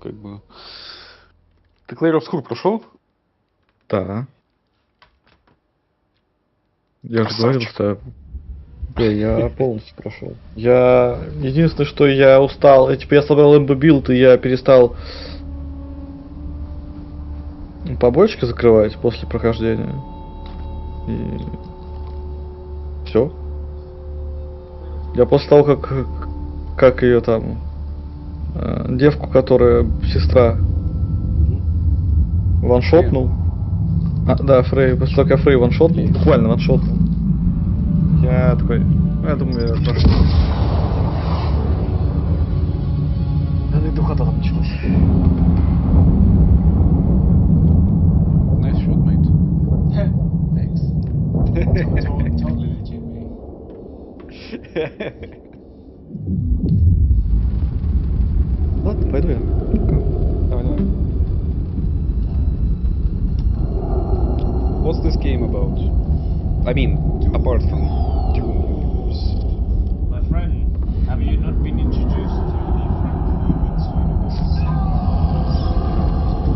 как бы... Ты Clair Obscur прошел? Да. Я же говорил, Красавчик. что я полностью прошел. Я единственное, что я устал, типа я собрал МБ-билд, и я перестал побочки закрывать после прохождения. И все. Я после того, как ее там девку, которая сестра, ваншотнул. Да, Фрей, после того, как я Фрей ваншотнул, буквально ваншотнул. Я такой, я думаю, я прошел. Духота там началась. Nice shot, mate. Thanks. Totally legit, mate. Ладно, пойду я. Давай, давай. What's this game about? I mean, apart from Dune universe. My friend, have you not been introduced to the Frank Herbert's universe?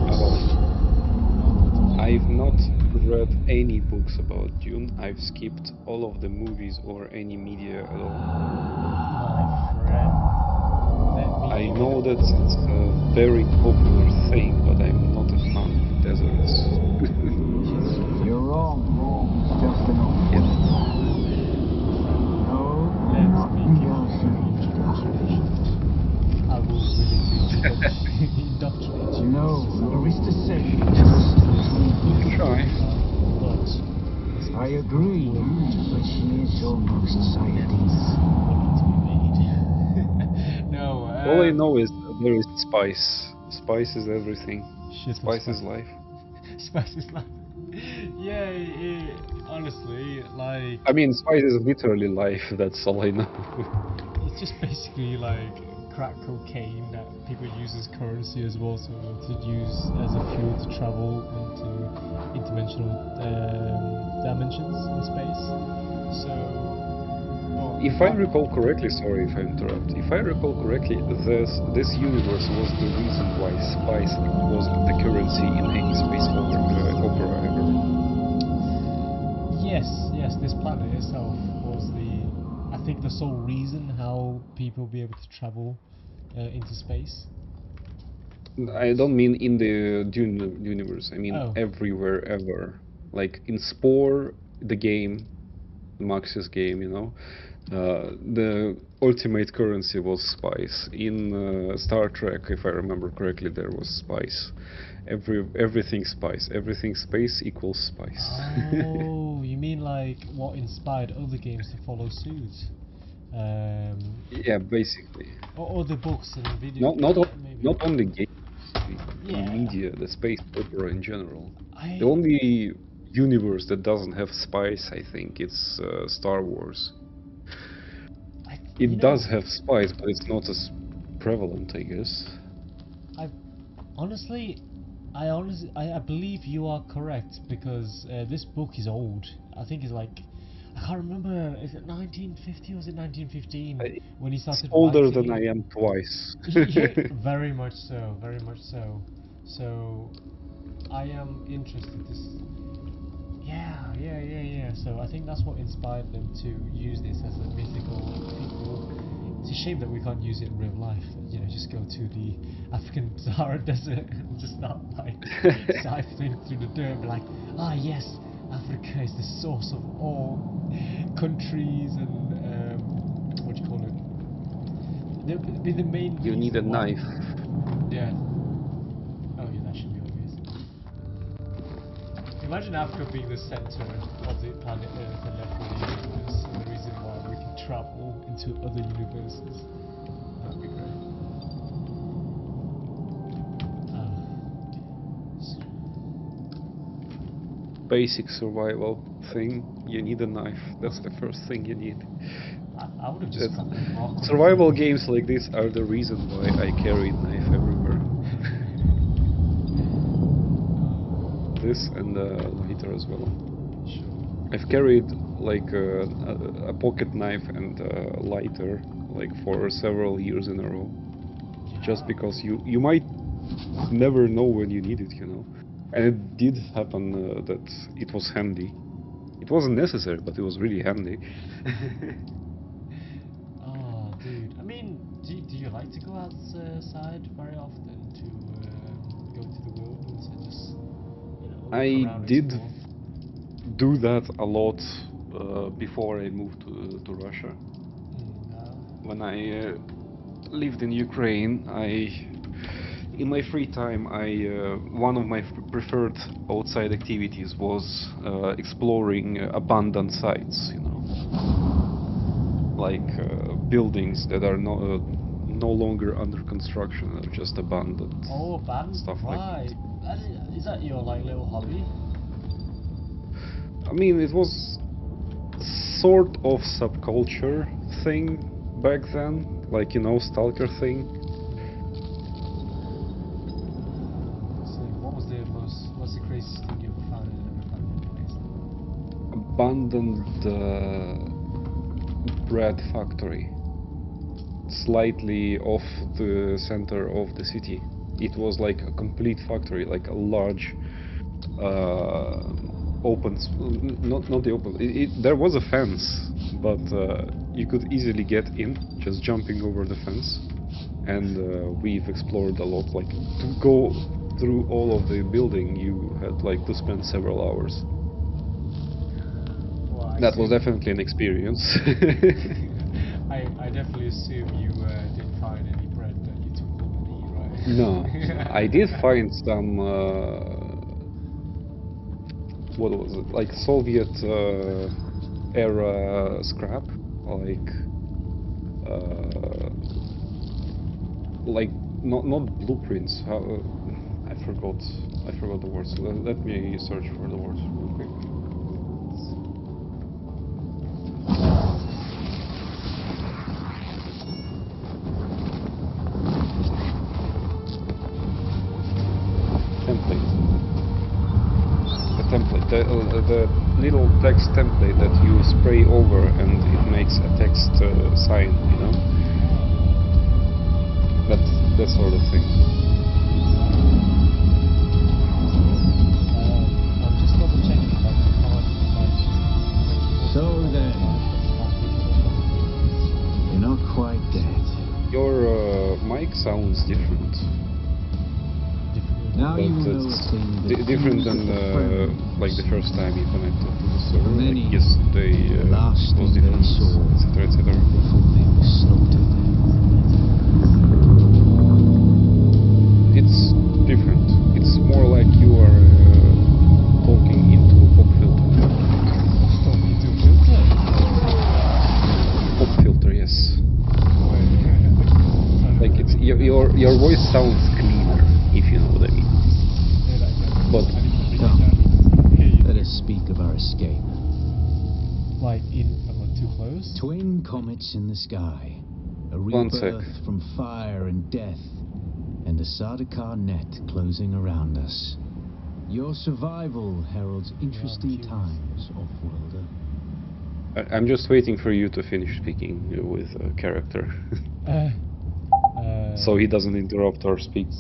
About. I've not read any books about Dune. I've skipped all of the movies or any media at all. My friend, let me I give you know the- that it's a very popular thing, but I'm not a fan of deserts. You're wrong. It's just an old Yes. No, Let me give just you an introduction. I will willingly indoctrinate you. No, Arista said You can try. But I agree, but she is almost scientist. no, All I know is that there is spice. Spice is everything. Shit of Spice is life. Spice is life. Yeah, honestly, like, I mean, spice is literally life. That's all I know. it's just basically like crack cocaine that people use as currency as well, so to use as a fuel to travel into interdimensional dimensions in space. So, well, If I recall correctly, sorry if I interrupt. If I recall correctly, this universe was the reason why spice was the currency in any space opera ever. yes, this planet itself was I think the sole reason how people be able to travel into space. I don't mean in the Dune universe. I mean Oh. everywhere ever. Like in Spore, the game, Max's game, you know, the ultimate currency was spice. In Star Trek, if I remember correctly, there was spice. Everything spice. Everything space equals spice. Oh, you mean like what inspired other games to follow suit? Yeah, basically. Or the books and video. Maybe. Not only games, Yeah. media, the space opera in general. I The only universe that doesn't have spice, I think, it's Star Wars. It does have spice, but it's not as prevalent, I guess. honestly, I believe you are correct because this book is old. I think it's like, I can't remember. Is it 1950 or is it 1915 when he started It's older writing than I it? am twice. Yeah, very much so, very much so. So I am interested to. Yeah. So I think that's what inspired them to use this as a mythical people. It's a shame that we can't use it in real life. You know, just go to the African Sahara Desert and just start like siphoning through the dirt, and be like, yes, Africa is the source of all countries and what do you call it? They'll be the main. You need a reason why- knife. Yeah. Oh yeah, that should be obvious. Imagine Africa being the center of the planet Earth and therefore the universe, and the reason why we can travel into other universes. That'd be great. Basic survival thing. You need a knife. That's the first thing you need. I would have just got the mark on the Survival field. games like this are the reason why I carry a knife everywhere. This and lighter as well. Sure. I've carried like a pocket knife and a lighter like for several years in a row. Just because you might never know when you need it, you know. And it did happen that it was handy. It wasn't necessary, but it was really handy. Oh, dude. I mean, do you like to go outside very often to go into the wilderness and just, you know, look I around, did explore? do that a lot before I moved to Russia. When I lived in Ukraine, in my free time, one of my preferred outside activities was exploring abandoned sites, you know, like buildings that are no longer under construction, are just abandoned. Oh, abandoned. Stuff Right. like Is that your like little hobby? I mean, it was sort of subculture thing back then, like, you know, stalker thing. So what's the craziest thing you ever found in an abandoned place? Abandoned bread factory, slightly off the center of the city. It was like a complete factory, like a large not the open. There was a fence, but you could easily get in just jumping over the fence. And we've explored a lot. Like, to go through all of the building, you had like to spend several hours. Well, I That was assume- definitely an experience. I definitely assume you didn't find any bread that you took home and eat, right? No, I did find some. What was it? Like Soviet era scrap, like not blueprints. How I forgot the words. Let me search for the words real quick. The little text template that you spray over and it makes a text sign, you know? That sort of thing. I'm just double checking if I can't So then, you're not quite dead. Your mic sounds different. Now But you know a it's thing that different proves than that the Fremen like the first time you connected to the server. Many, Like yesterday the last was thing they different, saw etc., etc. before they were slaughtered. It's different. It's more like you are talking into a pop filter. Talking to a filter? Pop filter, yes. Like it's your voice sounds cleaner, if you know what I mean. But Come, let us speak of our escape. Like am I too close? Twin comets in the sky, a One sec. rebirth from fire and death, and a Sardaukar net closing around us. Your survival heralds interesting curious. times, Offworlder. I'm just waiting for you to finish speaking with a character, so he doesn't interrupt our speech.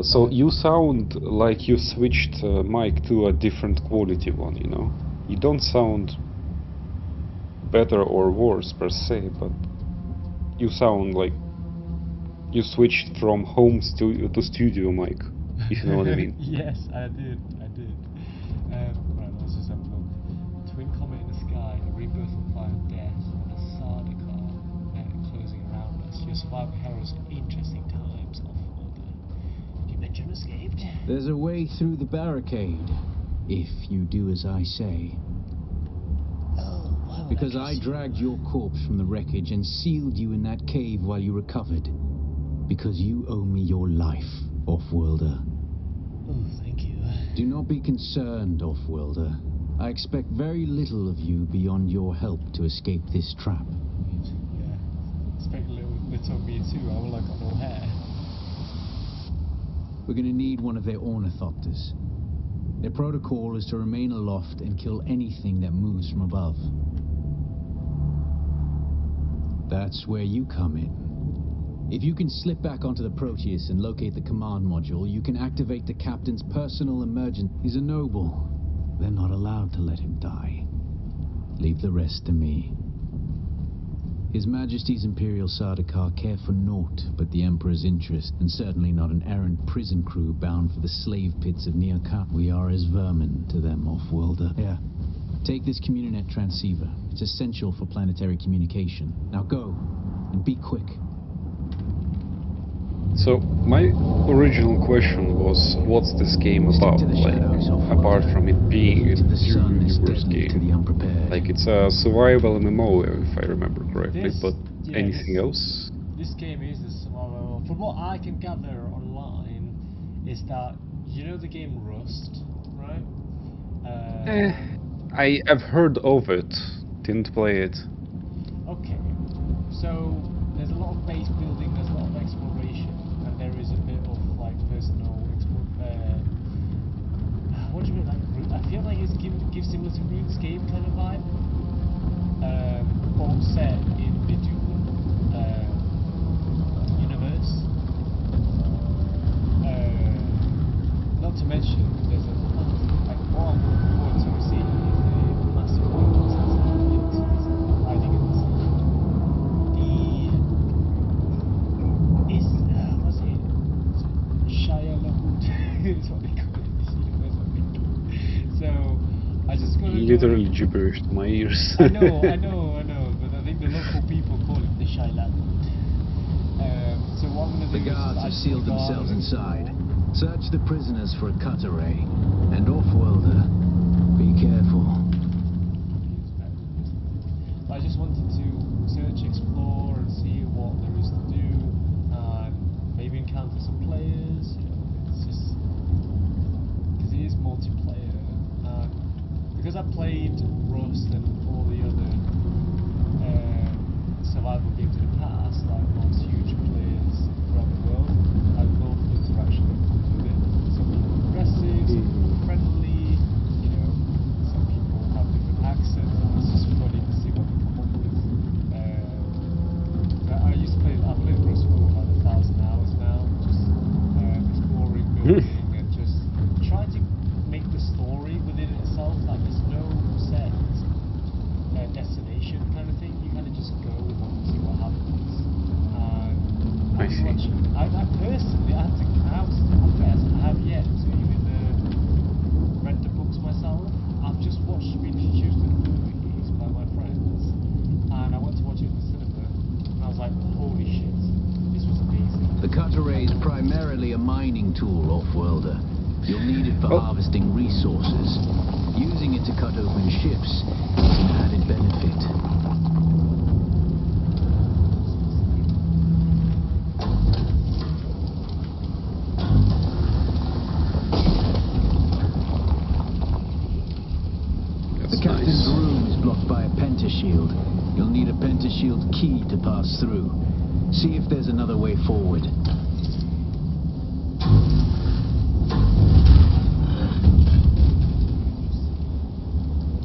So you sound like you switched mic to a different quality one, you know? You don't sound better or worse per se, but you sound like you switched from home to studio mic, if you know what I mean. Yes, I did. Right, let's just have a look. Twin comet in the sky, a rebirth from fire and death, and a Sardaukar net closing around us. Your survival heralds interesting times, Offworlder. Did you mention escaped? There's a way through the barricade, if you do as I say. Oh, why would Because I trust you? dragged your corpse from the wreckage and sealed you in that cave while you recovered. Because you owe me your life, Offworlder. Oh, thank you. Do not be concerned, Offworlder. I expect very little of you beyond your help to escape this trap. Yeah, expect little of me too. I would like got no hair. We're gonna need one of their ornithopters. Their protocol is to remain aloft and kill anything that moves from above. That's where you come in. If you can slip back onto the Proteus and locate the command module, you can activate the captain's personal emergency. He's a noble. They're not allowed to let him die. Leave the rest to me. His Majesty's Imperial Sardaukar care for naught but the Emperor's interest, and certainly not an errant prison crew bound for the slave pits of Neokar. We are as vermin to them, off-worlder. Here, take this Communinet transceiver. It's essential for planetary communication. Now go, and be quick. So my original question was, what's this game about? Like, apart from it being a Dune universe game, like it's a survival MMO, if I remember correctly. But anything else? This game is a survival. From what I can gather online, is that you know the game Rust, right? I've heard of it, didn't play it. Okay, so there's a lot of base building, there's a lot of exploration, and there is a bit of like personal what do you mean, like I feel like it's gives similar to RuneScape kind of vibe, all set in the Dune universe. Not to mention there's a lot of, like, what I'm looking forward to seeing is the massive content hiding in this. What's it? Shia LaBeouf is what they call it in this universe, I think. So I just gotta Literally gibberish to my ears. I know, but I think the local people call it the Shia LaBeouf. So what I'm gonna do The guards is have sealed themselves inside. Search the prisoners for a cut array. And off-worlder, be careful. I just wanted to search, explore, and see what there is to do, and maybe encounter some players. You know, it's just because it is multiplayer, and because I played Rust and all the other survival games in the past, like most huge players around the world, I love the interaction that comes with it. Some people are aggressive, some people are friendly, you know, some people have different accents, and it's just funny to see what they come up with. I used to play, I've played Rust for about 1,000 hours now, just exploring, building, and just trying to make the story within itself. Like there's no set destination kind of thing. You kind of just go and see what happens. I see. I personally, I have to confess, I have yet to even read the books myself. I've just been introduced to the movies by my friends, and I went to watch it in the cinema, and I was like, holy shit, this was amazing. The cut array is primarily a mining tool, off-worlder. You'll need it for harvesting resources. Using it to cut open ships is an added benefit. The captain's room is blocked by a pentashield. You'll need a pentashield key to pass through. See if there's another way forward.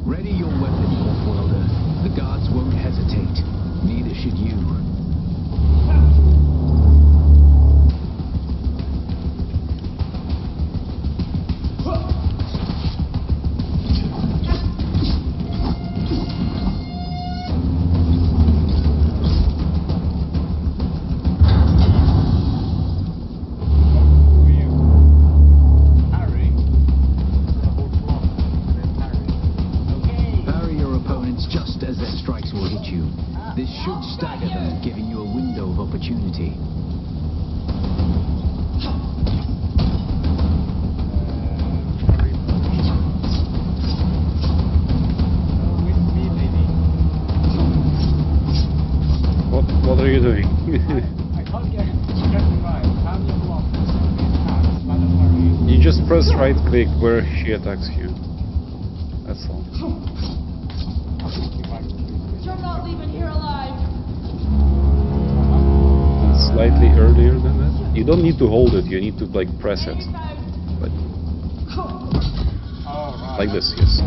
Ready your weapon, off-worlder. The guards won't hesitate. Neither should you. Parry your opponents just as their strikes will hit you. This should stagger them, giving you a window of opportunity. What are you doing? I can't get exactly right. How do you block attacks by the parry? You just press right click where she attacks you. That's all. You're not leaving here alive. Slightly earlier than that. You don't need to hold it, you need to like press it. But like this, yes.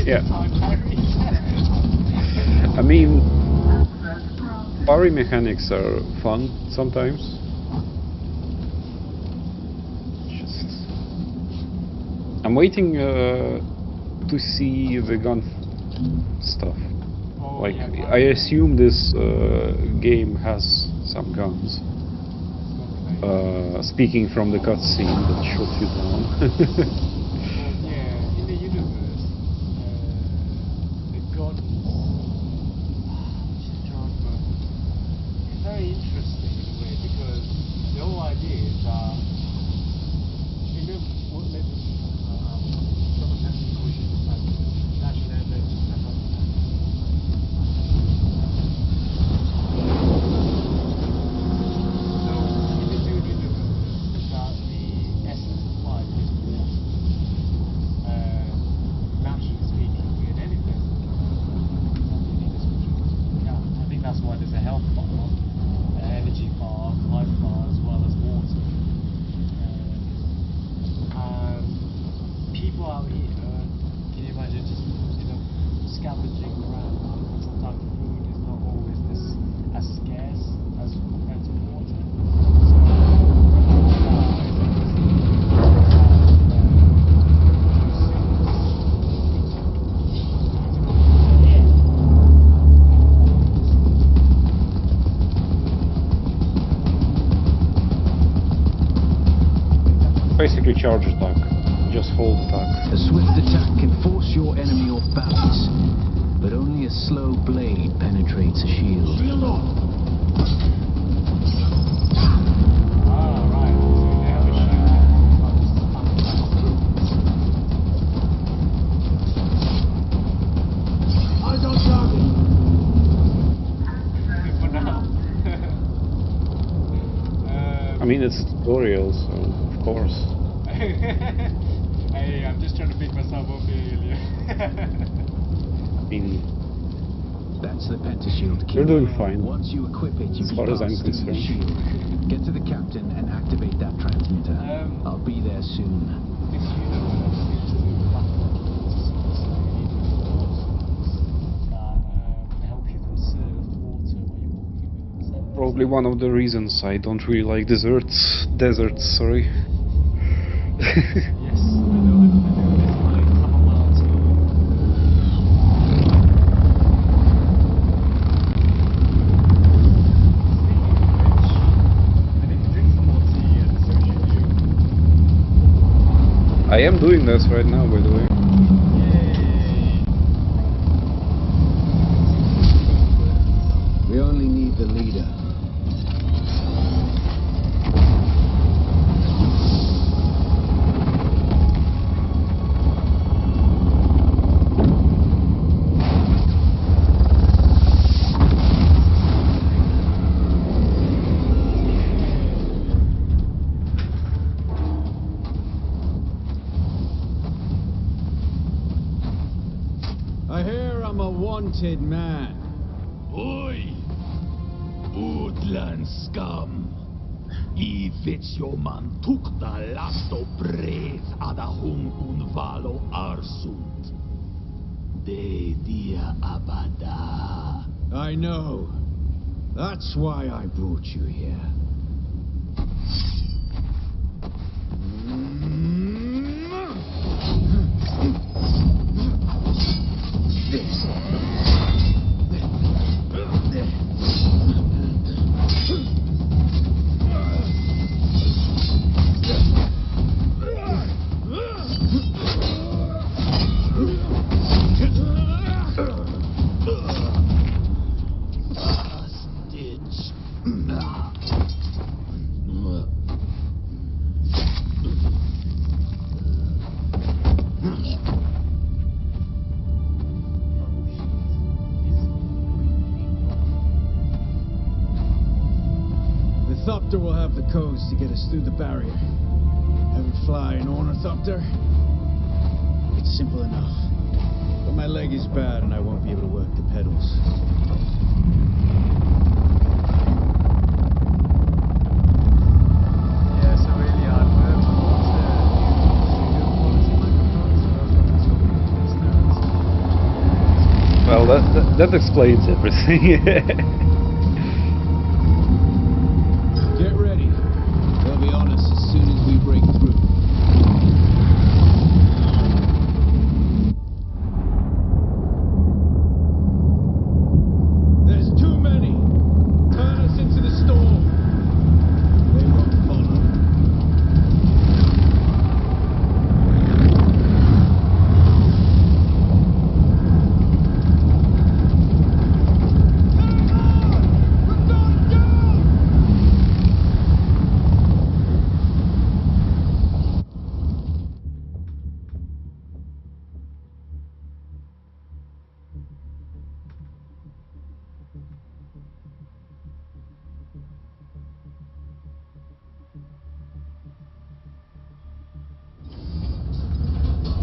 Yeah. Time parry. I mean, parry mechanics are fun sometimes. Just, I'm waiting to see the gun stuff. Oh, Like, yeah, I assume this game has some guns. Speaking from the cutscene that shot you down. Yeah, in the universe, the gods, which is drunk, but it's very interesting in a way because the whole idea is that you know what let me someone has a question naturally speaking, in anything, you need as much as you can. I think that's why there's a health bar, an energy bar, life bar, as well as water. And people out here, can you imagine just scavenging around? Sometimes food is not always as scarce as compared to water. Basically charge attack. Just hold attack. A swift attack can force your enemy off balance, but only a slow blade penetrates a shield. I mean, it's a tutorial, so of course. Hey, I'm just trying to pick myself up here, Ilya. I mean, That's the pentashield key. you're doing fine. Once you equip it, you As can far as pass I'm through the concerned. shield. Get to the captain and activate that transmitter. I'll be there soon. This universe seems to lack that help you conserve water when you're walking. Probably one of the reasons I don't really like deserts. Sorry. Yes, I know. There's like chamomile tea. I need to drink some more tea and associate you. I am doing this right now, by the way. Yay! We only need the leader. I hear I'm a wanted man. Oi! Woodland scum! I man tukta lasto brez adahum unvalo arsund. De dia abada. I know. That's why I brought you here. The Thopter will have the codes to get us through the barrier. Ever fly an ornithopter? It's simple enough. But my leg is bad and I won't be able to work the pedals. Yeah, so really hard work. Studio quality microphones, so that's what it's Well, that explains everything. Get ready. They'll be on us as soon as we break through. There's too many. Turn us into the storm. They won't follow.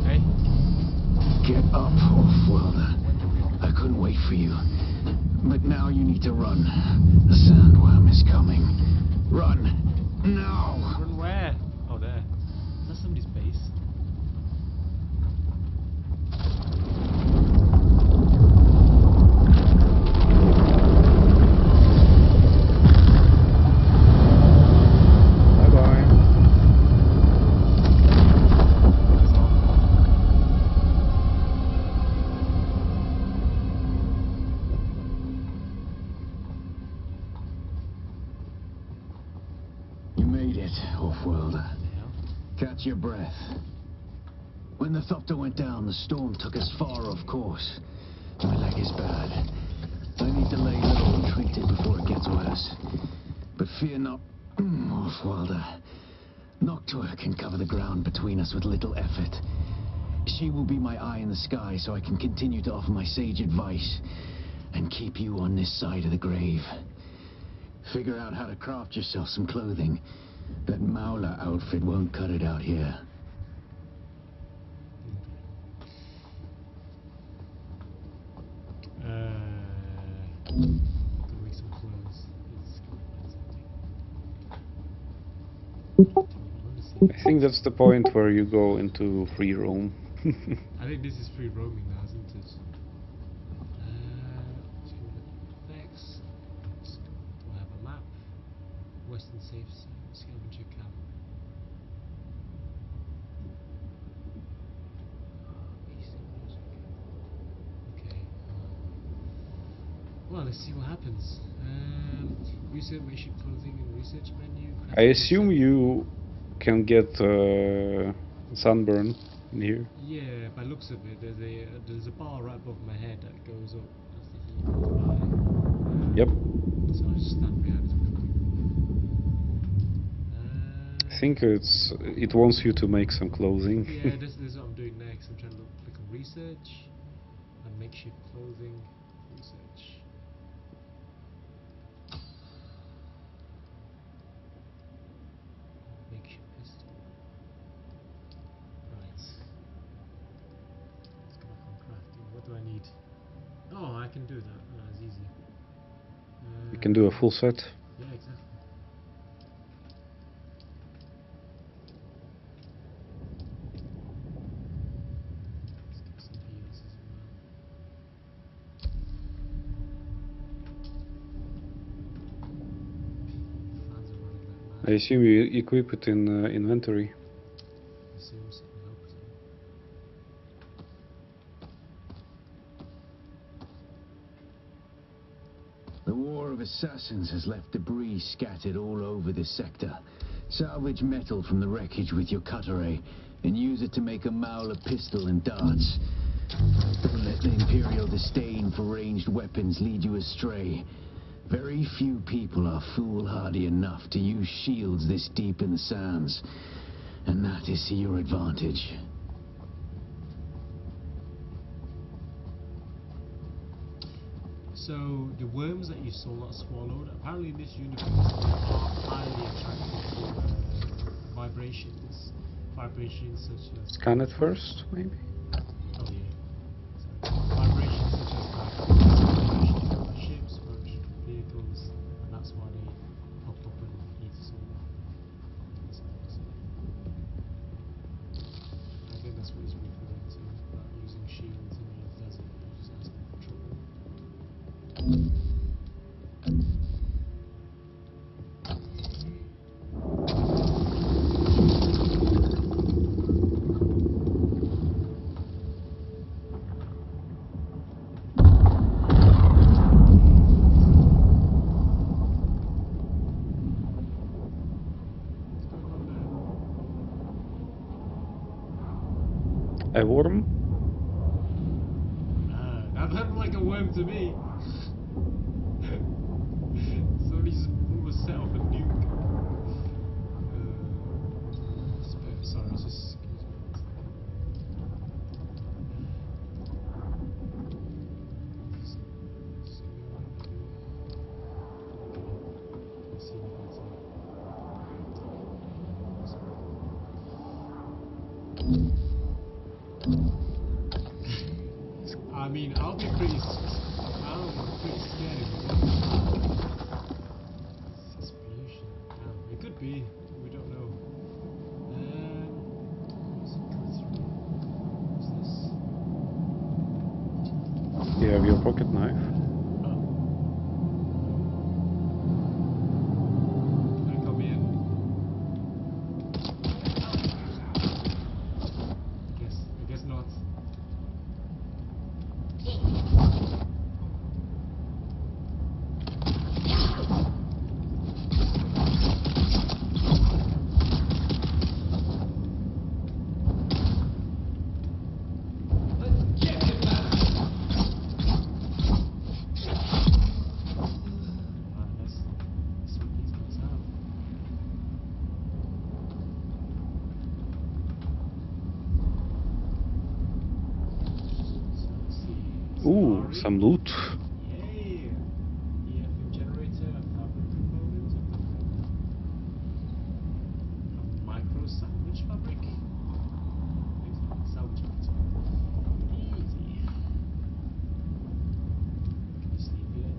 Hey, Get up, Off-Worlder. I couldn't wait for you. But now you need to run. The sandworm is coming. Run! Now! run where? Oh, there. Is that somebody's base? Bye bye. That's all. You made it, Off-Worlder. Hell. Catch your breath. When the Thopter went down, the storm took us far off course. My leg is bad. I need to lay low and treat it before it gets worse. But fear not, Off-Worlder. Noctua can cover the ground between us with little effort. She will be my eye in the sky so I can continue to offer my sage advice and keep you on this side of the grave. Figure out how to craft yourself some clothing. That Maula outfit won't cut it out here. Gotta make some clothes. It's gonna find something. I think that's the point where you go into free roam. I think this is free roaming now, isn't it? Let's go with effects. Do I have a map? Western safe zone, scavenger camp. Eastern music. Okay. Well, let's see what happens. Use your makeshift clothing and research menu. I assume you can get sunburn in here. Yeah, by looks of it, there's a bar right above my head that goes up as the heat goes by. Yep. So I just stand behind it quickly. I think it wants you to make some clothing. Yeah, this is what I'm doing next. I'm trying to click on research and makeshift clothing. Research. Makeshift pistol. Right. Let's go back on crafting. What do I need? Oh, I can do that. Oh, that's easy. You can do a full set. Yeah, exactly. Let's get some heals as well. Fans are running like mad. I assume you equip it in inventory. Assume so, I hope so. The War of Assassins has left debris scattered all over this sector. Salvage metal from the wreckage with your cutter ray and use it to make a Maula pistol and darts. Don't let the Imperial disdain for ranged weapons lead you astray. Very few people are foolhardy enough to use shields this deep in the sands, and that is to your advantage. So the worms that you saw that swallowed, apparently in this universe, are highly attracted to vibrations. Vibrations such as Scan it first, maybe. oh yeah. So, vibrations such as vibrations from ships, vibrations from vehicles, and that's why they pop up and eat us all. I think that's what he's referring to, about using shields in the desert. You just ask them for trouble. A worm? That looked like a worm to me. Somebody's almost set off a nuke. Sorry, it's just. I mean, I'll be pretty scared if it wasn't suspicion. It could be. We don't know. What's this? You have your pocket knife. Can I come in? I guess not. Ooh, some loot. Yay! EFM generator, a fabric component, a micro sandwich fabric. Sandwich fabric. Easy. Can you sleep here?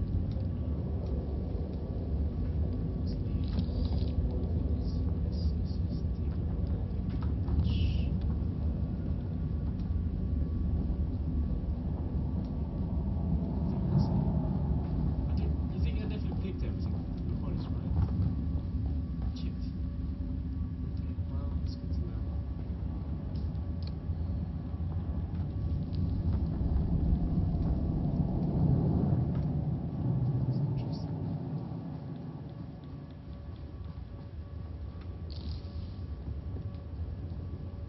You think I definitely picked everything from the forest, right? Shit. Okay, well, it's good to know. It's interesting.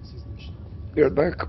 This is the mission. You're back.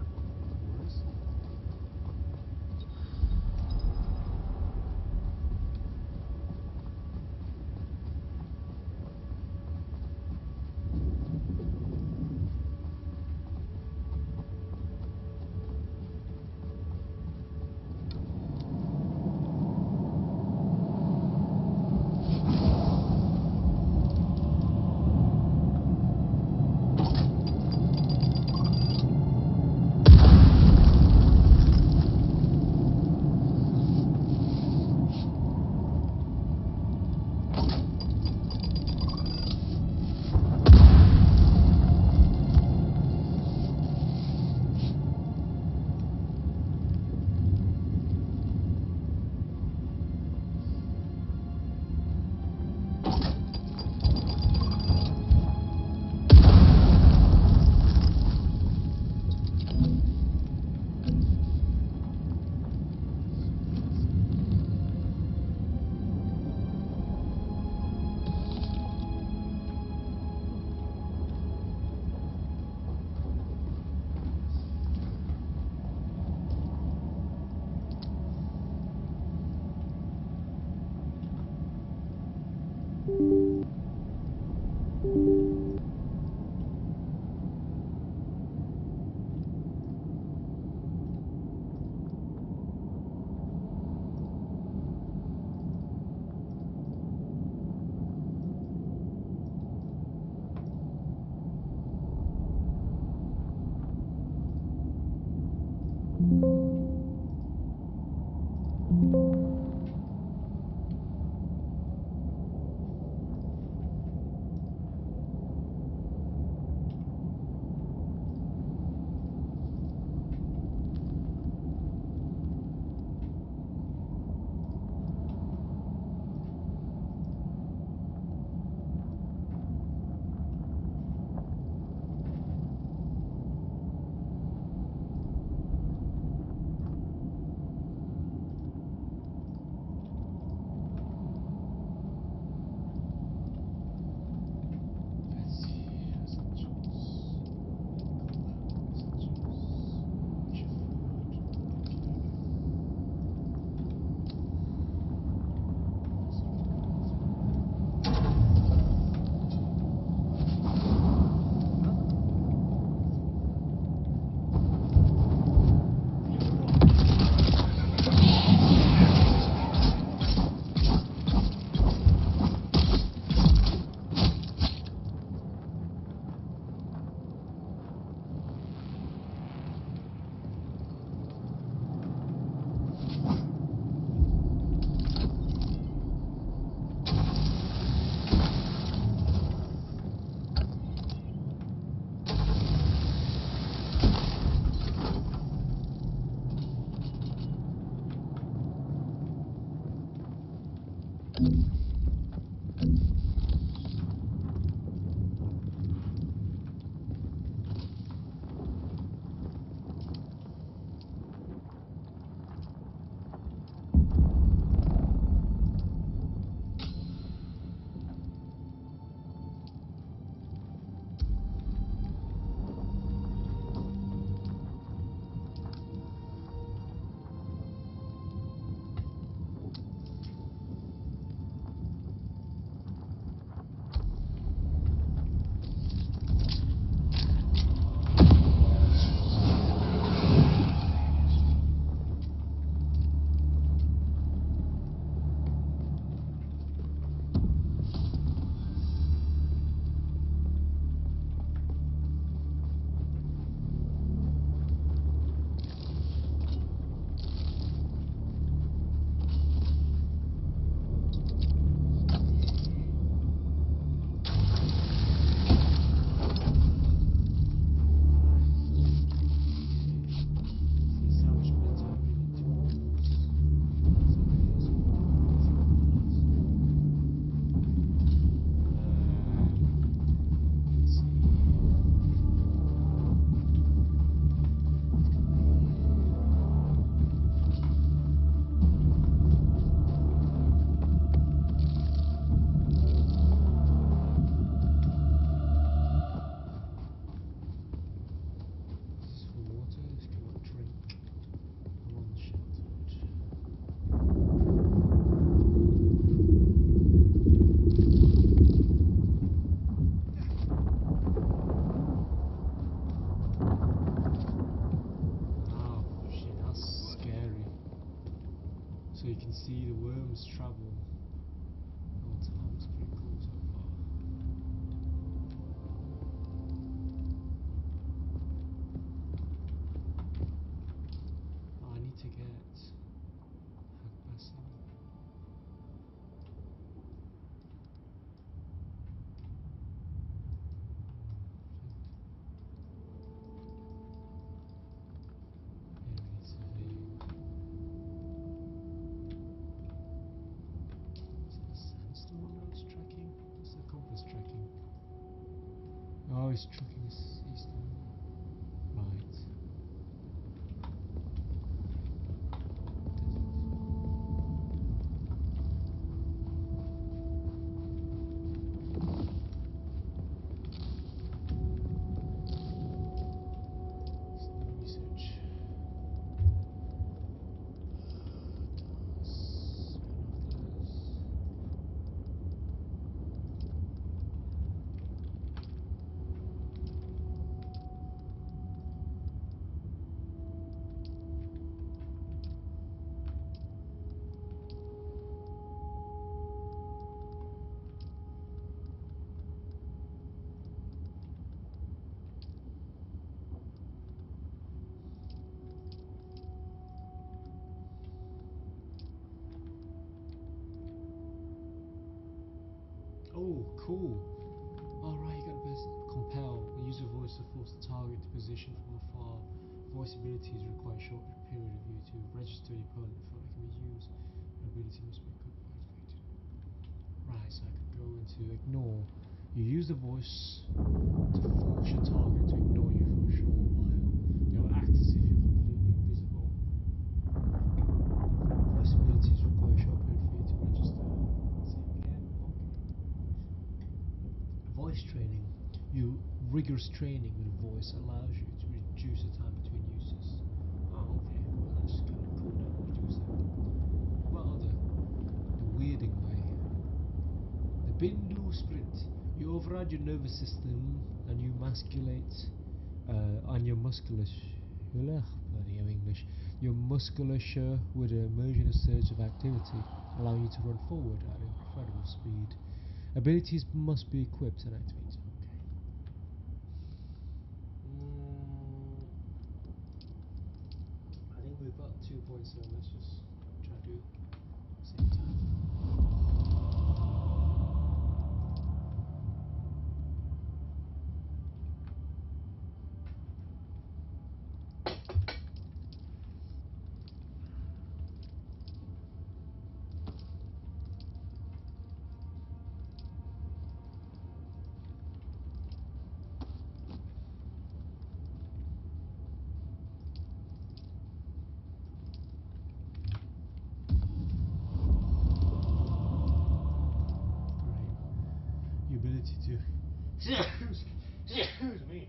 So you can see the worms travel. Oh, that looks pretty cool so far. Oh, I need to get Hakbasan. Tracking? What's the compass tracking? Oh, it's tracking us eastern. Right. Research. Oh, cool. Alright, you got to compel. Use a voice to force the target to position from afar. Voice abilities require a short period of view to register your opponent before they can be used. Your ability must be equipped by activated. Right, so I could go into ignore. You use the voice to force your target to ignore you for a short while. You'll act as if you're completely invisible. Voice abilities require a short period for you to register. Same again. Voice training. Rigorous training with a voice allows you to reduce the time between uses. Oh, okay. Well, that's kind of cool that reduce that. What other? The weirding way. The Bindu sprint. You override your nervous system and you masculate on your bloody hell English. Your musculature with an emerging surge of activity, allowing you to run forward at incredible speed. Abilities must be equipped and activated. Okay. I think we've got 2 points, so let's just try to do it at the same time. opportunity to. Excuse me.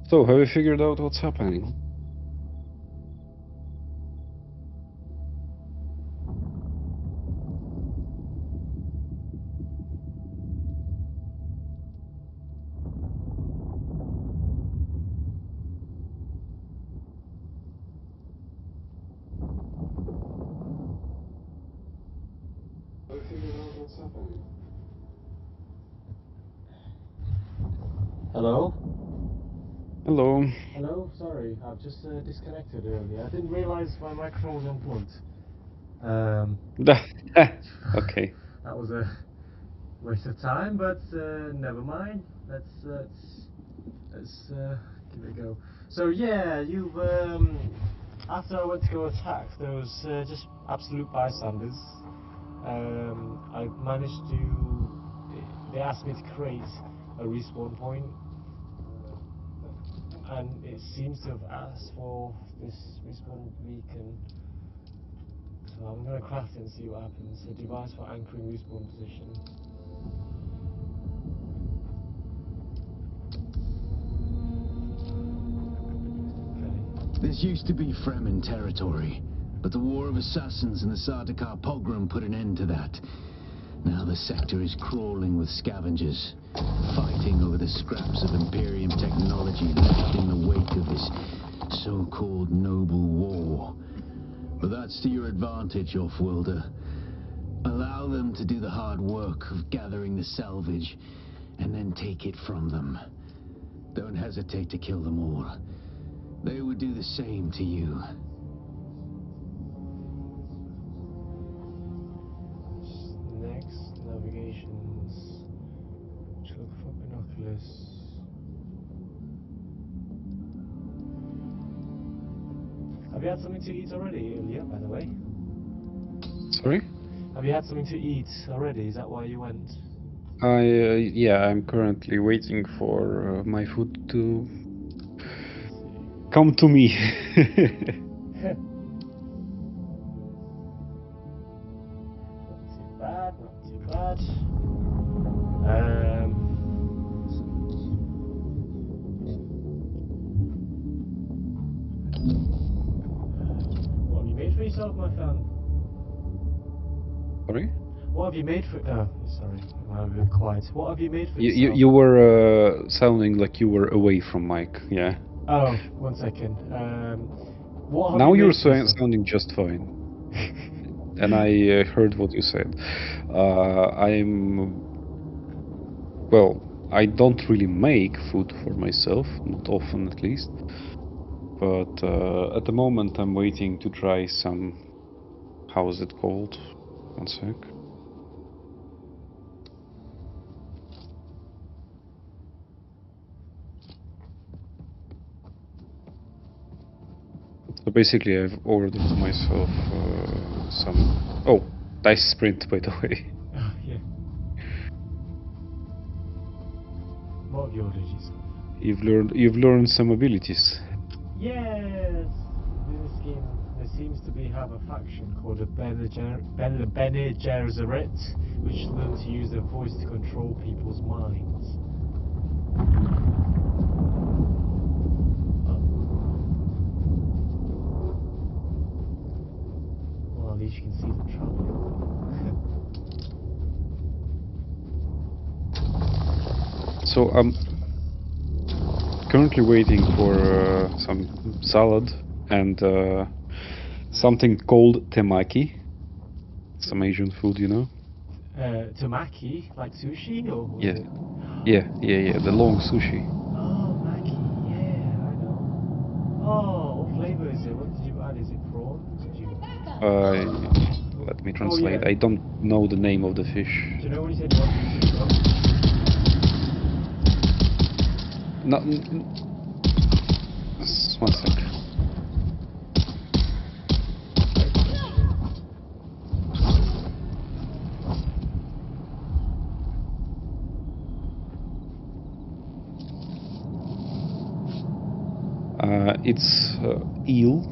So, have you figured out what's happening? Have you figured out what's happening? Hello? Hello. Hello? Sorry, I've just disconnected earlier. I didn't realize my microphone was unplugged. Okay. That was a waste of time, but never mind. Let's give it a go. So yeah, you've after I went to go attack those just absolute bystanders, I managed to they asked me to create a respawn point, and it seems to have asked for this respawn beacon. So I'm going to craft it and see what happens. A device for anchoring respawn position. This used to be Fremen territory, but the War of Assassins and the Sardaukar pogrom put an end to that. Now the sector is crawling with scavengers, fighting over the scraps of Imperium technology left in the wake of this so-called noble war. But that's to your advantage, Offworlder. Allow them to do the hard work of gathering the salvage, and then take it from them. Don't hesitate to kill them all. They would do the same to you. Next, navigations. Look for binoculars. Have you had something to eat already earlier, by the way? Sorry? Have you had something to eat already? Is that why you went? Yeah, I'm currently waiting for my food to come to me. Not too bad. What have you made for yourself, my friend? Sorry? What have you made for? Oh, sorry, I'm a bit quiet. What have you made for You yourself? you were sounding like you were away from mic. Yeah. Oh, 1 second. What have Now you you're made for yourself? sounding just fine. And I heard what you said. Well, I don't really make food for myself, not often at least. But at the moment I'm waiting to try some, how is it called? 1 sec. So basically I've ordered myself some... Oh, dice sprint, by the way. Oh, yeah. What have you ordered yourself? You've learned some abilities. Yes! In this game, there seems to have a faction called the Bene Gesserit, which learn to use their voice to control people's minds. Well, at least you can see them traveling. So I'm currently waiting for some salad and something called temaki. Some Asian food, you know? Tamaki, like sushi, or? Yeah. Yeah, the long sushi. Oh, maki, yeah, I know. Oh, what flavour is it? What did you add? Is it prawn? Did you? Let me translate. yeah. I don't know the name of the fish. Do you know when you said 1, 2, 3, go? No, 1 sec. It's eel,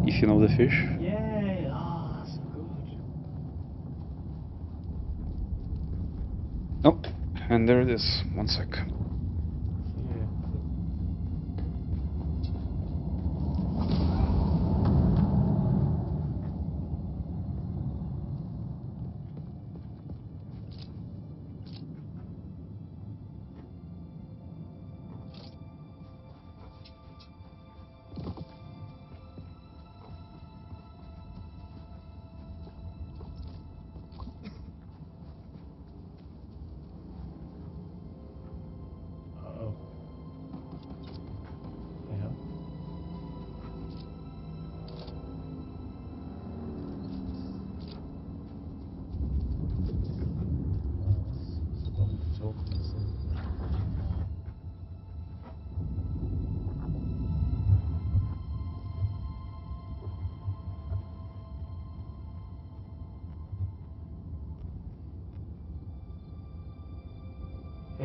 if you know the fish. Yay! Ah, so good. Oh, and there it is. 1 sec. Yeah.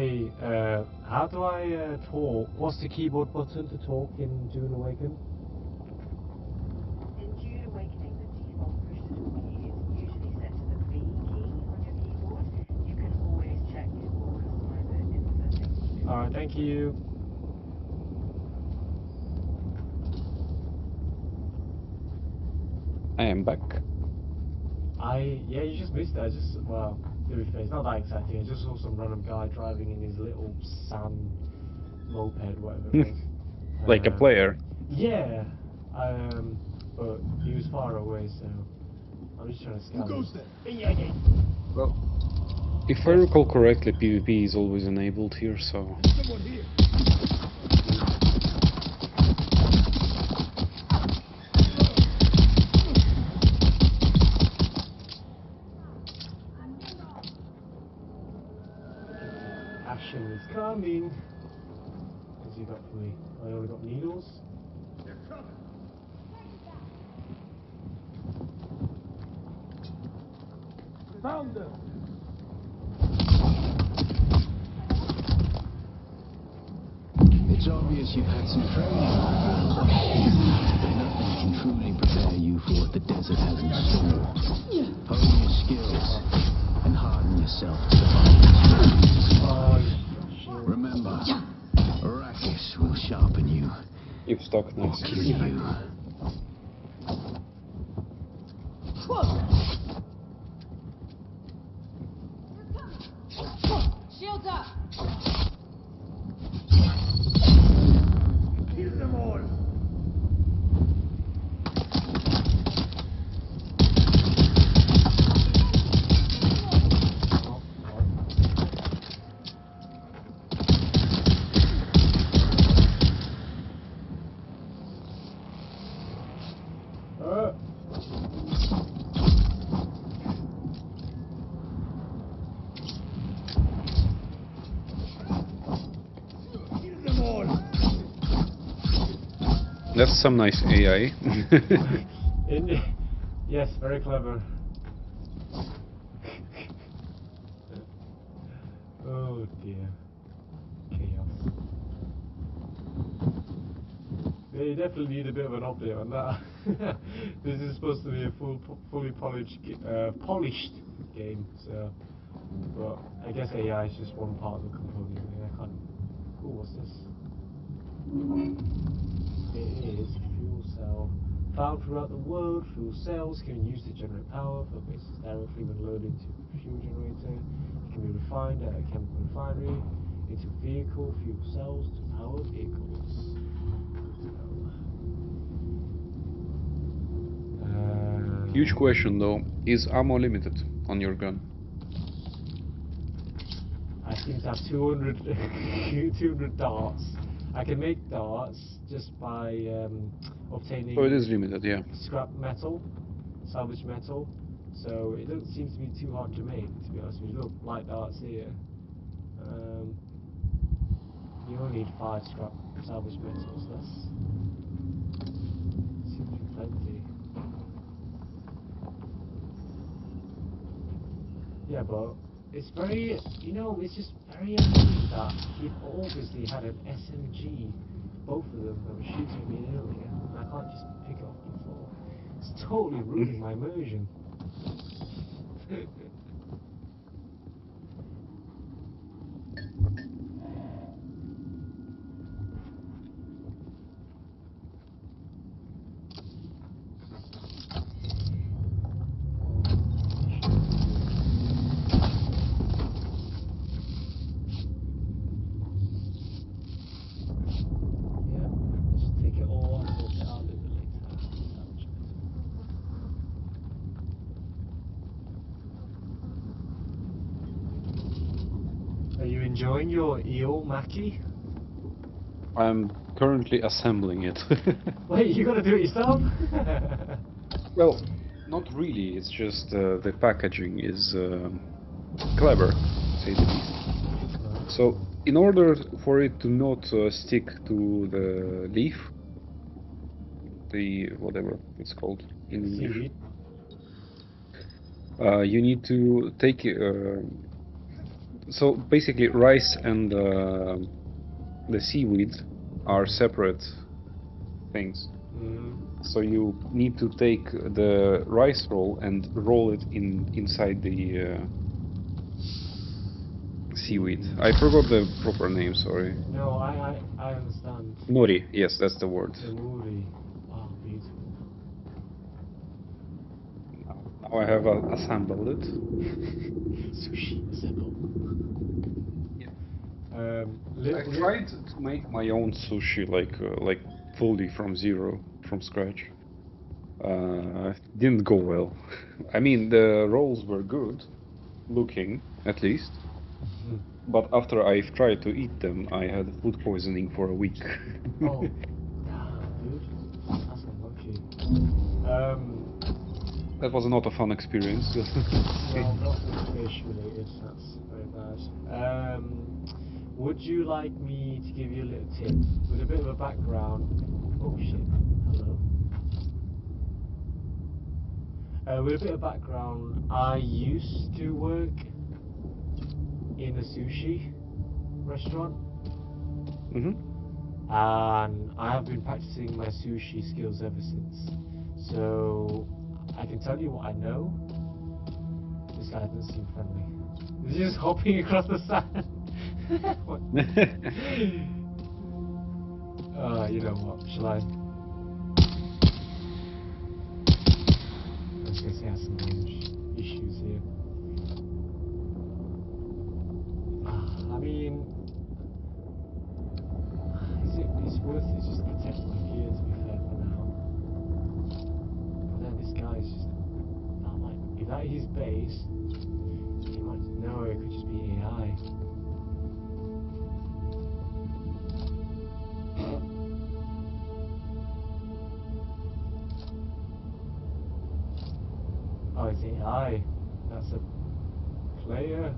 Hey, how do I talk? What's the keyboard button to talk in Dune Awaken? In Dune Awakening, the default push to talk key is usually set to the V key on your keyboard. You can always check or customize it in the settings. Alright, thank you. I am back. Yeah, you just missed it. Well, to be fair, it's not that exciting. I just saw some random guy driving in his little sand moped, whatever it was. Like a player. Yeah, but he was far away, so I'm just trying to scan. Who goes there? Yeah, okay. Well, if I recall correctly, PvP is always enabled here, so... Someone here. Action is coming. What's he got for me? I only got needles. They're coming. Found them. It's obvious you've had some training. But nothing can truly prepare you for what the desert has in store. Hone your skills and harden yourself to the Shit. Remember, Arrakis will sharpen you, If stock next. kill you. Shields up! Kill them all. Kill them all. That's some nice AI. Yes, very clever. Oh dear. Chaos. Yeah, you definitely need a bit of an update on that. This is supposed to be a fully polished game, so. But I guess AI is just one part of the component. I mean, I can't. Ooh, what's this? It is fuel cell. Found throughout the world, fuel cells can be used to generate power for bases directly when loaded into a fuel generator. It can be refined at a chemical refinery into vehicle fuel cells to power vehicles. Huge question though, is ammo limited on your gun? I seem to have 200, 200 darts. I can make darts just by obtaining Oh, it is limited, yeah. scrap metal, salvage metal. So it doesn't seem to be too hard to make, to be honest with you. Look, light darts here. You only need 5 scrap salvage metals. That's seems to be plenty. Yeah, but it's very, it's just very annoying that he'd obviously had an SMG, both of them that were shooting at me earlier, and I can't just pick it off the floor. It's totally ruining my immersion. Are you enjoying your eel, Mackie? I'm currently assembling it. Wait, you gotta do it yourself? Well, not really, it's just the packaging is clever, to say the least. So, in order for it to not stick to the leaf, the whatever it's called in English, Seaweed. you need to take So basically, rice and the seaweed are separate things. So you need to take the rice roll and roll it inside the seaweed. I forgot the proper name. Sorry. No, I understand. Nori. Yes, that's the word. The movie. Oh, beautiful. Now I have assembled it. Sushi assemble. I tried to make my own sushi, like fully from zero, from scratch. Didn't go well. I mean, the rolls were good, looking at least. But after I tried to eat them, I had food poisoning for a week. Oh, damn, dude. That's unlucky. That was not a fun experience. Well, nothing fish related. That's very bad. Would you like me to give you a little tip with a bit of a background? Oh shit! Hello. With a bit of background, I used to work in a sushi restaurant. And I have been practicing my sushi skills ever since. So I can tell you what I know. This guy doesn't seem friendly. He's just hopping across the sand. What? You know what? Shall I? I was gonna say I have some issues here. I mean, it's worth it just to protect my gear, to be fair, for now. But then this guy's just, if that is his base, he might, no, it could just be AI. Oh, it's AI. That's a player.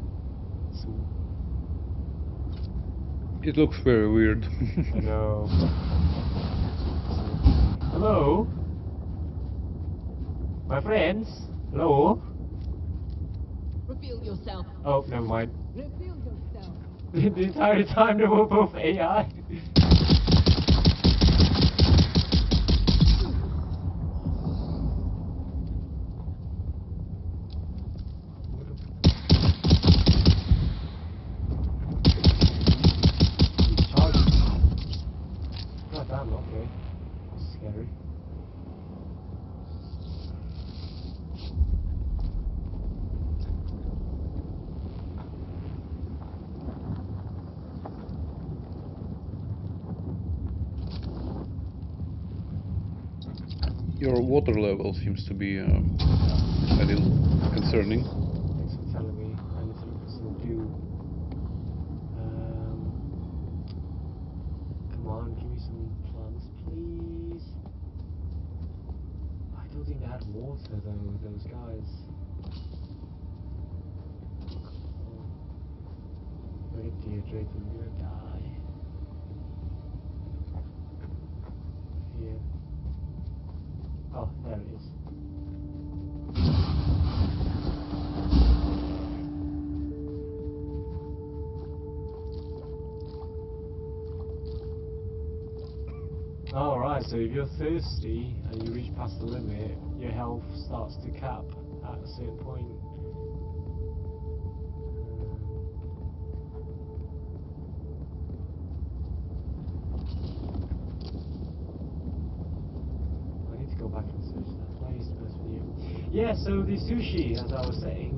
It looks very weird. I know. Hello? My friends? Hello? Reveal yourself. Oh, never mind. Reveal yourself. The entire time they were both AI. God damn, okay. That's scary. Your water level seems to be a little concerning. Thanks for telling me. I need to look for some dew. Come on, give me some plants, please. I don't think they had water though, those guys. Very dehydrated, I'm gonna die. Here. Oh, there it is. Alright, so if you're thirsty and you reach past the limit, your health starts to cap at a certain point. I need to go back and search that place, best video. Yeah, so the sushi, as I was saying,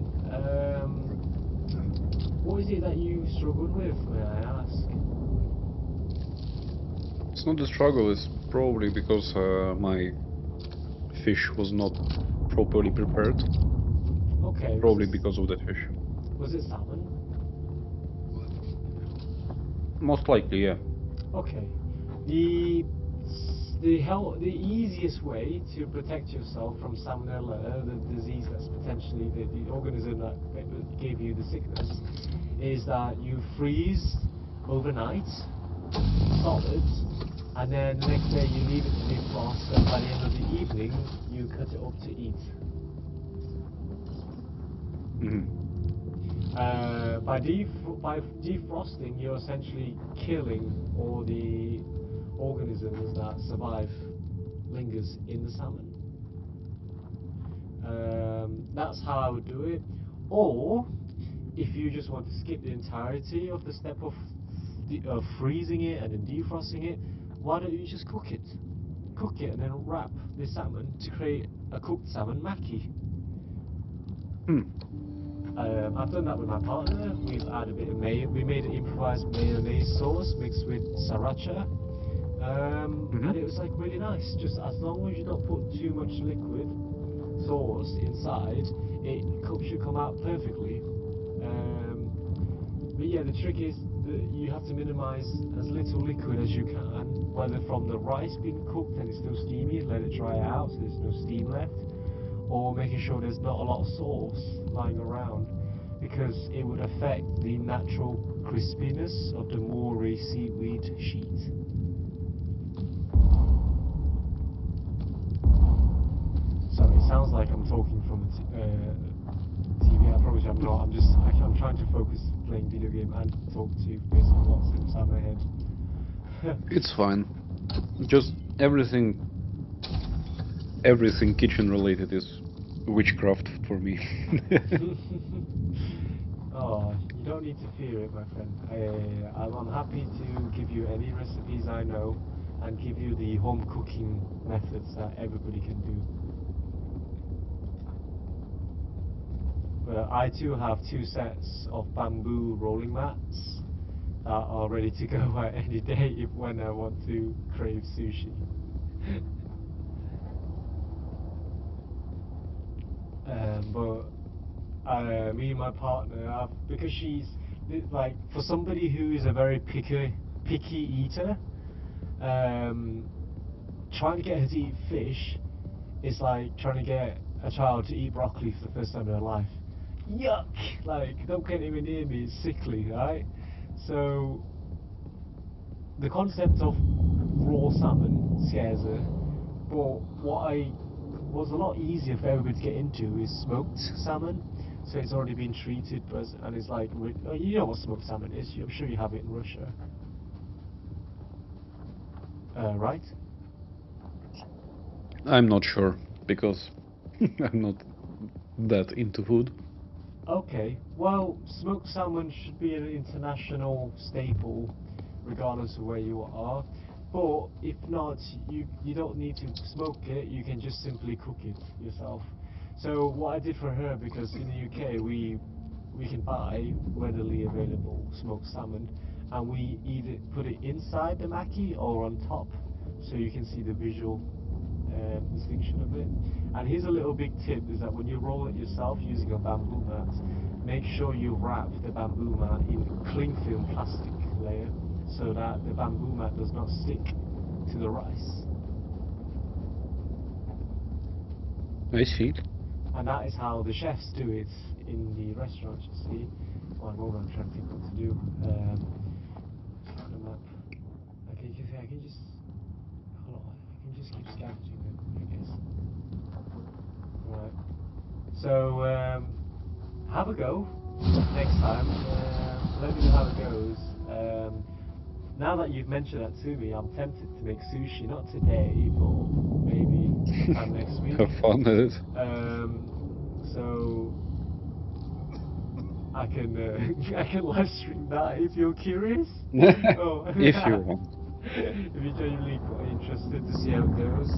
what is it that you struggled with, may I ask? It's not the struggle, it's probably because my fish was not properly prepared. Okay. Probably because of the fish. Was it salmon? Most likely, yeah. Okay. The easiest way to protect yourself from salmonella, the disease that's potentially the organism that gave you the sickness, is that you freeze overnight, solid, and then the next day you leave it to defrost, and by the end of the evening you cut it up to eat. By defrosting, you're essentially killing all the organisms that survive lingers in the salmon. That's how I would do it. Or if you just want to skip the entirety of the step of freezing it and then defrosting it, why don't you just cook it? Cook it and then wrap the salmon to create a cooked salmon maki. I've done that with my partner. We've added a bit of we made an improvised mayonnaise sauce mixed with sriracha, and it was like really nice. Just as long as you don't put too much liquid sauce inside, it should come out perfectly. But yeah, the trick is that you have to minimize as little liquid as you can, whether from the rice being cooked and it's still steamy, let it dry out so there's no steam left, or making sure there's not a lot of sauce lying around, because it would affect the natural crispiness of the moory seaweed sheet. So it sounds like I'm talking from TV. I promise you I'm not. I'm trying to focus playing video game and talk to you based on what's inside my head. It's fine. Just everything kitchen related is witchcraft for me. Oh, you don't need to fear it, my friend. I'm happy to give you any recipes I know and give you the home cooking methods that everybody can do. I too have 2 sets of bamboo rolling mats that are ready to go at any day when I want to crave sushi. But me and my partner, because she's like, for somebody who is a very picky eater, trying to get her to eat fish is like trying to get a child to eat broccoli for the first time in her life. Yuck! Like, don't get anywhere near me, it's sickly, right? So the concept of raw salmon scares her, but what was a lot easier for everybody to get into is smoked salmon. So it's already been treated, and it's like, you know what smoked salmon is, I'm sure you have it in Russia. Right? I'm not sure, because I'm not that into food. Okay, well, smoked salmon should be an international staple, regardless of where you are. But if not, you don't need to smoke it. You can just simply cook it yourself. So what I did for her, because in the UK we can buy readily available smoked salmon, and we either put it inside the maki or on top, so you can see the visual distinction of it. And here's a little big tip, is that when you roll it yourself using a bamboo mat, make sure you wrap the bamboo mat in cling film plastic layer so that the bamboo mat does not stick to the rice. I see. And that is how the chefs do it in the restaurants, you see. One moment, I'm trying to think what to do. Find a map. I can just hold on, I can just keep scavenging them, I guess. Right. So, have a go next time. Let me know how it goes. Now that you've mentioned that to me, I'm tempted to make sushi, not today, but maybe sometime next week. Have fun at it. So I can I can live stream that if you're curious. Oh. If you want. If you're genuinely quite interested to see how it goes.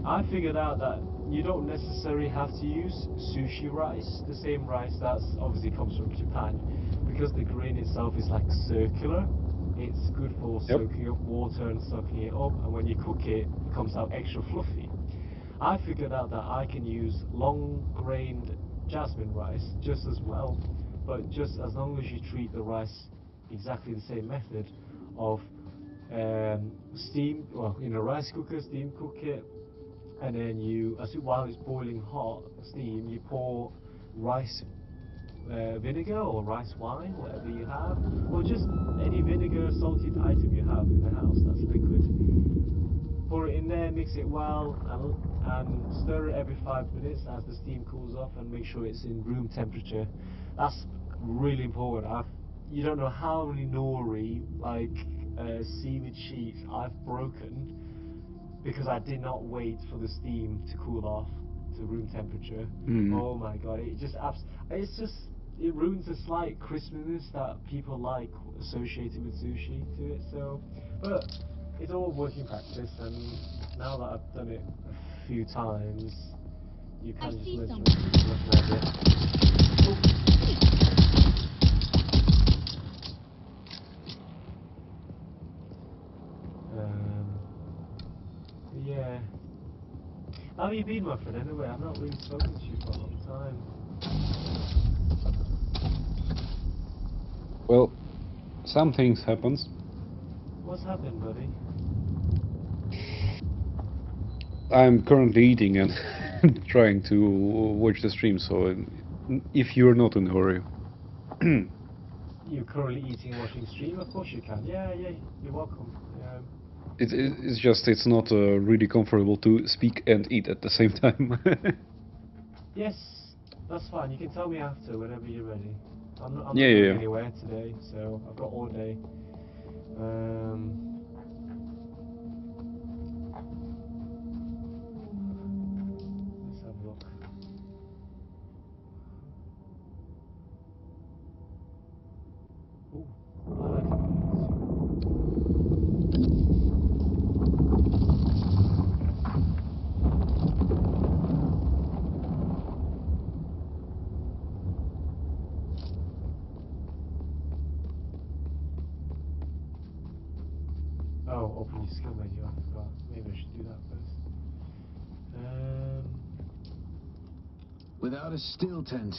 I figured out that you don't necessarily have to use sushi rice, the same rice that obviously comes from Japan, because the grain itself is like circular. It's good for soaking up water and soaking it up, and when you cook it, it comes out extra fluffy. I figured out that I can use long-grained jasmine rice just as well, but just as long as you treat the rice exactly the same method of in a rice cooker, steam cook it, and then while it's boiling hot, steam, you pour rice vinegar or rice wine, whatever you have, or just any vinegar, salted item you have in the house that's liquid. Pour it in there, mix it well, and stir it every 5 minutes as the steam cools off, and make sure it's in room temperature. That's really important. You don't know how many nori, like seaweed sheets I've broken because I did not wait for the steam to cool off to room temperature. Oh my god, it ruins the slight crispness that people like associated with sushi to it. So, but it's all working practice, and now that I've done it a few times, you kind of just learn to recognize it. Yeah. How have you been, my friend, anyway? I've not really spoken to you for a long time. Well, some things happens. What's happened, buddy? I'm currently eating and trying to watch the stream, so if you're not in a hurry. You're currently eating and watching stream? Of course you can. Yeah, you're welcome. It's just, it's not really comfortable to speak and eat at the same time. Yes, that's fine. You can tell me after, whenever you're ready. I'm not Yeah, going yeah. anywhere today, so I've got all day. Let's have a look. Ooh, I like it. Oh, open your skill menu, I forgot. Maybe I should do that first. Without a still tent,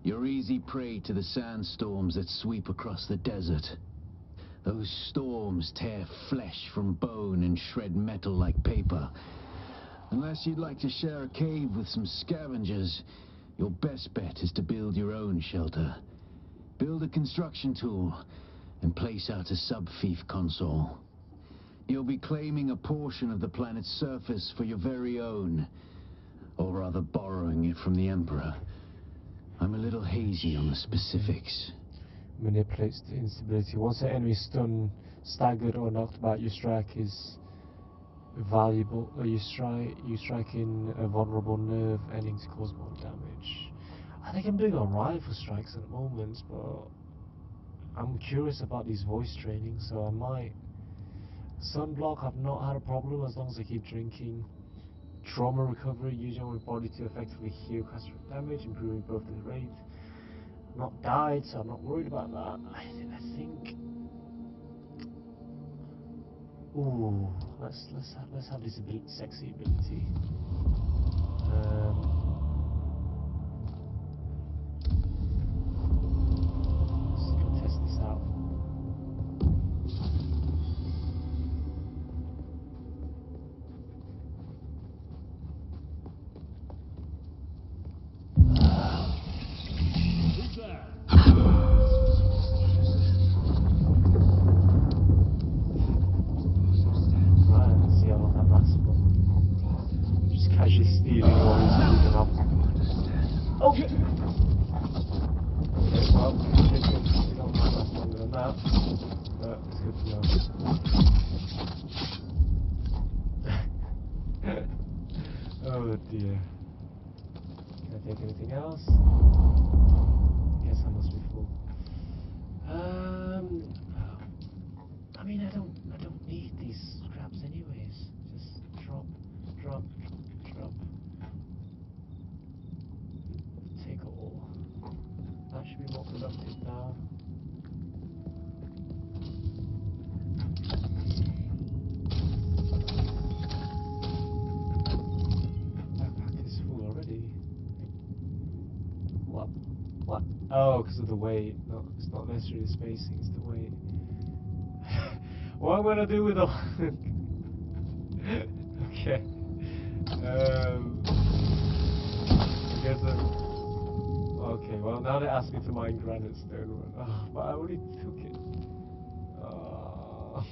you're easy prey to the sandstorms that sweep across the desert. Those storms tear flesh from bone and shred metal like paper. Unless you'd like to share a cave with some scavengers, your best bet is to build your own shelter. Build a construction tool and place out a sub-fief console. You'll be claiming a portion of the planet's surface for your very own, or rather borrowing it from the Emperor. I'm a little hazy on the specifics. Manipulates the instability. Once an enemy is stunned, staggered, or knocked back, your strike is valuable. Or you strike in a vulnerable nerve, ending to cause more damage. I think I'm doing alright for strikes at the moment, but I'm curious about these voice training, so I might. Sunblock, I've not had a problem as long as I keep drinking. Trauma recovery, using my body to effectively heal catastrophic damage, improving both the rate. I've not died, so I'm not worried about that. I think. Ooh, let's have this sexy ability. Let's go test this out. Who's there? Right, let's see how long that lasts for. Just casually stealing all these freaking up. Oh! Okay, well, we don't mind last longer than that, but it's good to know. Oh dear. Can I take anything else? Guess I must be full. I mean, I don't need these scraps anyways. Just drop. Take all. That should be more productive now. Backpack is full already. What? Oh, because of the weight. No, it's not necessarily the spacing, it's the weight. What am I gonna do with all? Okay. I guess. Okay. Well, now they ask me to mine granite stone. Oh, but I already took it. Oh,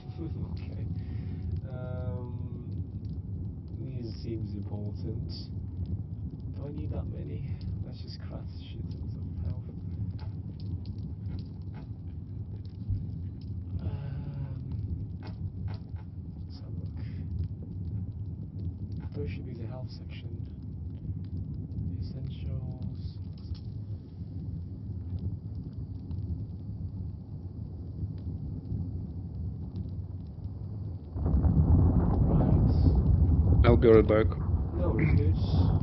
okay. These seems important. Do I need that many? Let's just craft shit tons of health. I'll be right back. No worries, dudes.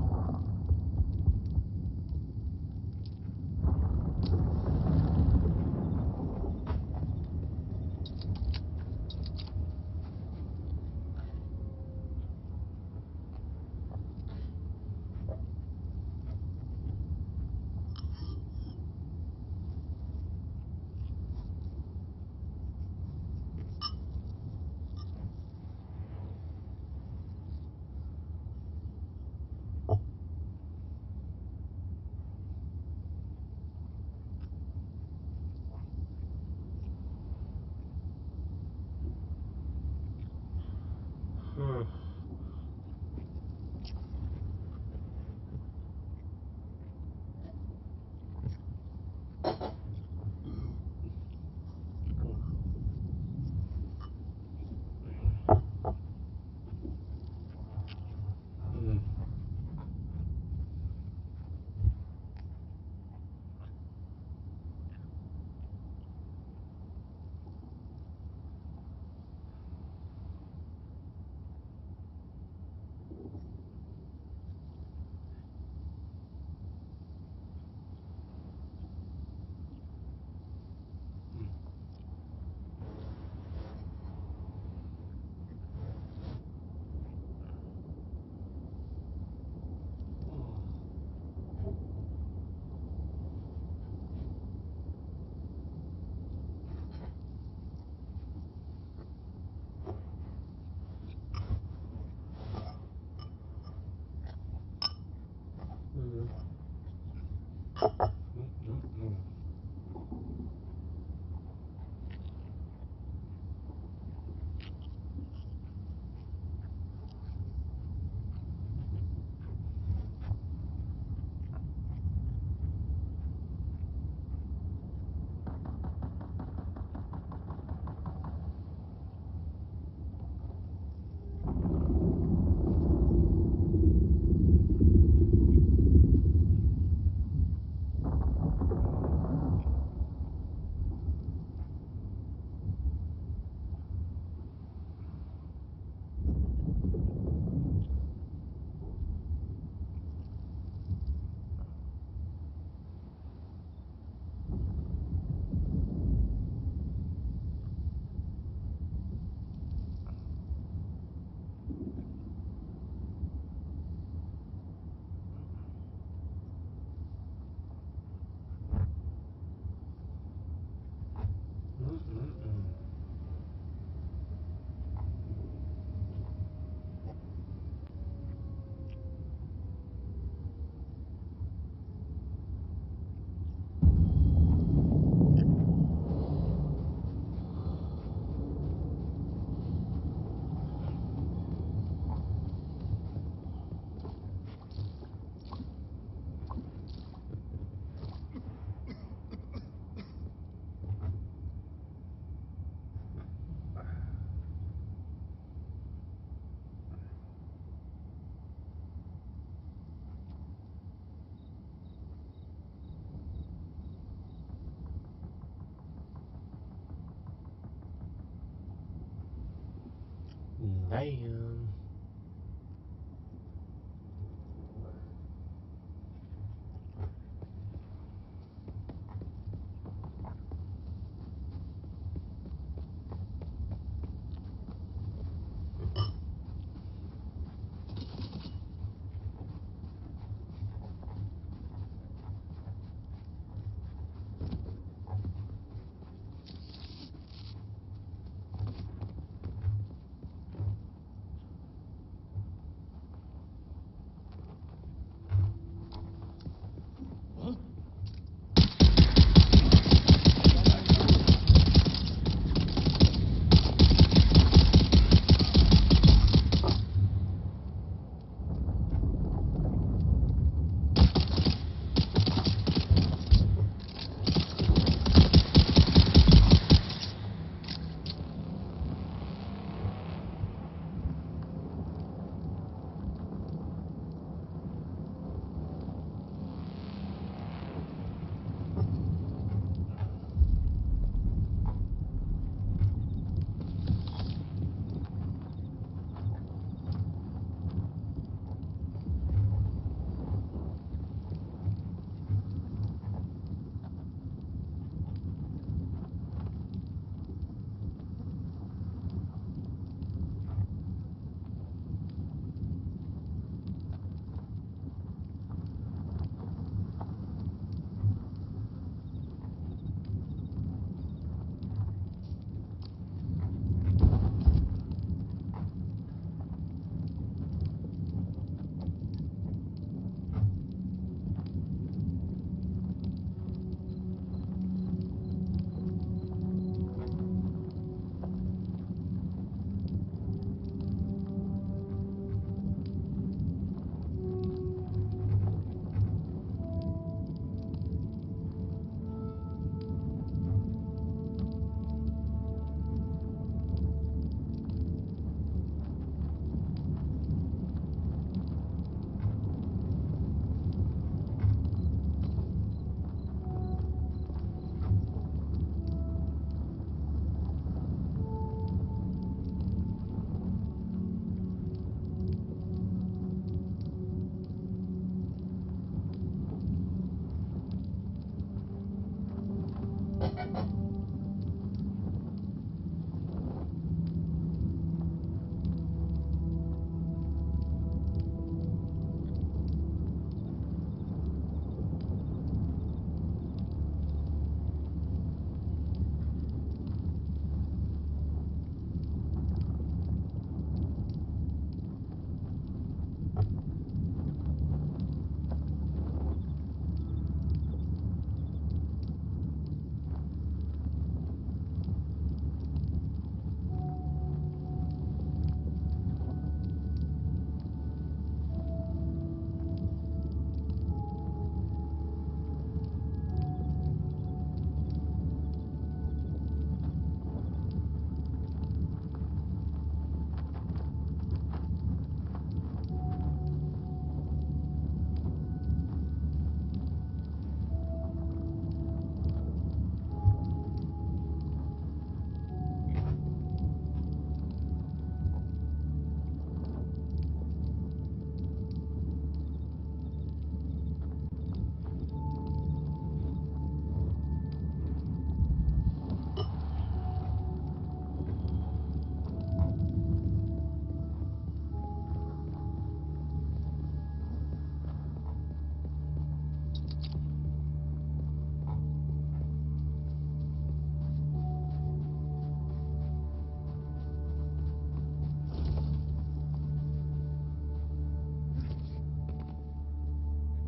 Damn.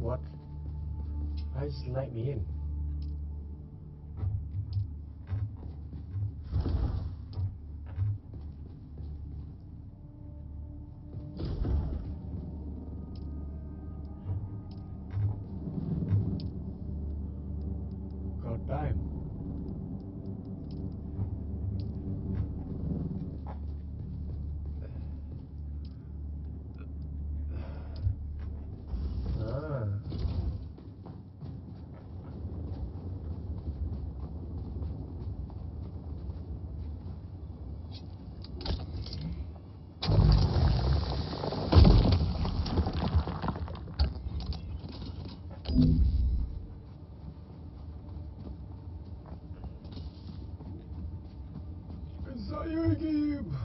What? Why just let me in? God damn. Ah. Saya game.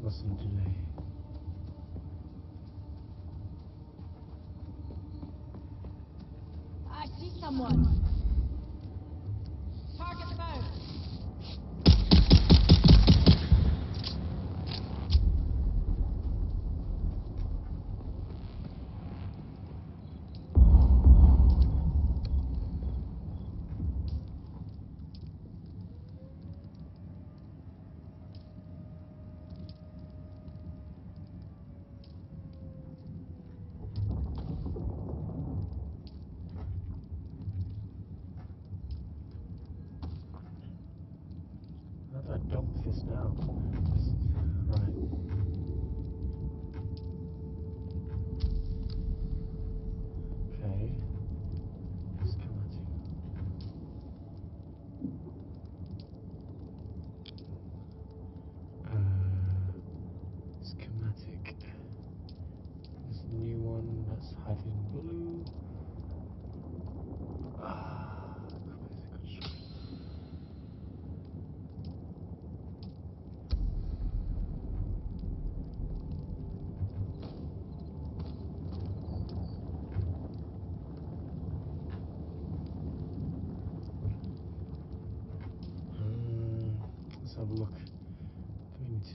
Mustn't delay. I see someone. Target the boat. How do I dump this now? Right. Okay. Schematic. Schematic. This new one that's hiding blue. Basic construction. Let's have a look. What do we need to do?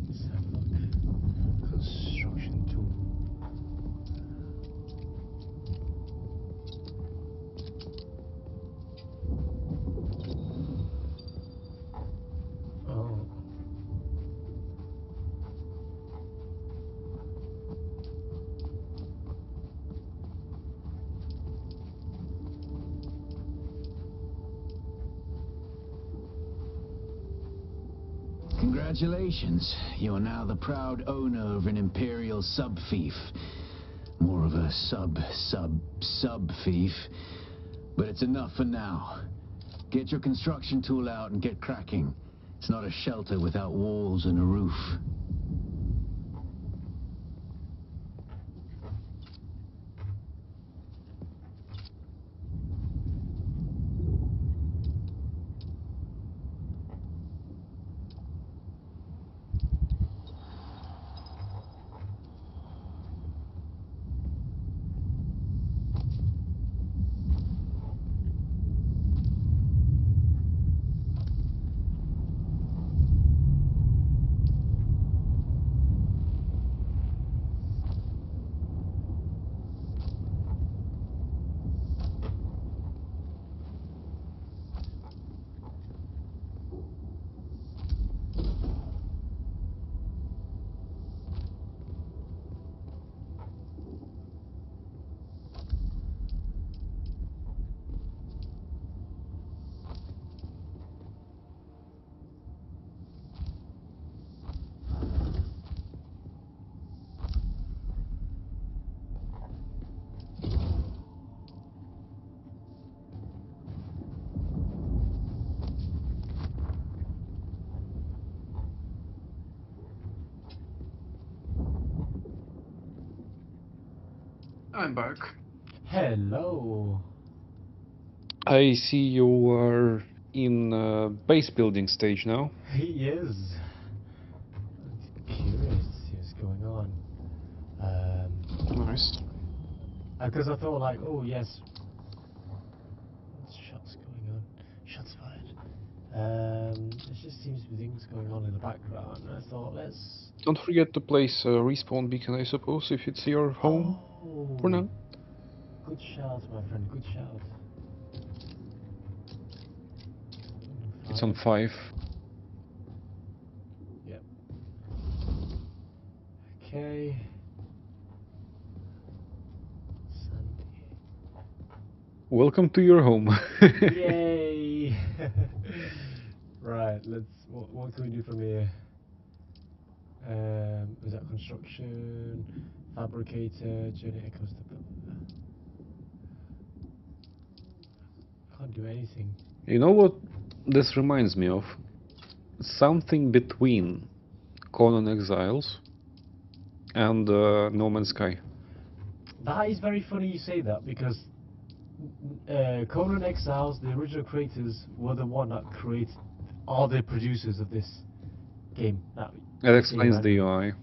Let's have a look. Construction tool. Oh. Congratulations. You are now the proud owner of an Imperial sub-fief. More of a sub-fief. But it's enough for now. Get your construction tool out and get cracking. It's not a shelter without walls and a roof. I'm back. Hello. I see you are in base building stage now. He is. I'm curious to see what's going on. Nice. Because I thought like, oh yes. What's shots going on? Shots fired. There just seems to be things going on in the background. And I thought, let's. Don't forget to place a respawn beacon, I suppose, if it's your home for now. Good shout, my friend. Good shout. It's on 5. Yep. Okay. Sandy. Welcome to your home. Yay! Right, let's. What can we do from here? Is that construction, fabricator, journey echoes to. Can't do anything. You know what this reminds me of? Something between Conan Exiles and No Man's Sky. That is very funny you say that because Conan Exiles, the original creators, were the one that are the producers of this game. That explains the UI.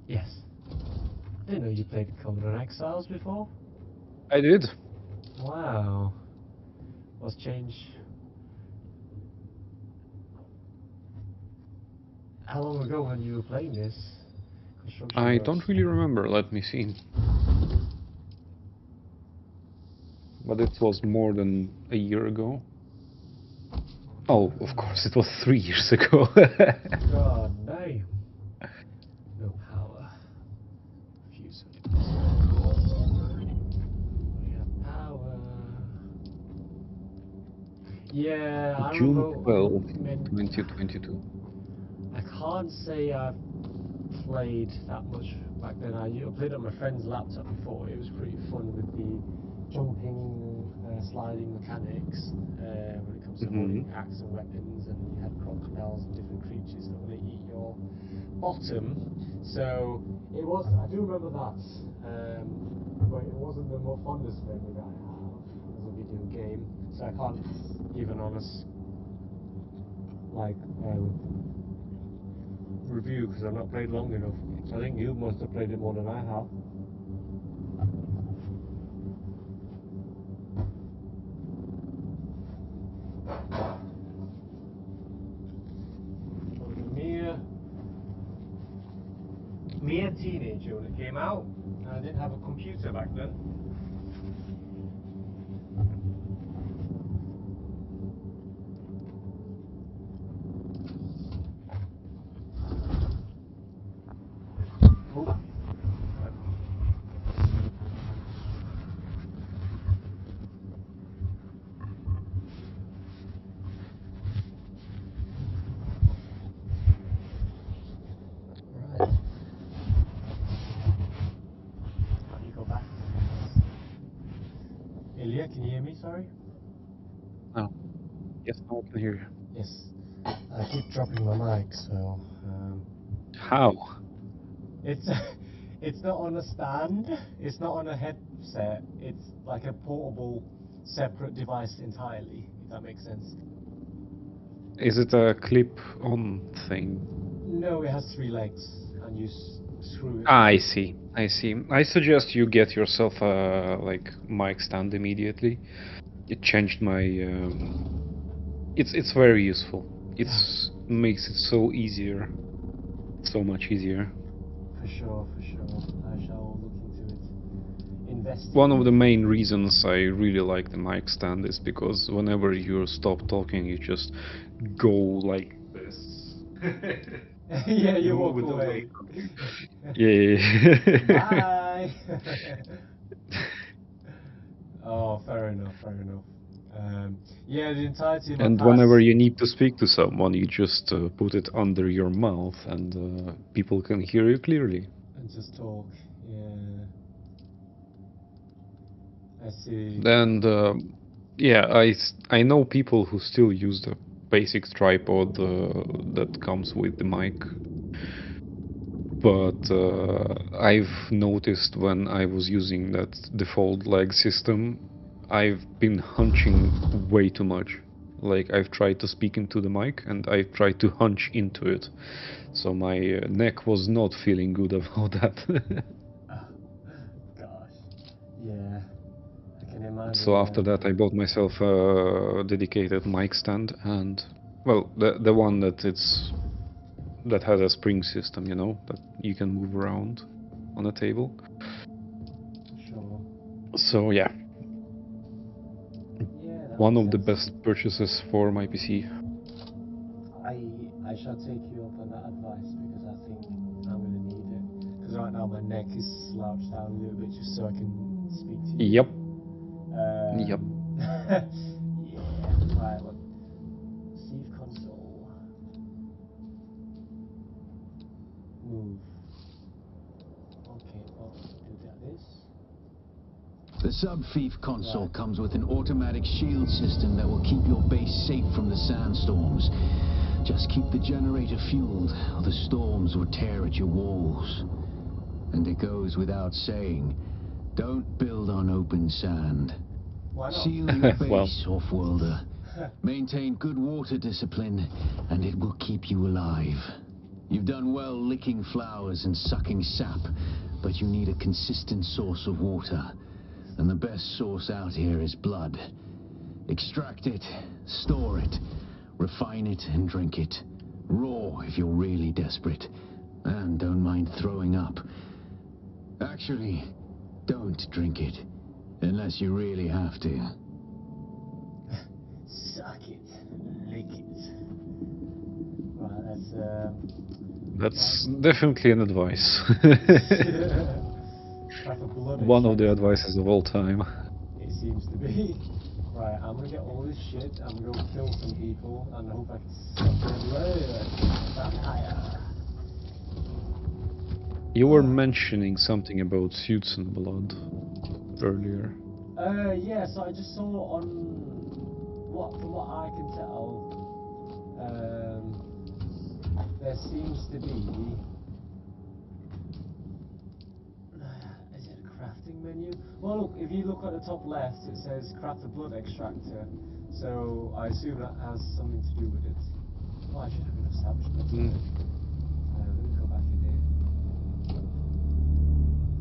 Yes. I didn't know you played Conan Exiles before. I did. Wow. What's changed? How long ago when you were playing this? Construction I works. don't really remember, let me see. But it was more than a year ago. Oh, of course, it was 3 years ago. God damn. No power. Fuse. We have power. Yeah, I June remember 12, when 2022. I can't say I've played that much back then. I played on my friend's laptop before. It was pretty fun with the jumping, sliding mechanics when it comes to holding axe and weapons, and you had crocodiles and different creatures that would eat your bottom. So it was. I do remember that, but it wasn't the more fondest memory that I have as a video game. So I can't give an honest review because I've not played long enough. I think you must have played it more than I have. Me a teenager when it came out, and I didn't have a computer back then. Oh. Right. How do you go back? Ilya, can you hear me? Sorry. Oh, yes, now I can hear you. Yes. I keep dropping my mic, so. How? It's not on a stand. It's not on a headset. It's like a portable, separate device entirely. If that makes sense. Is it a clip-on thing? No, it has 3 legs, and you screw it. Ah, I see. I see. I suggest you get yourself a mic stand immediately. It changed my. It's very useful. It's makes it so easier, so much easier. For sure, for sure. I shall look into it. Invest. One of the main reasons I really like the mic stand is because whenever you stop talking, you just go like this. Yeah, you walk Move it away. Yeah. Bye. Oh, fair enough, fair enough. Yeah, the entirety of my And past. whenever you need to speak to someone, you just put it under your mouth, and people can hear you clearly. And just talk, yeah. I see. And yeah, I know people who still use the basic tripod that comes with the mic. but I've noticed when I was using that default lag system, I've been hunching way too much. Like, I've tried to speak into the mic and I've tried to hunch into it. So my neck was not feeling good about that. Gosh. Yeah. I can imagine. So after that I bought myself a dedicated mic stand, and well, the one that has a spring system, you know, that you can move around on a table. Sure. So yeah, Yeah, that one makes of the sense. best purchases for my PC. I shall take you up on that advice because I think I'm gonna need it. Because right now my neck is slouched down a little bit just so I can speak to you. Yep. Yep. Yeah. Right. Look. Save console. Move. Okay. Well, do this. The sub-thief console Right. comes with an automatic shield system that will keep your base safe from the sandstorms. Just keep the generator fueled, or the storms will tear at your walls. And it goes without saying, don't build on open sand. Why not? Seal your Well. base, off-worlder. Maintain good water discipline, and it will keep you alive. You've done well licking flowers and sucking sap, but you need a consistent source of water. And the best source out here is blood. Extract it, store it, refine it and drink it. Raw if you're really desperate. And don't mind throwing up. Actually, don't drink it. Unless you really have to. Suck it. Lick it. Right, That's definitely an advice. Like a blood One of the extractor. advices of all time. It seems to be. Right, I'm gonna get all this shit, I'm gonna go kill some people, and I hope I can suck their blood. Vampire. You were mentioning something about suits and blood earlier. Yeah, so I just saw on from what I can tell, there seems to be is it a crafting menu? Well, look, if you look at the top left, it says craft a blood extractor. So I assume that has something to do with it. Oh, I should have been established. Let me go back in here.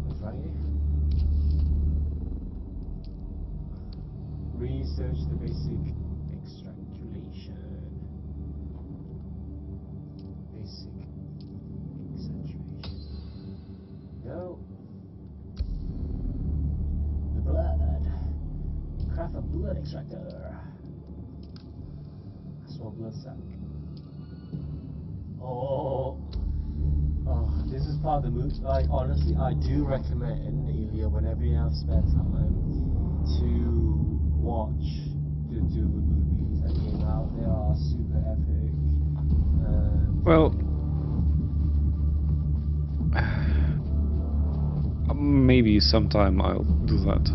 It's right here. Research the basic extractulation. Basic extractulation. No. The blood. Craft a blood extractor. Small blood sac. Oh. Oh, this is part of the movie. Like, honestly, I do recommend, Elia, whenever you have spare time, to watch the Dune movies that came out. They are super epic. Well, maybe sometime I'll do that.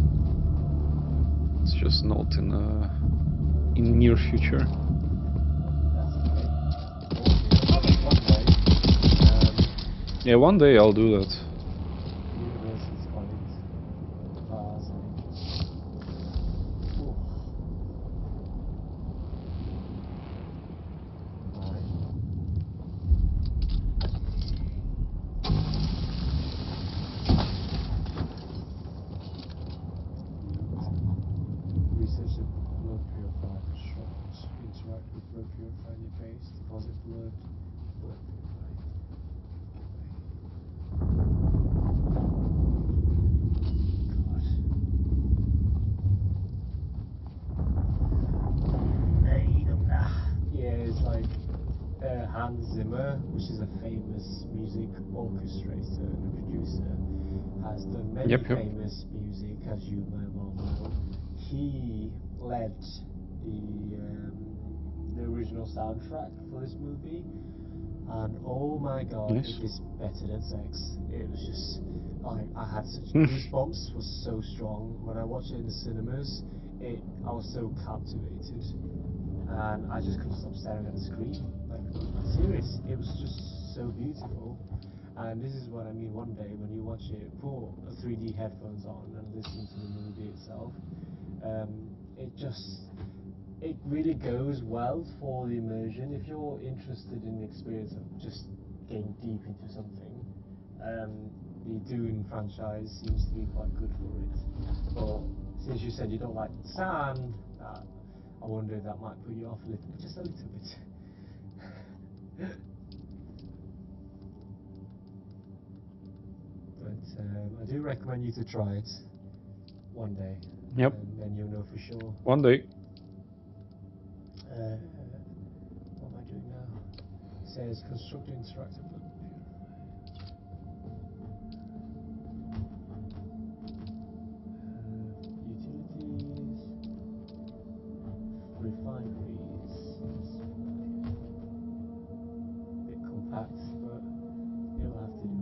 It's just not in near future. That's okay. One day, Yeah, one day I'll do that. Universal's colleagues. Ooh. Right. Research the blood purifier construct. Interact with blood purifier in your base. Deposit blood. Blood purifier. Yeah, it's like Hans Zimmer, which is a famous music orchestrator and producer, has done many Yep. famous music, as you may well know. He led the original soundtrack for this movie, and oh my god, Nice. it is better than sex. It was just like I had such Hmm. goosebumps was so strong when I watched it in the cinemas. I was so captivated, and I just couldn't stop staring at the screen. Like, serious, it was just so beautiful. And this is what I mean, one day when you watch it, put a 3D headphones on and listen to the movie itself. It really goes well for the immersion. If you're interested in the experience of just getting deep into something, the Dune franchise seems to be quite good for it. But since you said you don't like sand, I wonder if that might put you off a little, just a little bit. But I do recommend you to try it one day. Yep. And then you'll know for sure. One day. What am I doing now? It says construct interactive look. Utilities, refineries. Bit compact, but it'll have to do.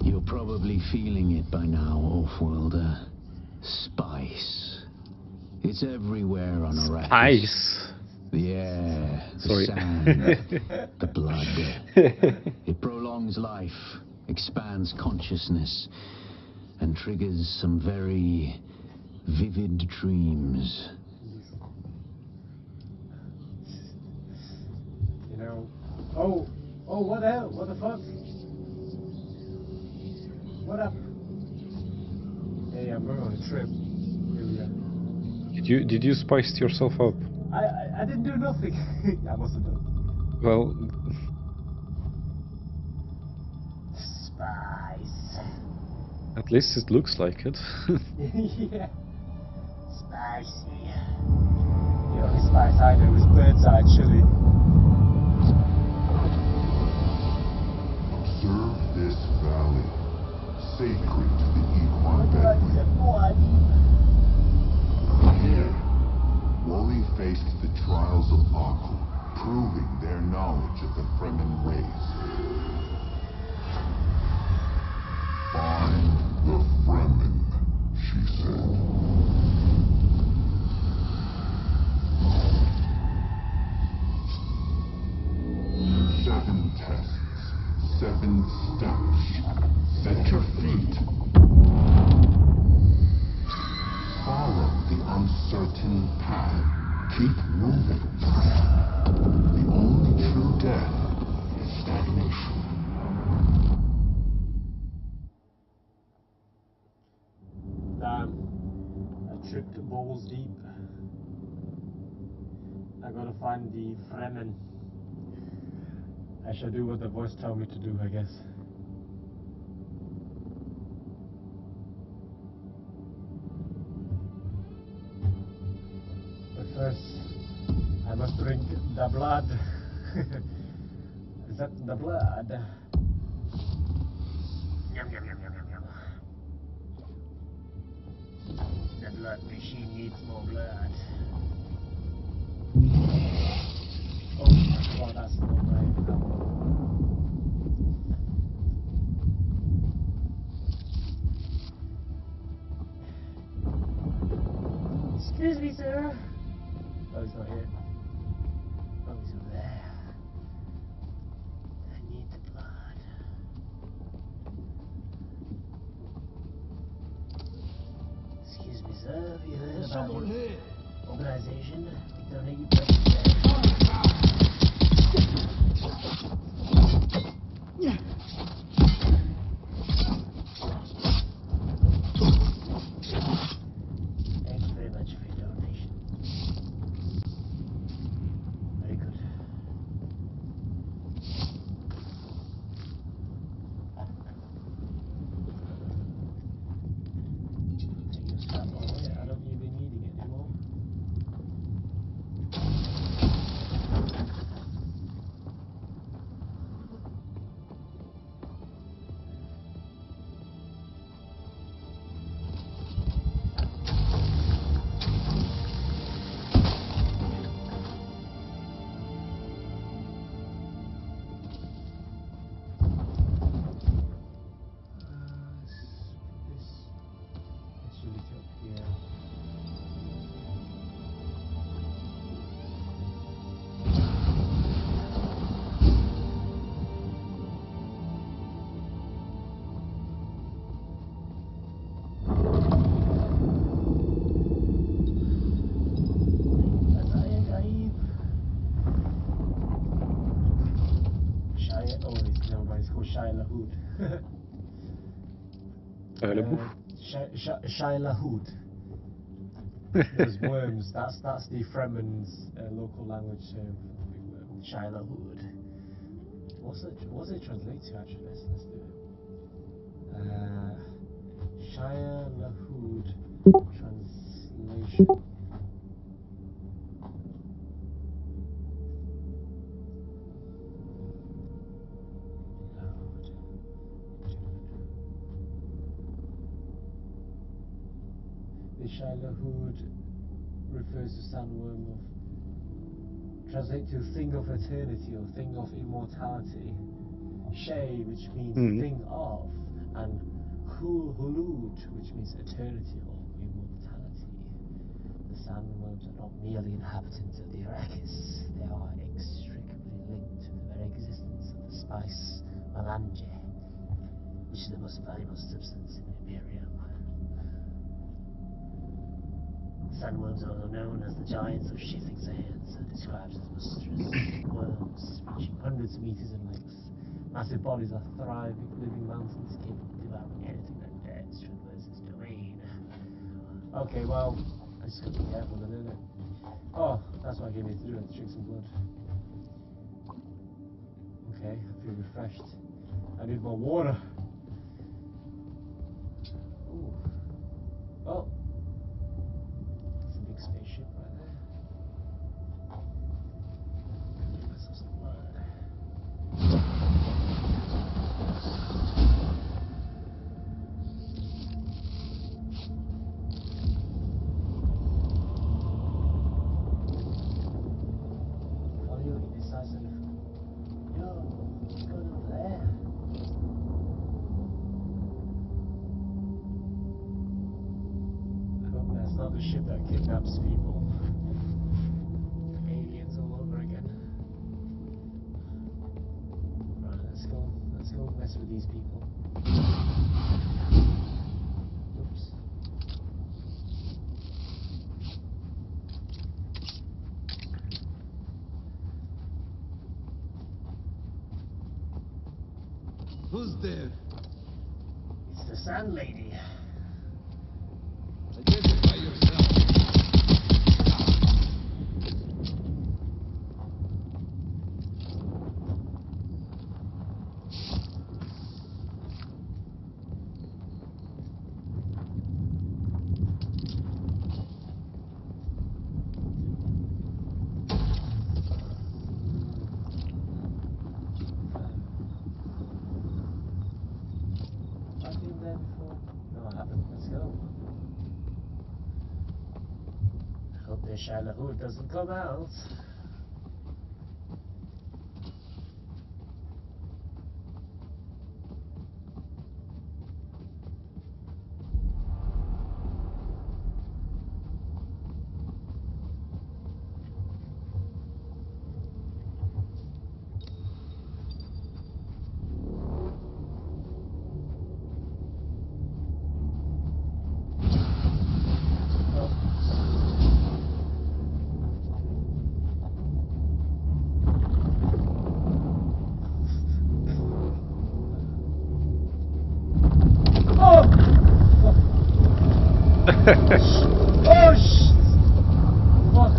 You're probably feeling it by now, Offworlder. Spice. It's everywhere on Arrakis. Ice. The air, the Sorry. sand, the blood. It prolongs life, expands consciousness, and triggers some very vivid dreams. You know. Oh, what the hell? What the fuck? What up? Hey, I'm going on a trip. Here we are. Did you spice yourself up? I didn't do nothing. I must have done. Well, Spice. at least it looks like it. Yeah. Spicy. The only spice I know is bird's eye chili. Observe this valley, sacred to the equine bedouin. Here, Wally faced the trials of Aku, proving their knowledge of the Fremen race. Find the Fremen, she said. Seven tests, 7 steps. Set your feet. Follow the uncertain path. Keep moving. The only true death is stagnation. Damn. I tripped balls deep. I gotta find the Fremen. I shall do what the voice told me to do, I guess. But first, I must drink the blood. Is that the blood? Yum, yum, yum, yum, yum, yum. The blood machine needs more blood. Oh my god, that's not right. Excuse me, sir. Oh, he's not here. Oh, he's over there. I need the blood. Excuse me, sir. Have you heard about Someone the here. organization? We donate you blood. Thank you very much for your donation. Very good. Take your strap on. I don't think you'll be needing it anymore. Öyle bu. Shylahud. Those worms. That's the Fremen's local language term for the big worm. Shylahud. What's it translate to actually? Let's do it. Shylahud translation. The Shylahud refers to sandworm of translate to thing of eternity or thing of immortality. Shay, which means thing of, and hulud, which means eternity or immortality. The sandworms are not merely inhabitants of the Arrakis, they are inextricably linked to the very existence of the spice melange, which is the most valuable substance in the Imperium. Sandworms are also known as the giants of shifting sands and described as monstrous worms reaching hundreds of meters in length. Massive bodies are thriving, living mountains capable of devouring anything that dares traverse its domain. Okay, well, I just gotta be careful then, innit? Oh, that's what I came here to do, to drink some blood. Okay, I feel refreshed. I need more water. Ooh. Oh. Spaceship right there. Give myself some blood. Follow you indecisive. Yo, what's going on over there? I hope that's not the ship that kidnaps people. Aliens all over again. Right, let's go mess with these people. Oops. Who's there? It's the Sand Lady. Identify yourself. I've been there before. No, I haven't. Let's go. I hope their Shylahud doesn't come out. Oh, fuck.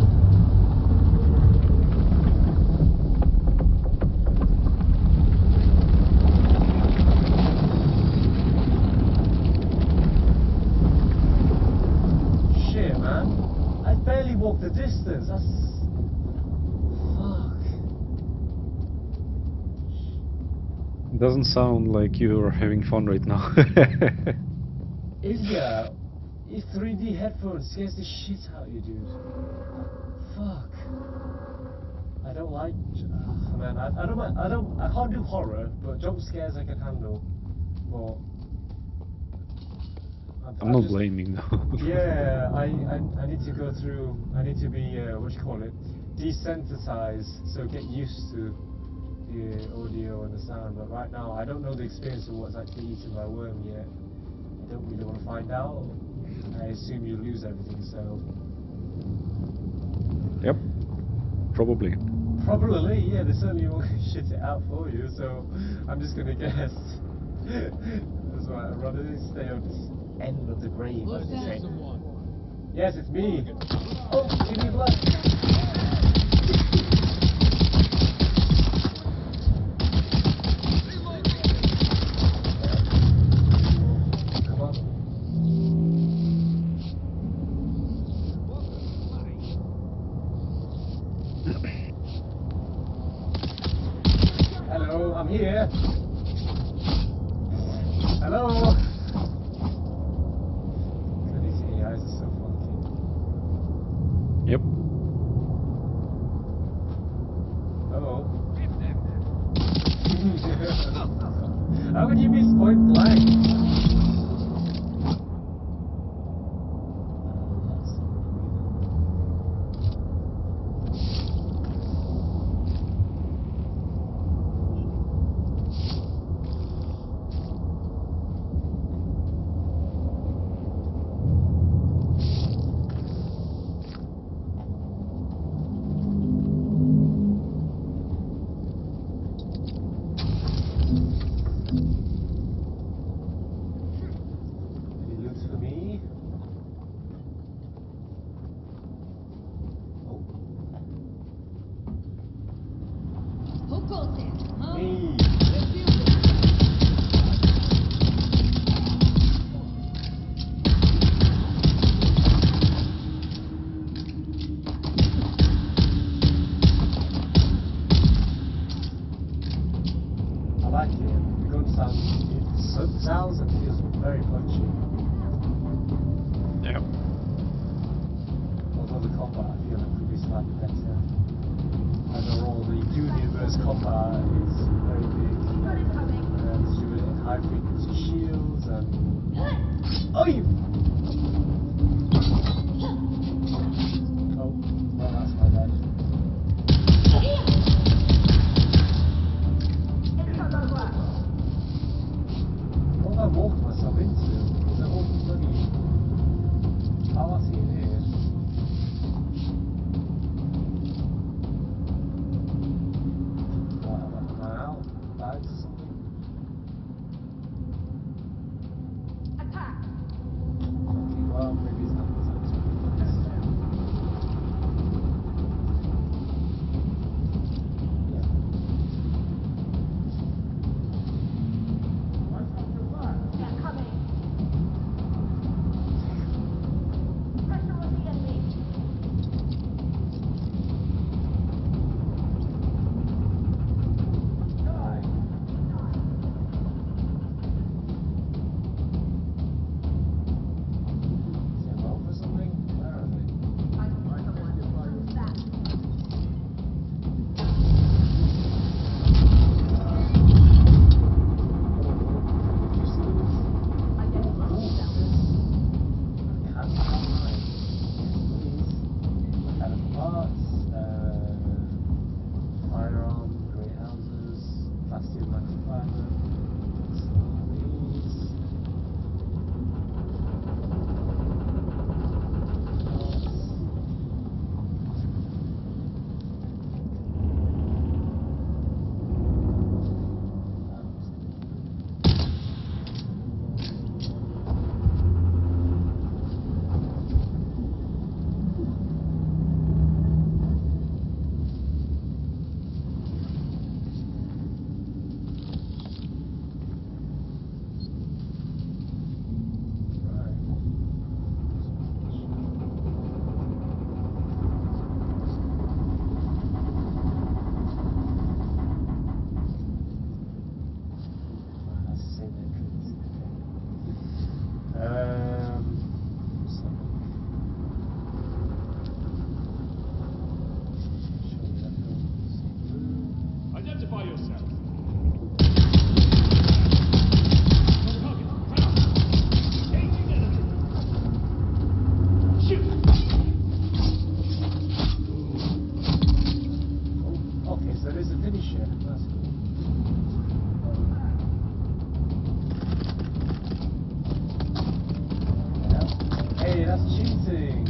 Shit, man. I barely walked the distance. That's... Fuck. Doesn't sound like you're having fun right now. Ilya, your 3D headphones scares the shit out of you, dude. Fuck. I don't like. Man, I can't do horror, but jump scares I can handle. But I'm not blaming though. Yeah, I need to go through. I need to be what you call it, desensitized, so get used to the audio and the sound. But right now, I don't know the experience of what's actually eaten by a worm yet. I don't really want to find out. I assume you lose everything, so. Yep, probably. Probably, yeah. They certainly won't shit it out for you, so I'm just gonna guess. That's right. I'd rather stay on this end of the grave. Who's as you that? say. Yes, it's me. Oh, give me blood. Come on. Hello, I'm here. Hello. These AIs are so funky. Yep. Oh. How would you miss point blank? Any loot for me? Oh, Who goes there? Huh? me. Reveal yourself. I like it. The gun sounds and feels very punchy. Yep. Although the combat I feel like could be slightly better. Overall, the Dune universe combat is very big. With high frequency shields and. Oh, you! Oh, well, that's my bad. What have I walked myself into? Is that all bloody. Oh, I see it here. What, am I out? Bags or something? Attack! Okay, well, maybe it's not. They're coming. Pressure on the enemy. Is it roll for something? Where are they? Who's that? Identify yourself. Firearm, grey houses, plastic magnifier, Identify yourself. Okay, so there's a finisher. That's cool. Hey, that's cheating.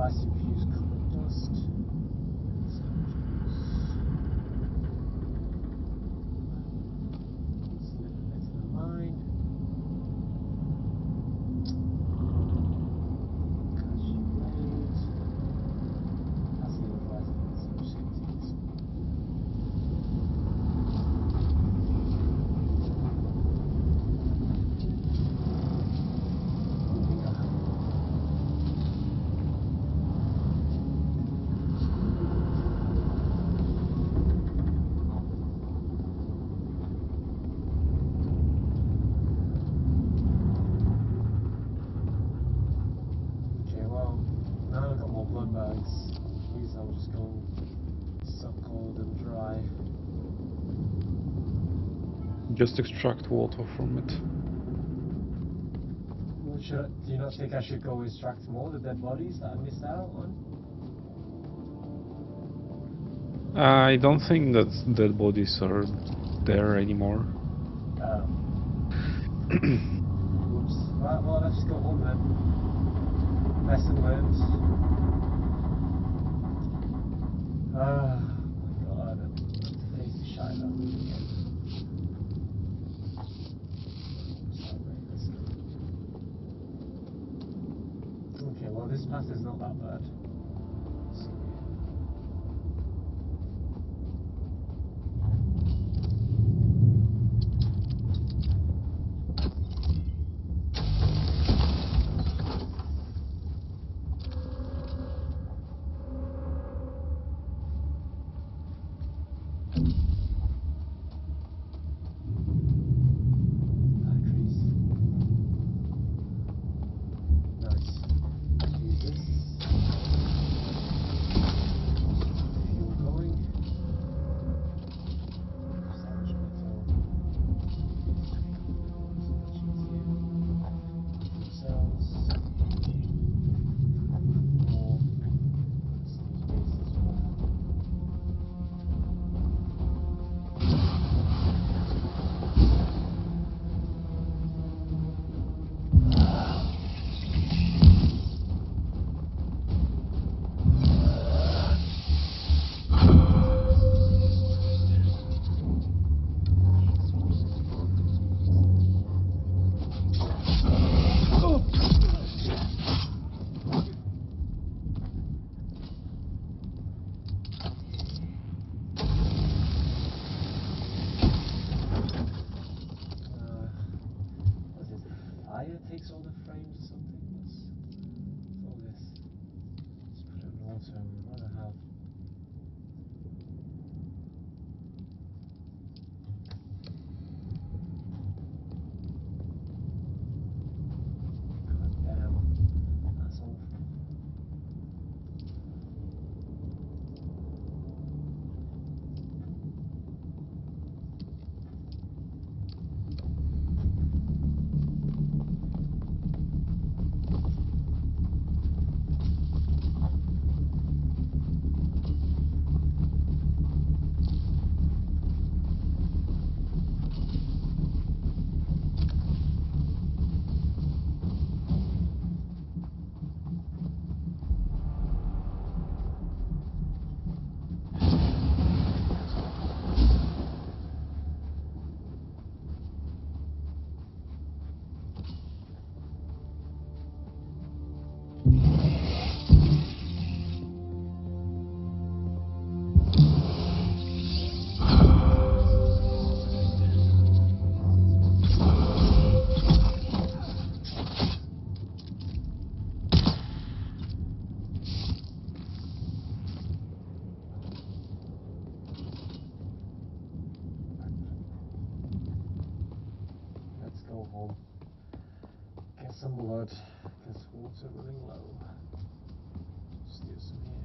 Device infused colored dust. Slip into the mine. Catch blade. That's the device I can associate to this one. Okay, well, now I've got more blood bags. These I'll just go suck cold and dry. Just extract water from it. Well, do you not think I should go extract more of the dead bodies that I missed out on? I don't think that dead bodies are there anymore. Whoops. Well, let's just go home then. Lesson learned. Oh my god, face is shine up again. Okay, well this path is not that bad. So, batteries. Nice. Use this. Fuel going. Salvage metal. Much easier. Cells. More. Some space as well. Was it fire takes all the frames or something? What's all this? Just put it in auto. We'd rather have. God damn. That's awful. Let's go home. Get some blood. Get water running low. Steal some here.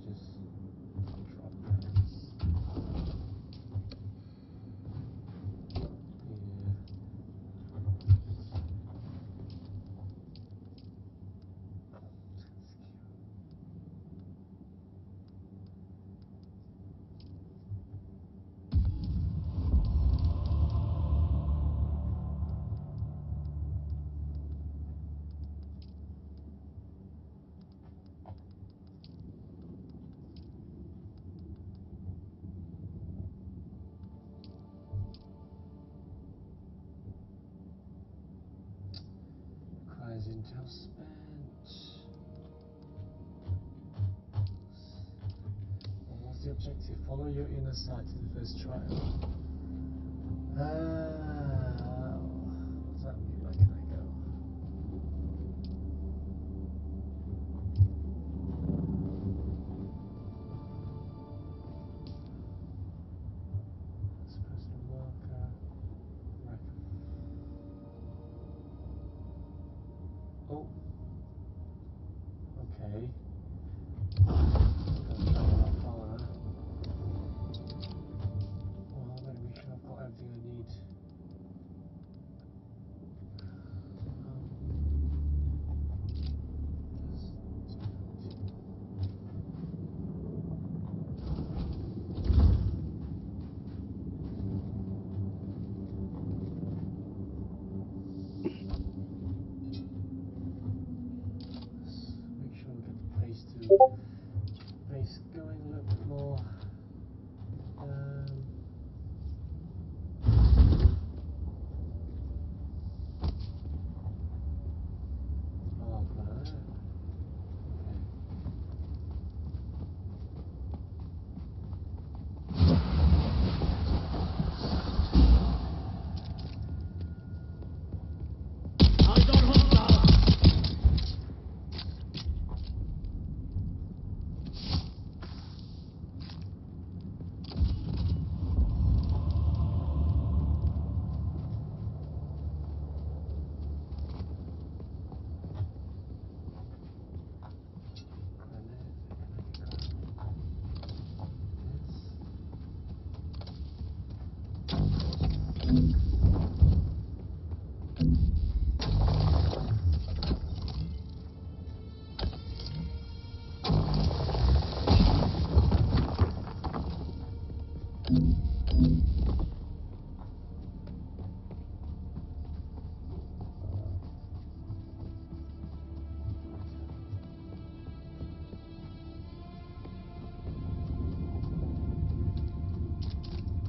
just drop this. Cries intel spent. And what's the objective? Follow your inner sight to the first trial. What does that mean? Where can I go? This personal marker. Right. Oh. Okay. Gotta travel that far. Well, I'm gonna make sure I've got everything I need. Make sure we get the pace going a little bit more. Oh, right.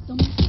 Okay.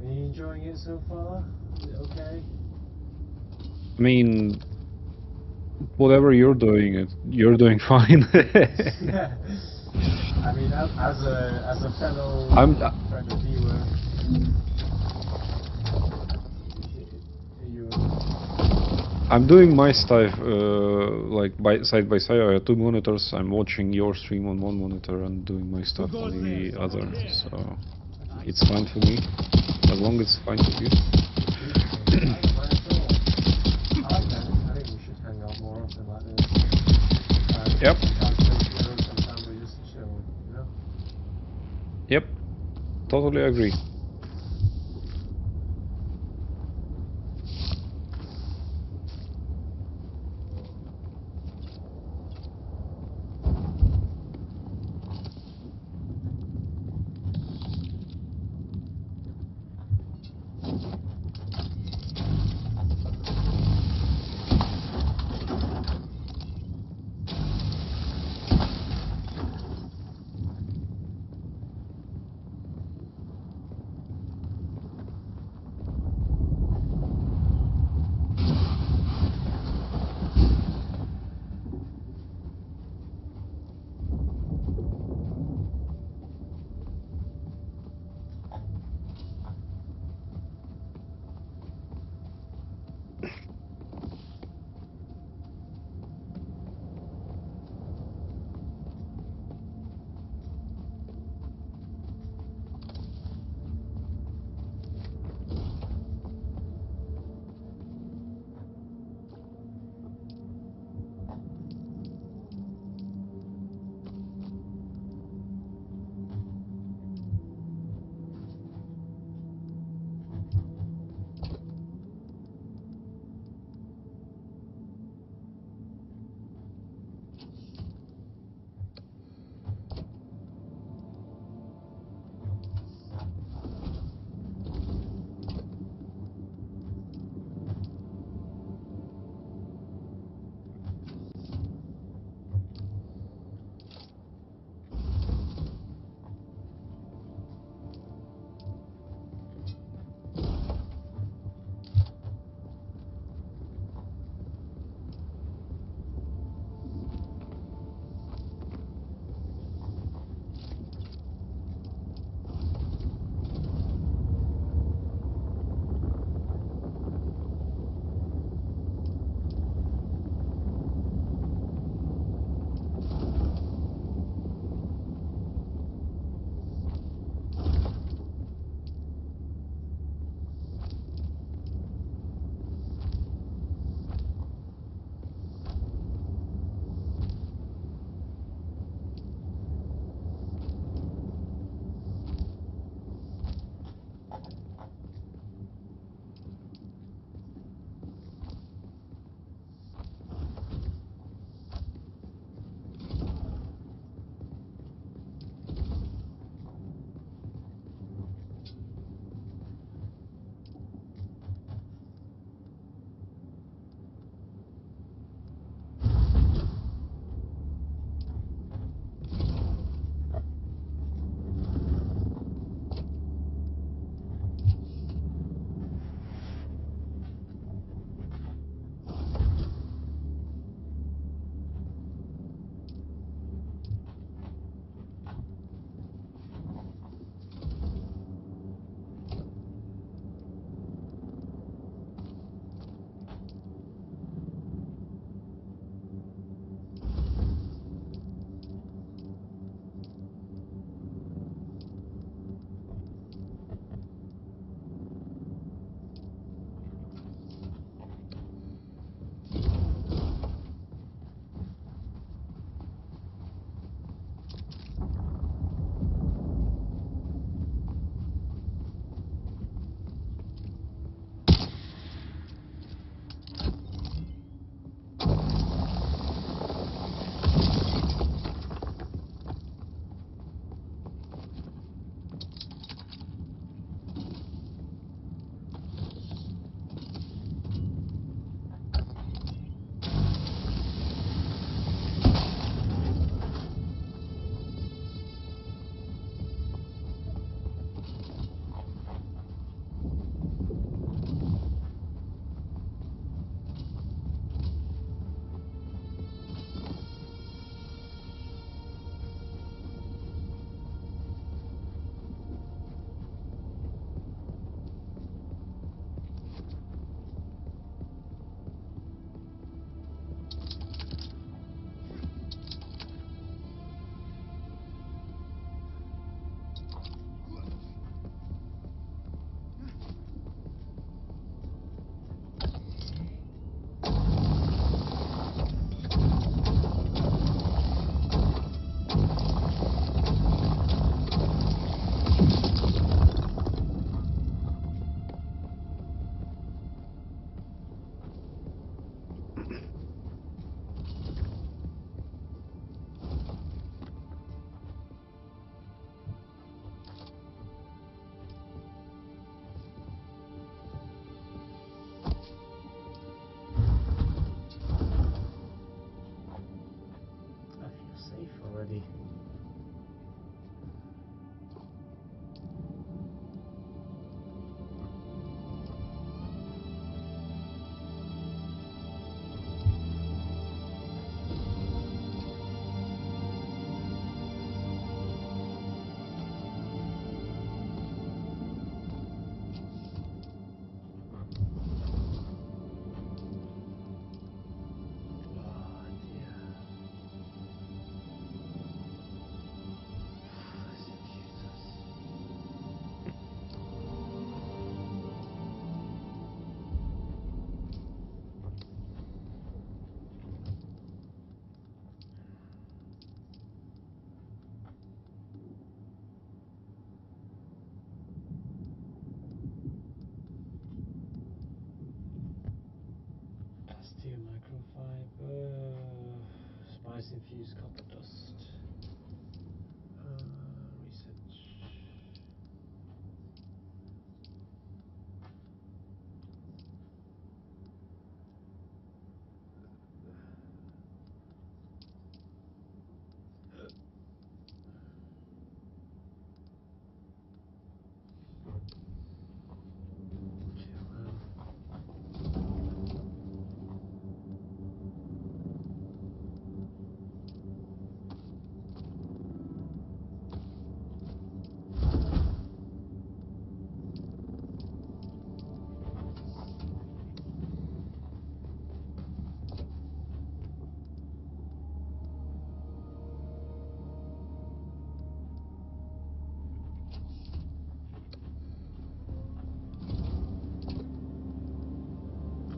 Are you enjoying it so far? Is it okay? I mean, whatever you're doing, you're doing fine. Yeah. I mean, as a fellow friend of viewer, I'm doing my stuff like side by side. I have two monitors. I'm watching your stream on one monitor and doing my stuff on the other. So it's fine for me, as long as it's fine for you. I like that. I think we should hang out more often like this. Yep. totally agree. Steel microfiber, spice infused copper dust. Research.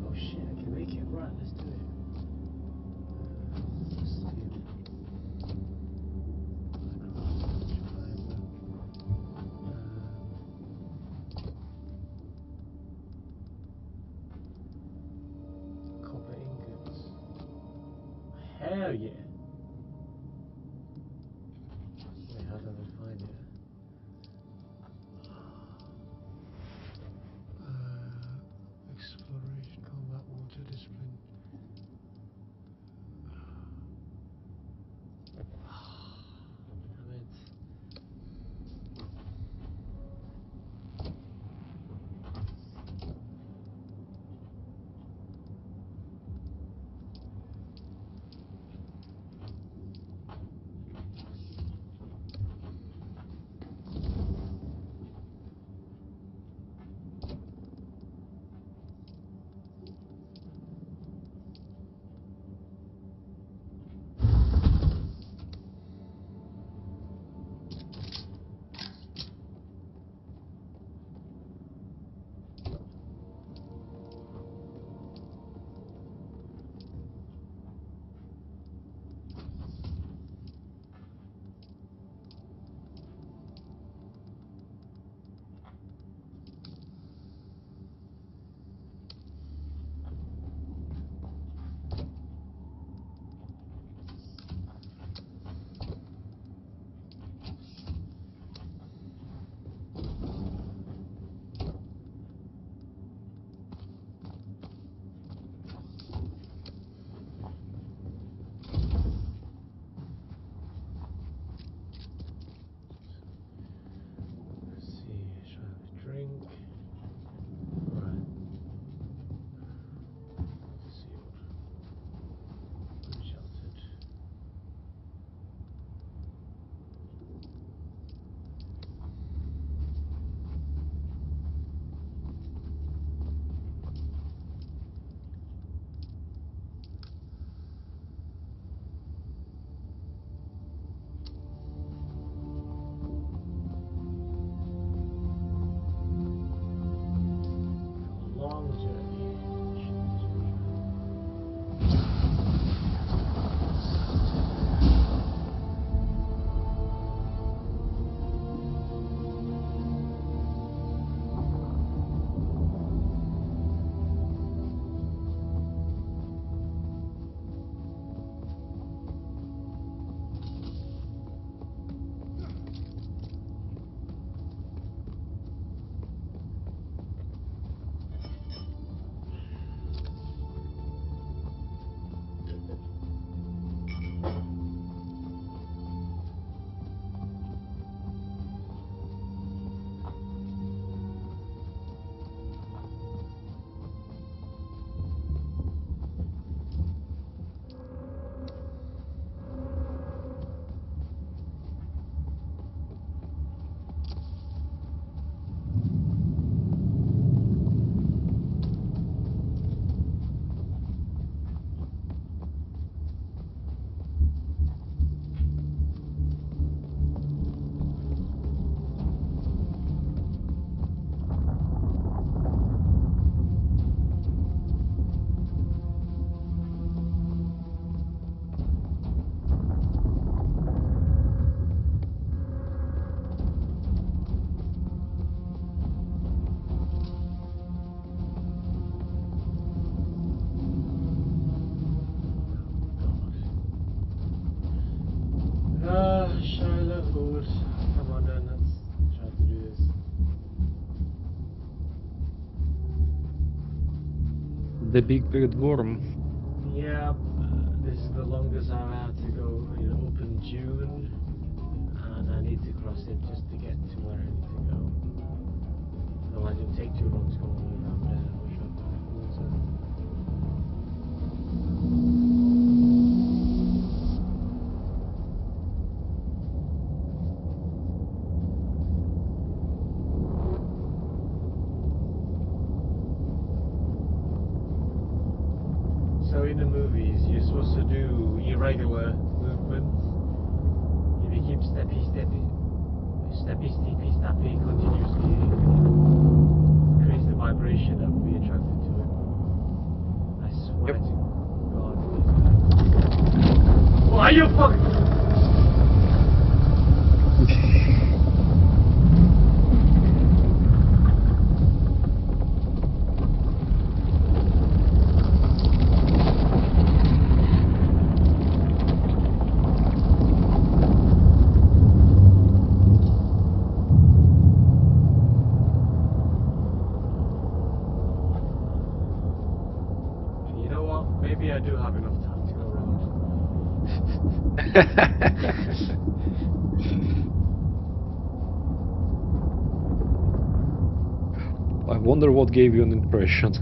Oh shit, I can make it. Right, let's do it. Copper ingots. Hell yeah! Wait, how do I find it? Exploration, combat, water discipline. Damn it. The big bad worm. Yeah, this is the longest I've had to go in open Dune, and I need to cross it just to get to where I need to go. Otherwise it'll take too long to go all the way down there, which I've done also. So in the movies, you're supposed to do irregular movements. If you keep steppy, continuously, it creates the vibration that will be attracted to it. I swear to God, these guys. Why you fucking? You know what? Maybe I do have enough time to go around. I wonder what gave you an impression.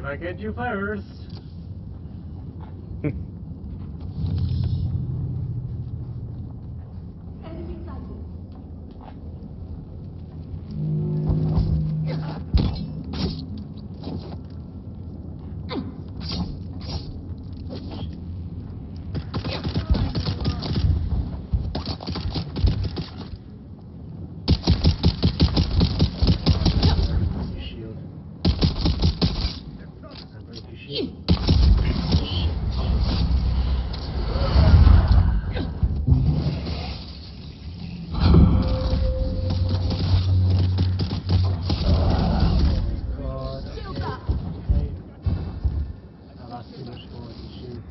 I get you first. Enemy sighted. Shield. I break your shield. God. Shield up. Okay. Now that's too much for the shield.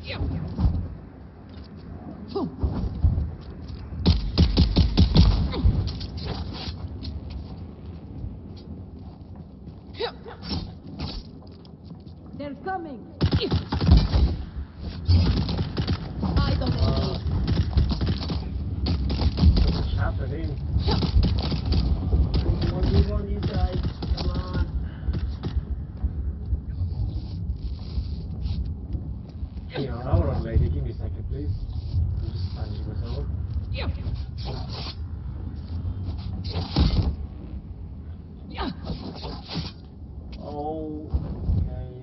They're coming. I don't know. What's happening? Move on, you guys. Come on. Hang on, hold on, lady. Give me a second, please. I'm just standing myself. Oh, okay.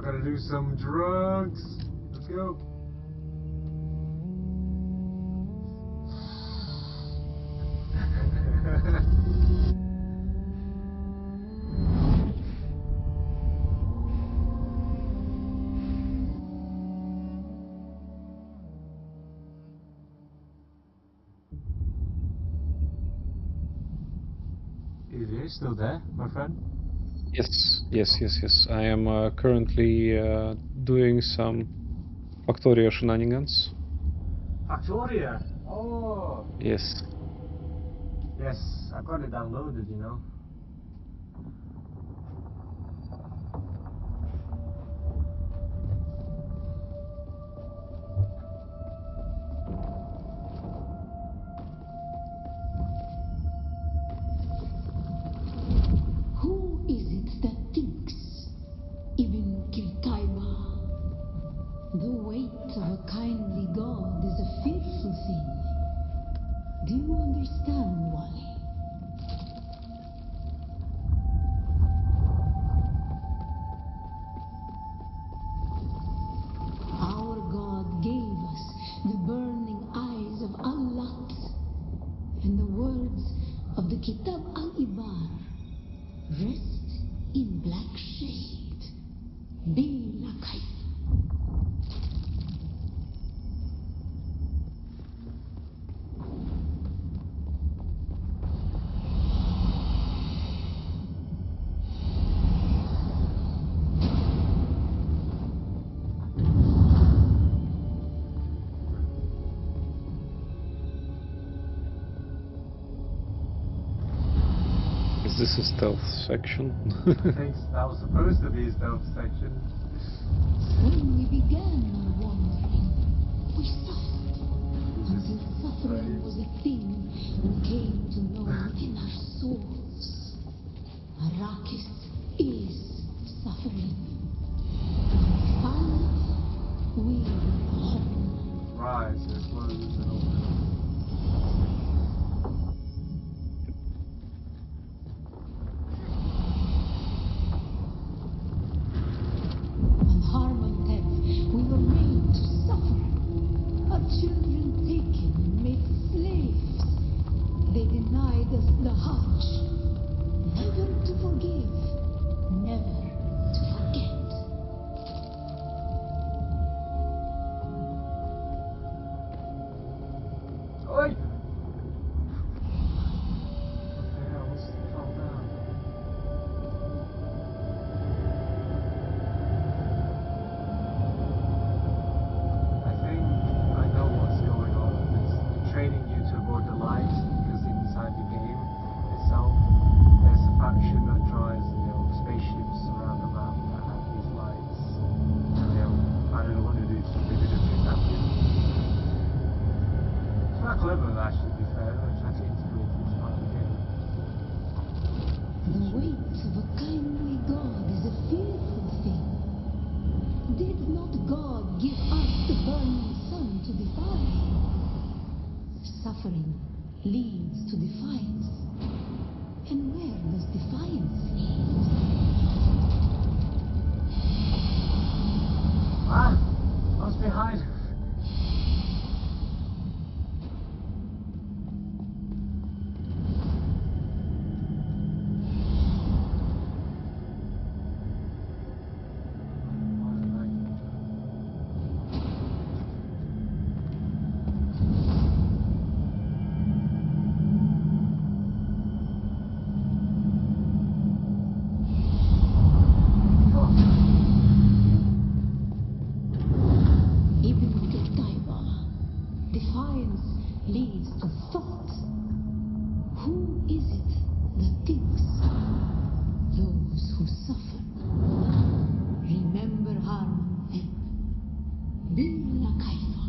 I gotta do some drugs. Let's go. Is he still there, my friend? Yes, yes, yes, yes. I am currently doing some Factorio shenanigans. Factoria! Oh! Yes. Yes, I've got it downloaded, you know. Who is it that thinks? Ibn Kirtaiba. The weight of a kindly god is a fearful thing. Do you understand, Wally? Our God gave us the burning eyes of Allah and the words of the Kitab al-Ibar. Rest in black shade. Be like Is this a stealth section? I think that was supposed to be his stealth section. when we began our wandering, we suffered until suffering was a thing we came to know within our souls. Arrakis is suffering. Finally, we were home. Right, so it closes and opens. On Harmontep, we were made to suffer. Our children taken and made slaves. They denied us the Hajj. Never to forgive, never to forget. Oi! Yeah, I almost fell down. I think I know what's going on. It's training you to avoid the lights because inside the game itself, there's a faction that tries, spaceships around the map that have these lights. I don't know what to do to maybe they make that win. It's quite clever, actually, to be fair. I try to integrate it into part of the game. The weight of a kindly God is a fearful thing. Did not God give us the burning sun to defy? Suffering leads to defiance. And where does defiance lead? Ah! I was behind. Ibn Qutayba. Defiance leads to thought. Who is it that thinks? Those who suffer. Remember harm and be Kaifa.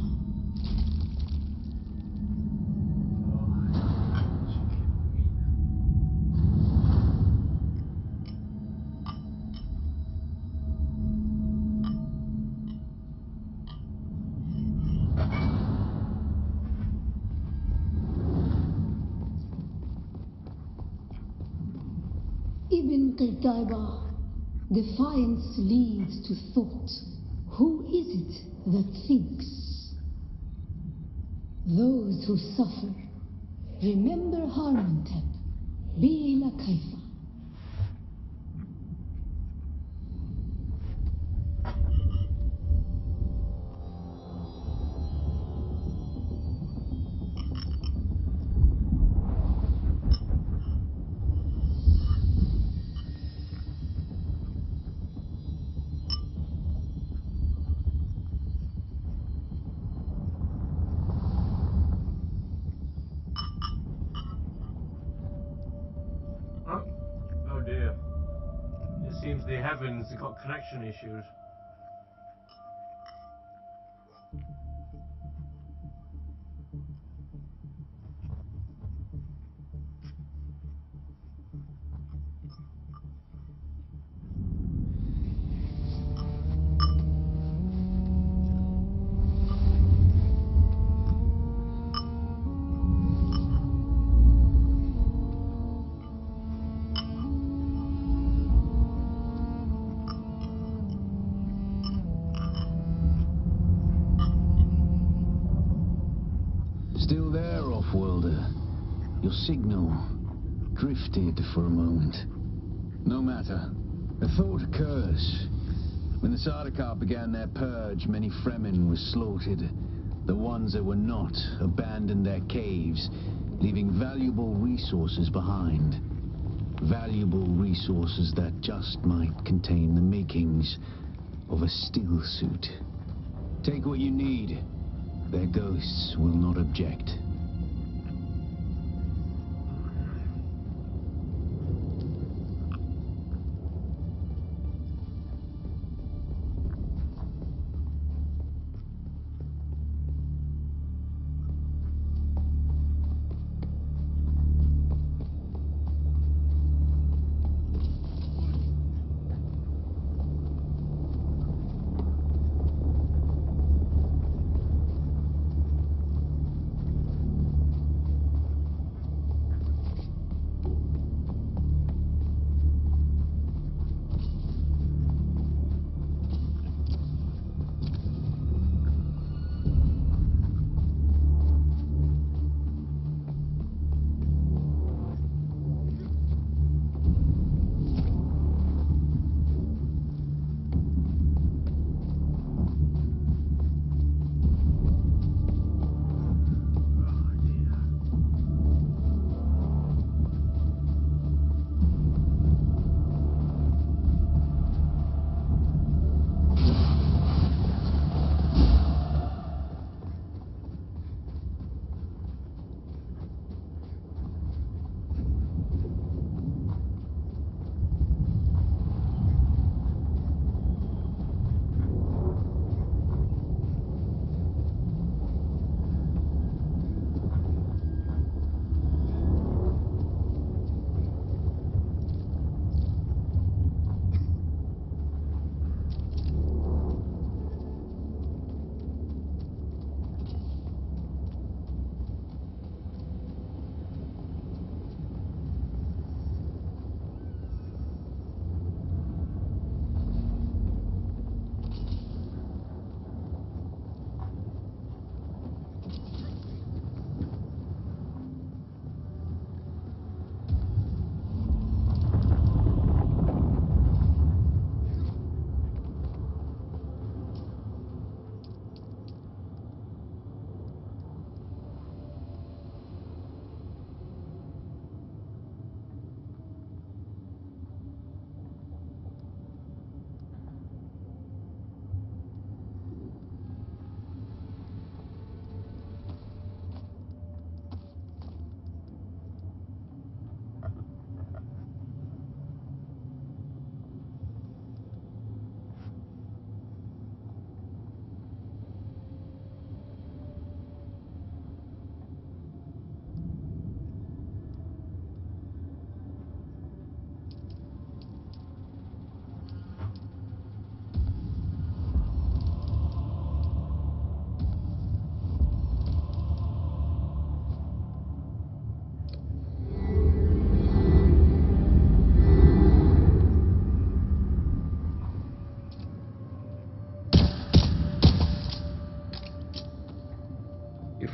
Ibn Qutayba, Defiance leads to thought. Who is it that thinks? Those who suffer. Remember Harmontep. Be la Kaifa. Oh dear. It seems the heavens have got connection issues. Still there, off-worlder. Your signal drifted for a moment. No matter. A thought occurs. When the Sardaukar began their purge, many Fremen were slaughtered. The ones that were not abandoned their caves, leaving valuable resources behind. Valuable resources that just might contain the makings of a still suit. Take what you need. Their ghosts will not object.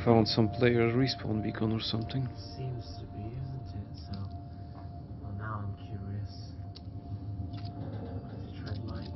found some player respawn beacon or something. Seems to be, isn't it? So, well, now I'm curious. Let's tread lightly.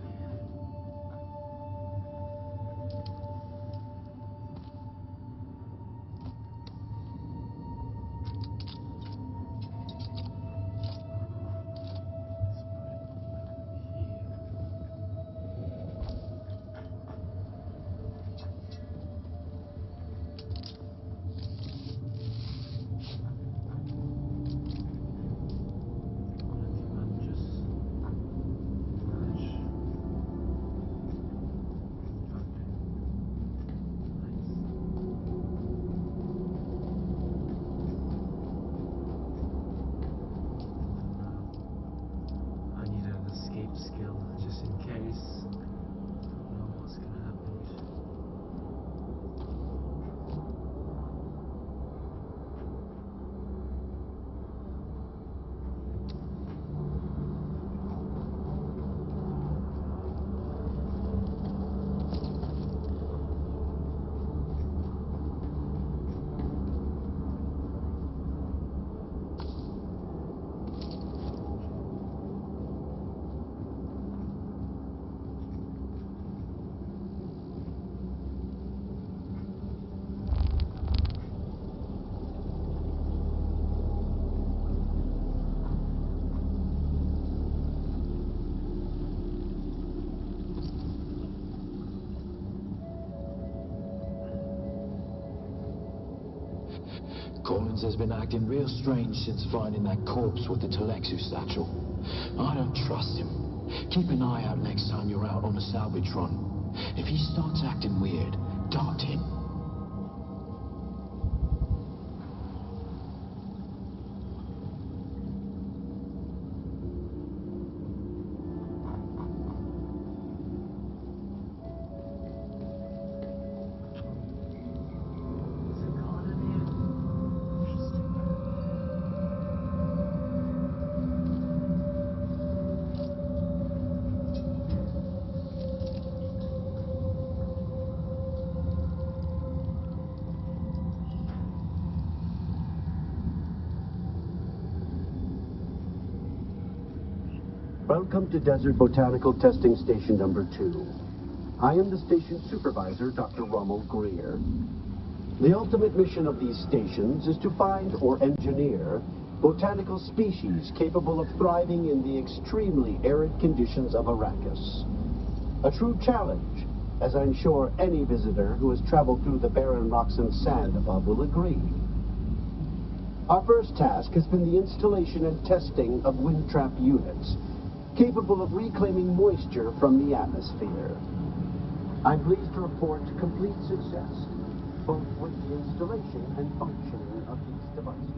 Skill, just in case. Don't know what's gonna happen. Collins has been acting real strange since finding that corpse with the Telexu satchel. I don't trust him. Keep an eye out next time you're out on a salvage run. If he starts acting weird, dart him. Welcome to Desert Botanical Testing Station number 2. I am the station supervisor, Dr. Rommel Greer. The ultimate mission of these stations is to find or engineer botanical species capable of thriving in the extremely arid conditions of Arrakis. A true challenge, as I'm sure any visitor who has traveled through the barren rocks and sand above will agree. Our first task has been the installation and testing of wind trap units, capable of reclaiming moisture from the atmosphere. I'm pleased to report complete success, both with the installation and functioning of these devices.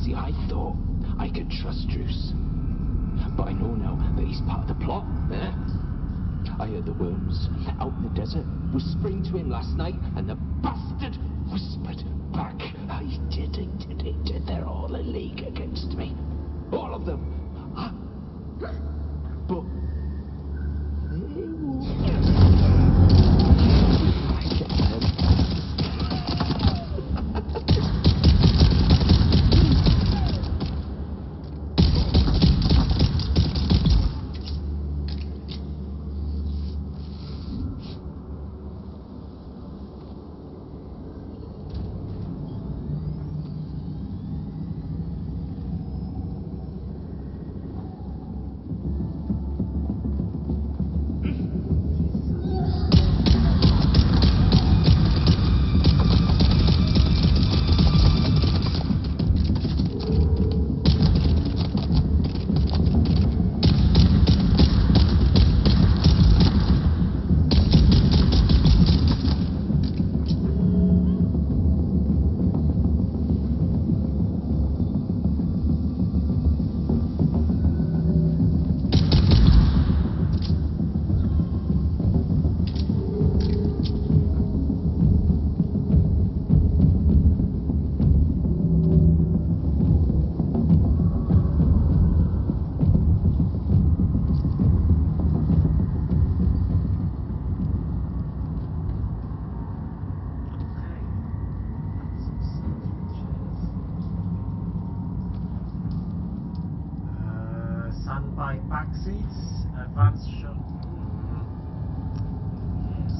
I thought I could trust Druce. But I know now that he's part of the plot, eh? I heard the worms out in the desert whispering to him last night, and the bastard whispered back. I did it. They're all a league against me. All of them. But they won't. I get them. back seats, advanced shot. Yes.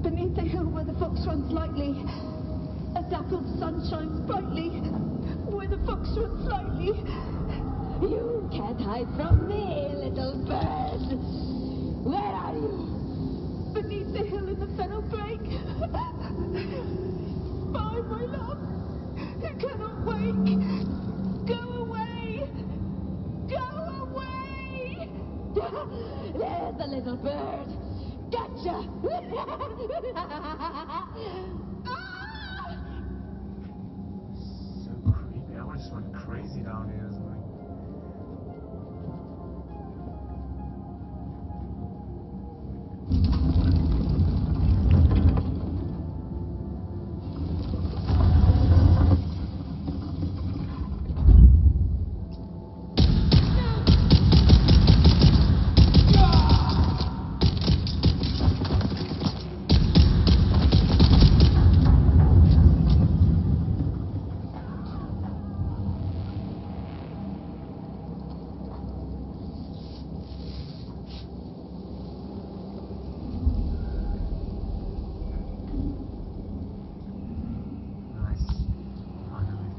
Beneath the hill where the fox runs lightly, a dappled sun shines brightly. Where the fox runs lightly. You can't hide from me, little bird. Where are you? Beneath the hill in the fennel brake. By my love, you cannot wake. Go away. Go away. There's the little bird. Gotcha! Ah! So creepy. I just went crazy down here. It's like, nice. Finally.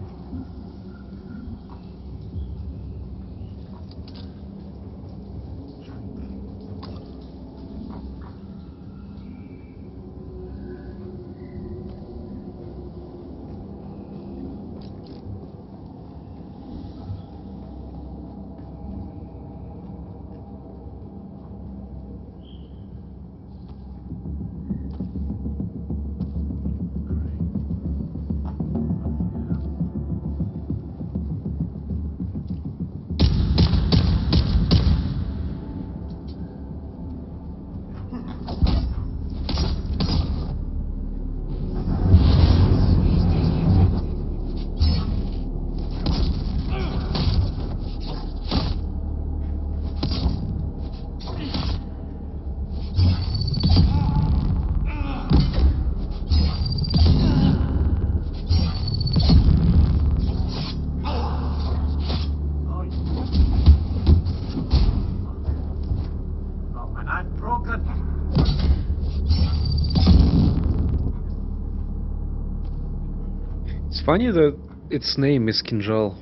It's funny that its name is Kinjal.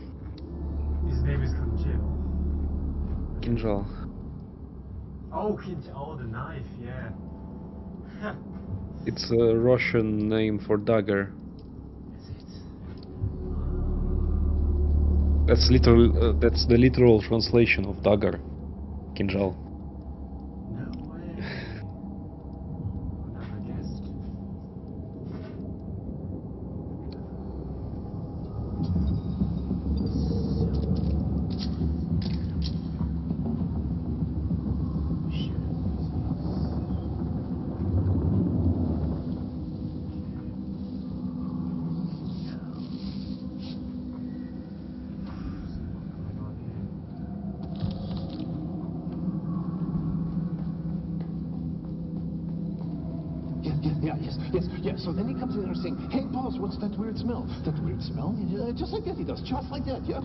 His name is Kinjal. Kinjal. Oh, oh, the knife, yeah. It's a Russian name for dagger. Is it? That's literal. That's the literal translation of dagger. Kinjal. No way. Never guessed. Yeah. So then he comes in there saying, "Hey, boss, what's that weird smell? That weird smell?" Just like that, he does, just like that. Yeah,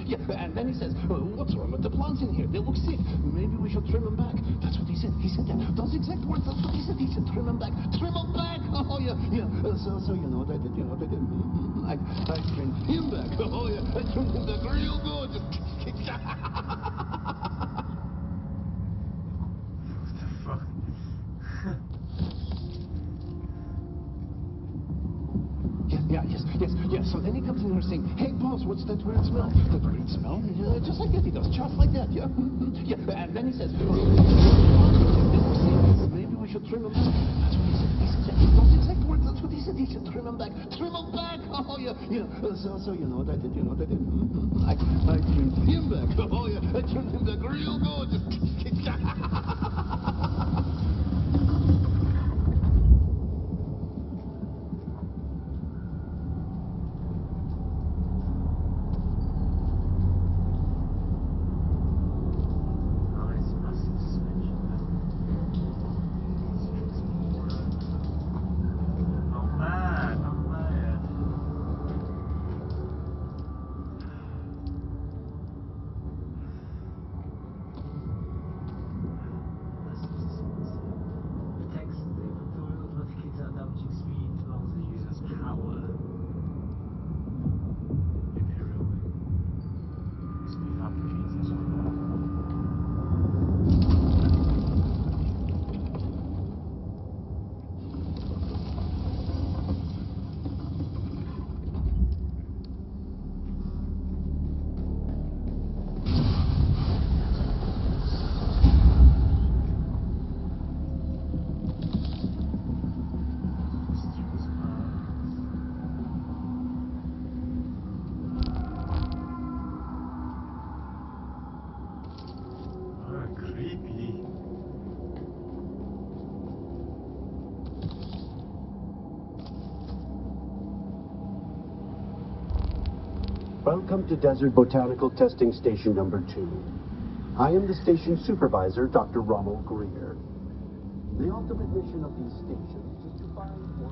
yeah. And then he says, "What's wrong with the plants in here? They look sick. Maybe we should trim them back." That's what he said. He said that. Those exact words. That's what he said. He said, "Trim them back. Trim them back." Oh yeah. So you know that. I trimmed him back. Oh yeah. I trimmed him back real good. So then he comes in here saying, "Hey, boss, what's that weird smell?" That weird smell? Just like that, he does. Just like that, yeah. Yeah, and then he says, maybe we should trim him back. That's what he said. He said, those exact words, that's what he said. He said, trim him back. Trim him back! Oh, yeah. So you know what I did? You know what I did? I trimmed him back. Oh, yeah. I trimmed him back real good. Nice massive suspension there. Not bad, not bad. That's just this one. The text, the automatically that damaging speed as long as the user has power. Imperial wing. Must be fabricated. Creepy. Welcome to Desert Botanical Testing Station number 2. I am the station supervisor, Dr. Rommel Greer. The ultimate mission of these stations is to find or...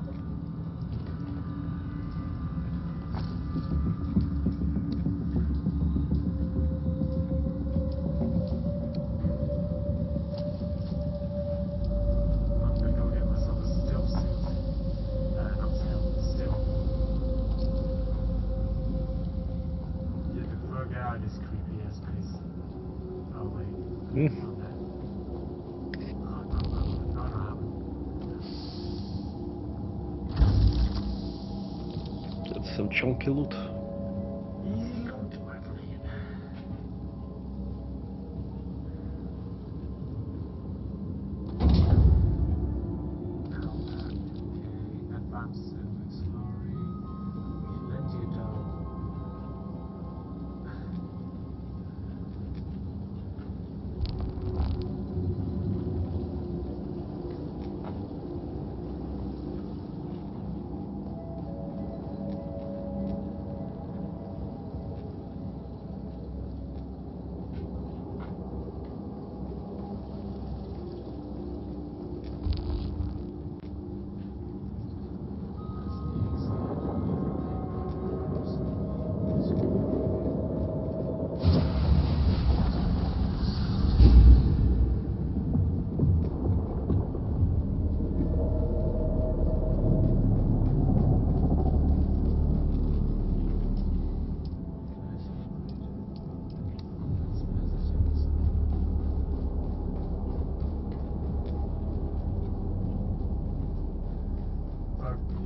I'm gonna go get myself a still suit. Not still. Yeah, before I get out of this creepy ass place. Oh wait, not there. No, I haven't. That's some chunky loot. Easy loot, my friend. Okay, advanced exploring. Plenty of dough.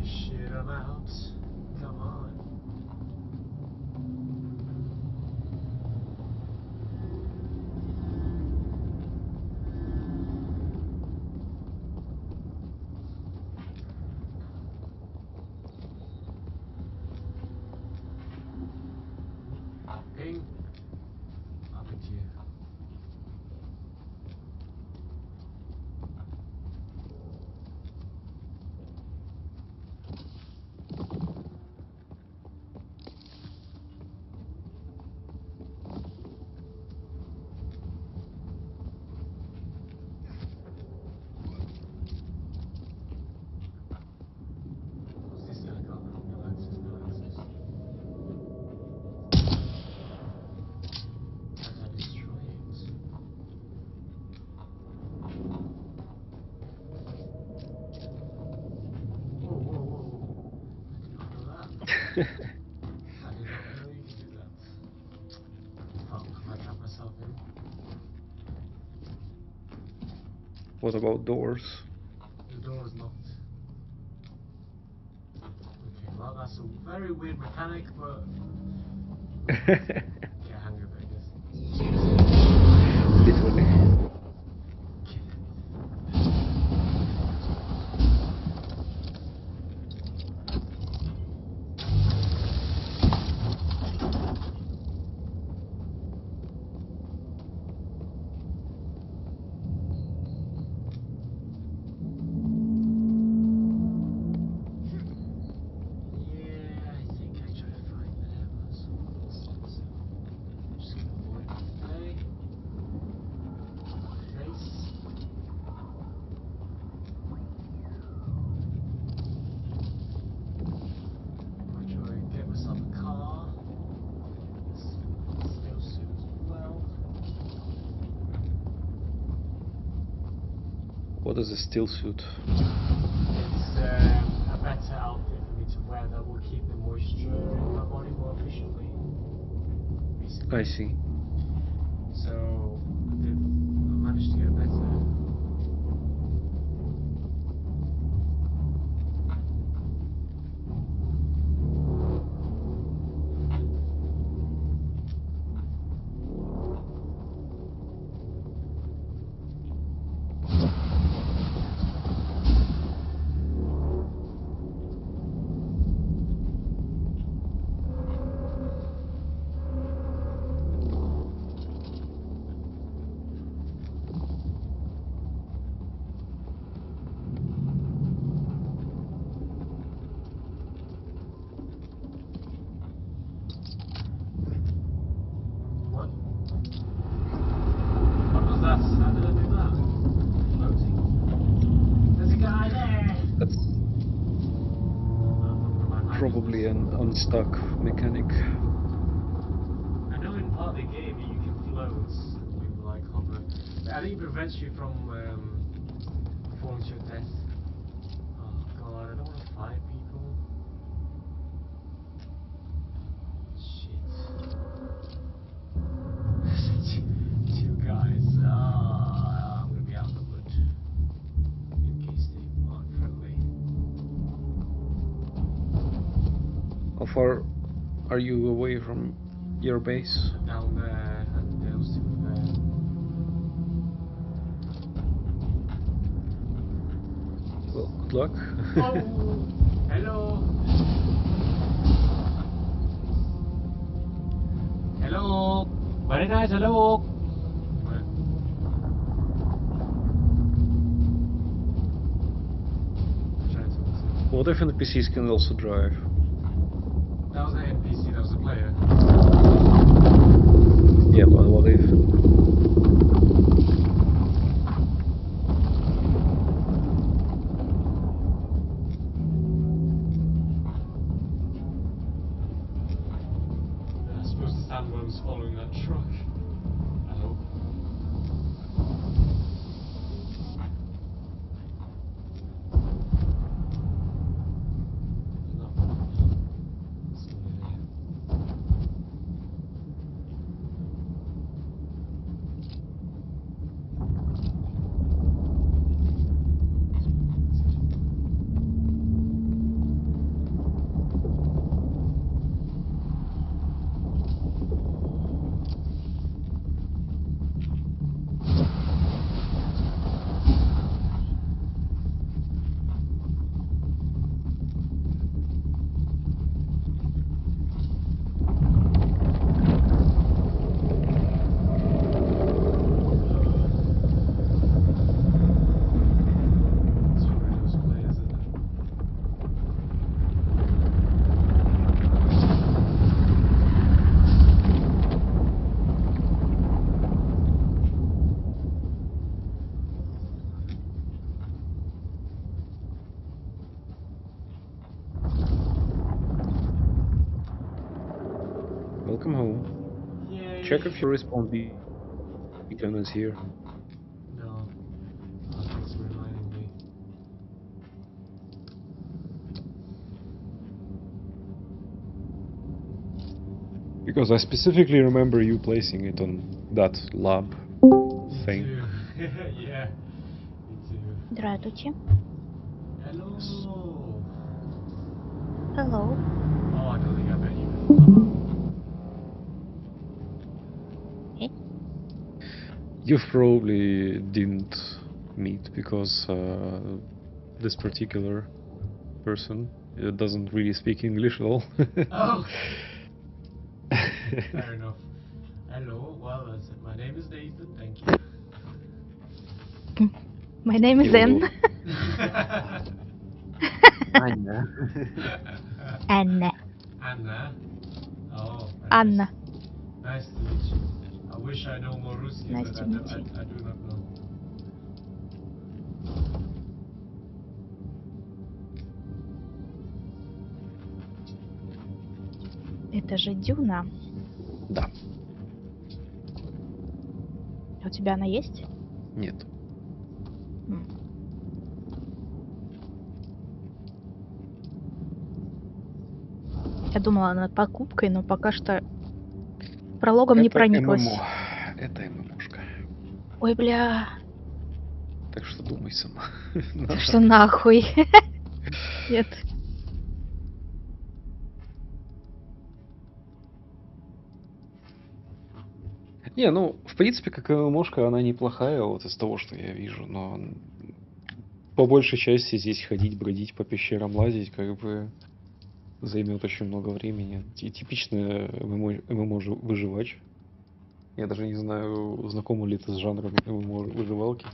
Shit, I'm out. Come on. Ping. Up at you. What's this guy got? No access, no access. How do I destroy it? Whoa, whoa, whoa, whoa. I did not know that. I did not know you could do that. Fuck, I trapped myself in. What about doors? The door is locked. Okay, well That's a very weird mechanic, but get a hang of it, I guess. Literally. What is a still suit? It's a better outfit for me to wear that will keep the moisture in my body more efficiently. Basically. I see. So I managed to get better. Probably an unstuck mechanic. I know in part of the game you can float with like hover. I think it prevents you from falling to your death. Oh god, I don't want to fight people. Shit. Two guys. I'm gonna be outnumbered. In case they aren't friendly. How far are you away from your base? Down there, and those two there. Well, good luck. Oh, hello. Hello. Very nice. Hello. What if NPCs can also drive? That was an NPC. That was a player. Yeah, but what if? I suppose the sandworms following that truck. I hope. Welcome home. Yay. Check if your respawn beacon is here. No. Oh, thanks for reminding me. Because I specifically remember you placing it on that lab thing. Me too. Yeah. Me too. Здравствуйте. Hello. Hello. Oh, I don't think I met you. Eh? You probably didn't meet because this particular person doesn't really speak English at all. Oh! Fair enough. Hello, well, my name is Nathan, thank you. My name is Anne. Anna. Anna. Anna. Oh, very Anna. Nice to meet you. I wish I know more Ruski, Nice but to I meet do you. not know. Это же Дюна. Да. У тебя она есть? Нет. М. Я думала над покупкой, но пока что прологом не Это прониклась. ММО. Это ММОшка. Ой, бля. Так что думай сама. Так что нахуй. Нет. Не, ну, в принципе, как ММОшка, она неплохая, вот из того, что я вижу, но по большей части здесь ходить, бродить по пещерам, лазить, как бы займет очень много времени. Типичная ММО выживач. Я даже не знаю, знакома ли ты с жанром ММО выживалки.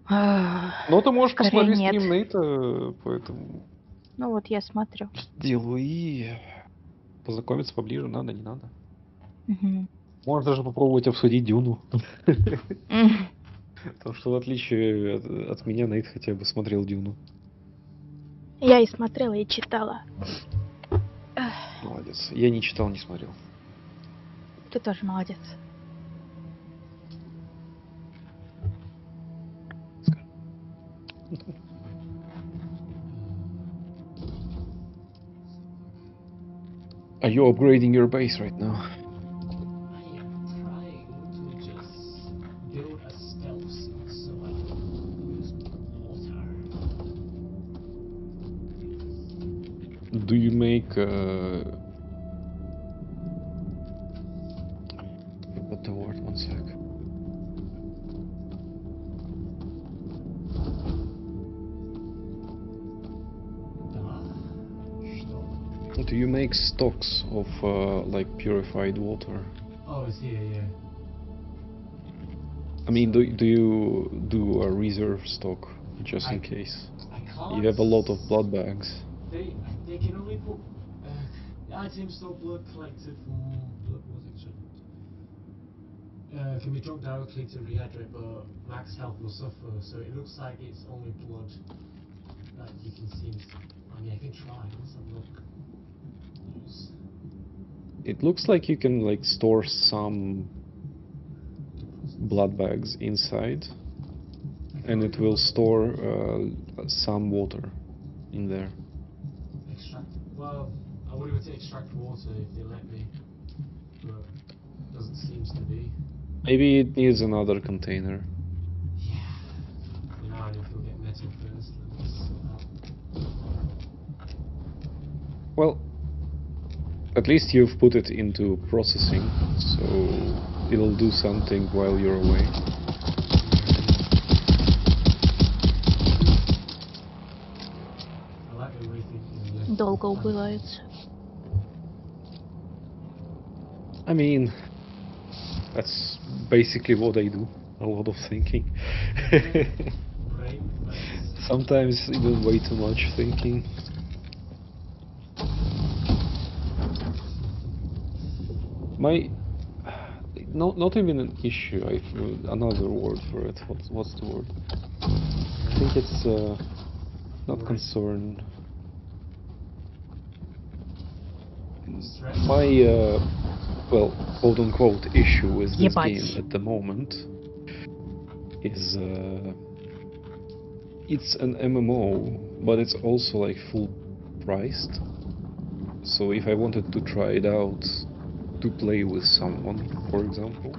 Но ты можешь Скорее посмотреть нет. стрим Нейта по этому Ну вот я смотрю. делу и познакомиться поближе, надо, не надо. Мгм. Можно даже попробовать обсудить Дюну. М. Потому что в отличие от меня Нейт хотя бы смотрел Дюну. Я и смотрела, и читала. Эх, Молодец. Я не читал, не смотрел. ты тоже молодец. Are you upgrading your base right now? I am trying to just build a stealth so I can use water. Do you make forgot the word, one sec. Do you make stocks of like purified water? Oh, it's here, yeah. I mean, do you do a reserve stock just in case? I can't. You have a lot of blood bags. They can only put items or blood collected from blood was it can be drunk directly to rehydrate, but max health will suffer. So it looks like it's only blood that you can see. I mean, I can try. Let's have a look. Use. It looks like you can like store some blood bags inside, and it will store some water in there. Extract. Well, I would have to extract water if they let me, but doesn't seem to be. Maybe it needs another container. Yeah. You know, I need to go get metal first. Let me sort out. Well, at least you've put it into processing, so it'll do something while you're away. I like the way things. Долго убивается. I mean, that's basically what I do. A lot of thinking. Sometimes even way too much thinking. My... Not even an issue, another word for it. What's the word? I think it's not concern. My, well, quote-unquote issue with this game at the moment is it's an MMO, but it's also like full priced. So if I wanted to try it out to play with someone, for example,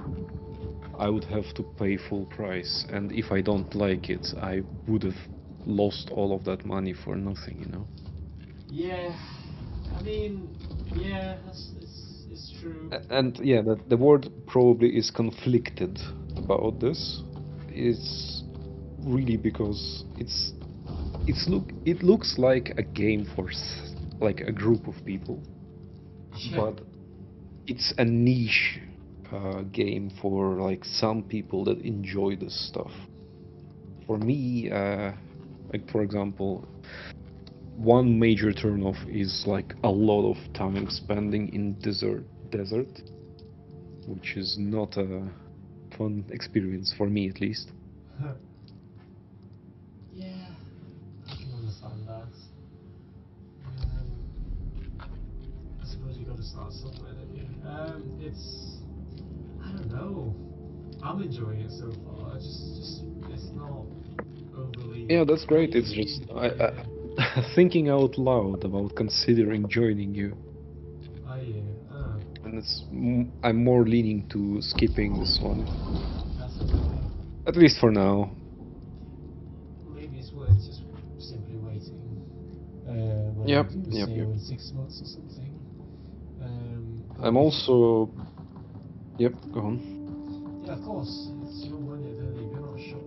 I would have to pay full price, and if I don't like it, I would have lost all of that money for nothing, you know? Yeah, I mean, yeah, it's true. And yeah, the word probably is conflicted about this. It's really because it looks like a game for like a group of people, but it's a niche game for like some people that enjoy this stuff. For me, like for example, one major turnoff is like a lot of time spending in desert, which is not a fun experience for me at least. Yeah, I can understand that. I suppose you got to start somewhere, don't you? I don't know. I'm enjoying it so far. It's not overly Yeah, that's great. It's crazy. just Yeah. thinking out loud about considering joining you, Oh yeah. Oh, and I'm more leaning to skipping this one, that's okay. at least for now. Maybe it's worth just simply waiting. When Yep, they do a yep, yep. sale in 6 months or something. But I'm if also. Yep, go on. yeah, of course, it's your money at the end. If you're not sure,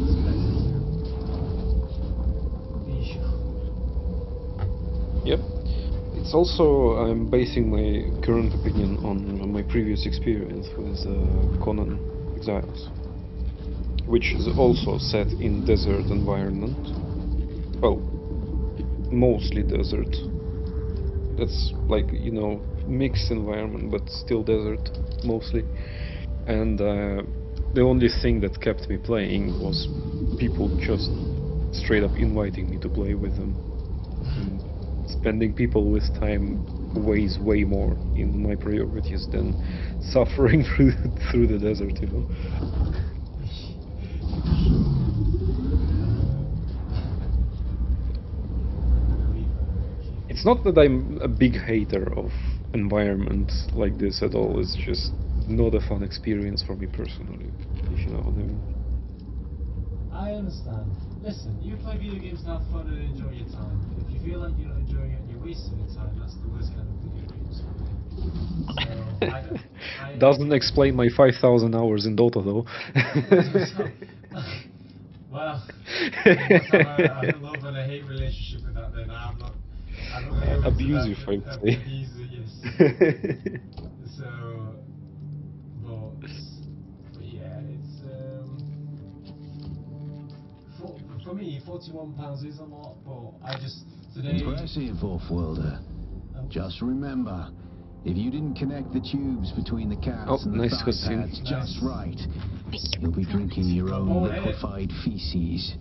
expect to be sure. Yep. It's also I'm basing my current opinion on my previous experience with Conan Exiles, which is also set in desert environment. Well, mostly desert. That's like, you know, mixed environment, but still desert mostly. And the only thing that kept me playing was people just straight up inviting me to play with them. And spending people with time weighs way more in my priorities than suffering through the desert, you know. It's not that I'm a big hater of environment like this at all. It's just not a fun experience for me personally, if you know what I mean. I understand. Listen, you play video games to have fun and enjoy your time. If you feel like you're not enjoying it and you're wasting your time, that's the worst kind of video games for me. So, Doesn't explain my 5,000 hours in Dota though. Well, you must have a love and a hate relationship with that then. I don't go into Abusive, that. I would say. Abusive, yes. So, but yeah, it's for me, £41 is a lot, but I just today. Impressive, Off-Worlder. Just remember, if you didn't connect the tubes between the caps and the nice thigh cutscene. pads just right, you'll be drinking your own liquefied feces.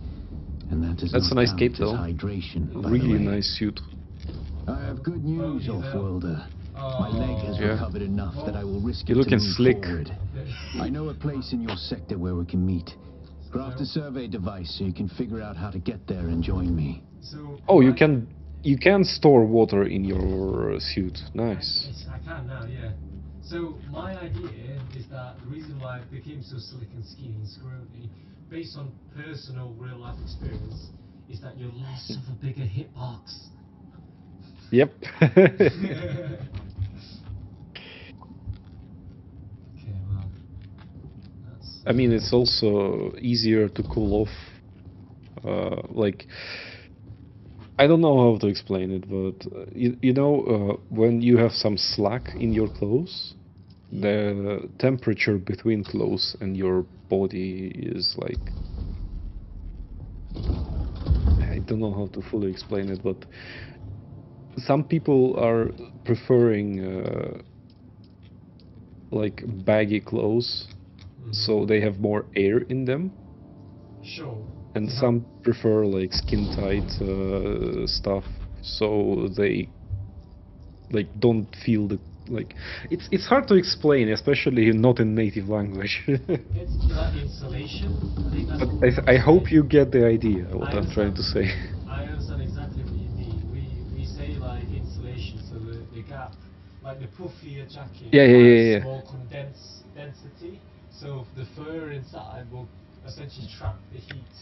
And that does That's not a nice count cape as though. hydration, by the Really way. nice suit. I have good news, Off-Worlder. My leg has Yeah. recovered enough that I will risk You're it to looking move slick. forward. I know a place in your sector where we can meet. Craft a survey device so you can figure out how to get there and join me. Oh, you can store water in your suit. Nice. I can now, yeah. So my idea is that the reason why it became so slick and skinny and scrawny, based on personal real life experience, is that you're less of a bigger hitbox. Yep. Okay, well, that's. I mean, it's also easier to cool off. Like, I don't know how to explain it, but you know, when you have some slack in your clothes, the temperature between clothes and your body is like, I don't know how to fully explain it, but some people are preferring like baggy clothes, so they have more air in them. Sure. And some prefer like skin tight stuff, so they like don't feel the like. It's hard to explain, especially not in native language. It's like insulation. I think that's what But I hope you get the idea what I'm trying to say. I understand exactly what you mean. We say like insulation, so the gap, like the puffier jacket, has more density, so the fur inside will essentially trap the heat.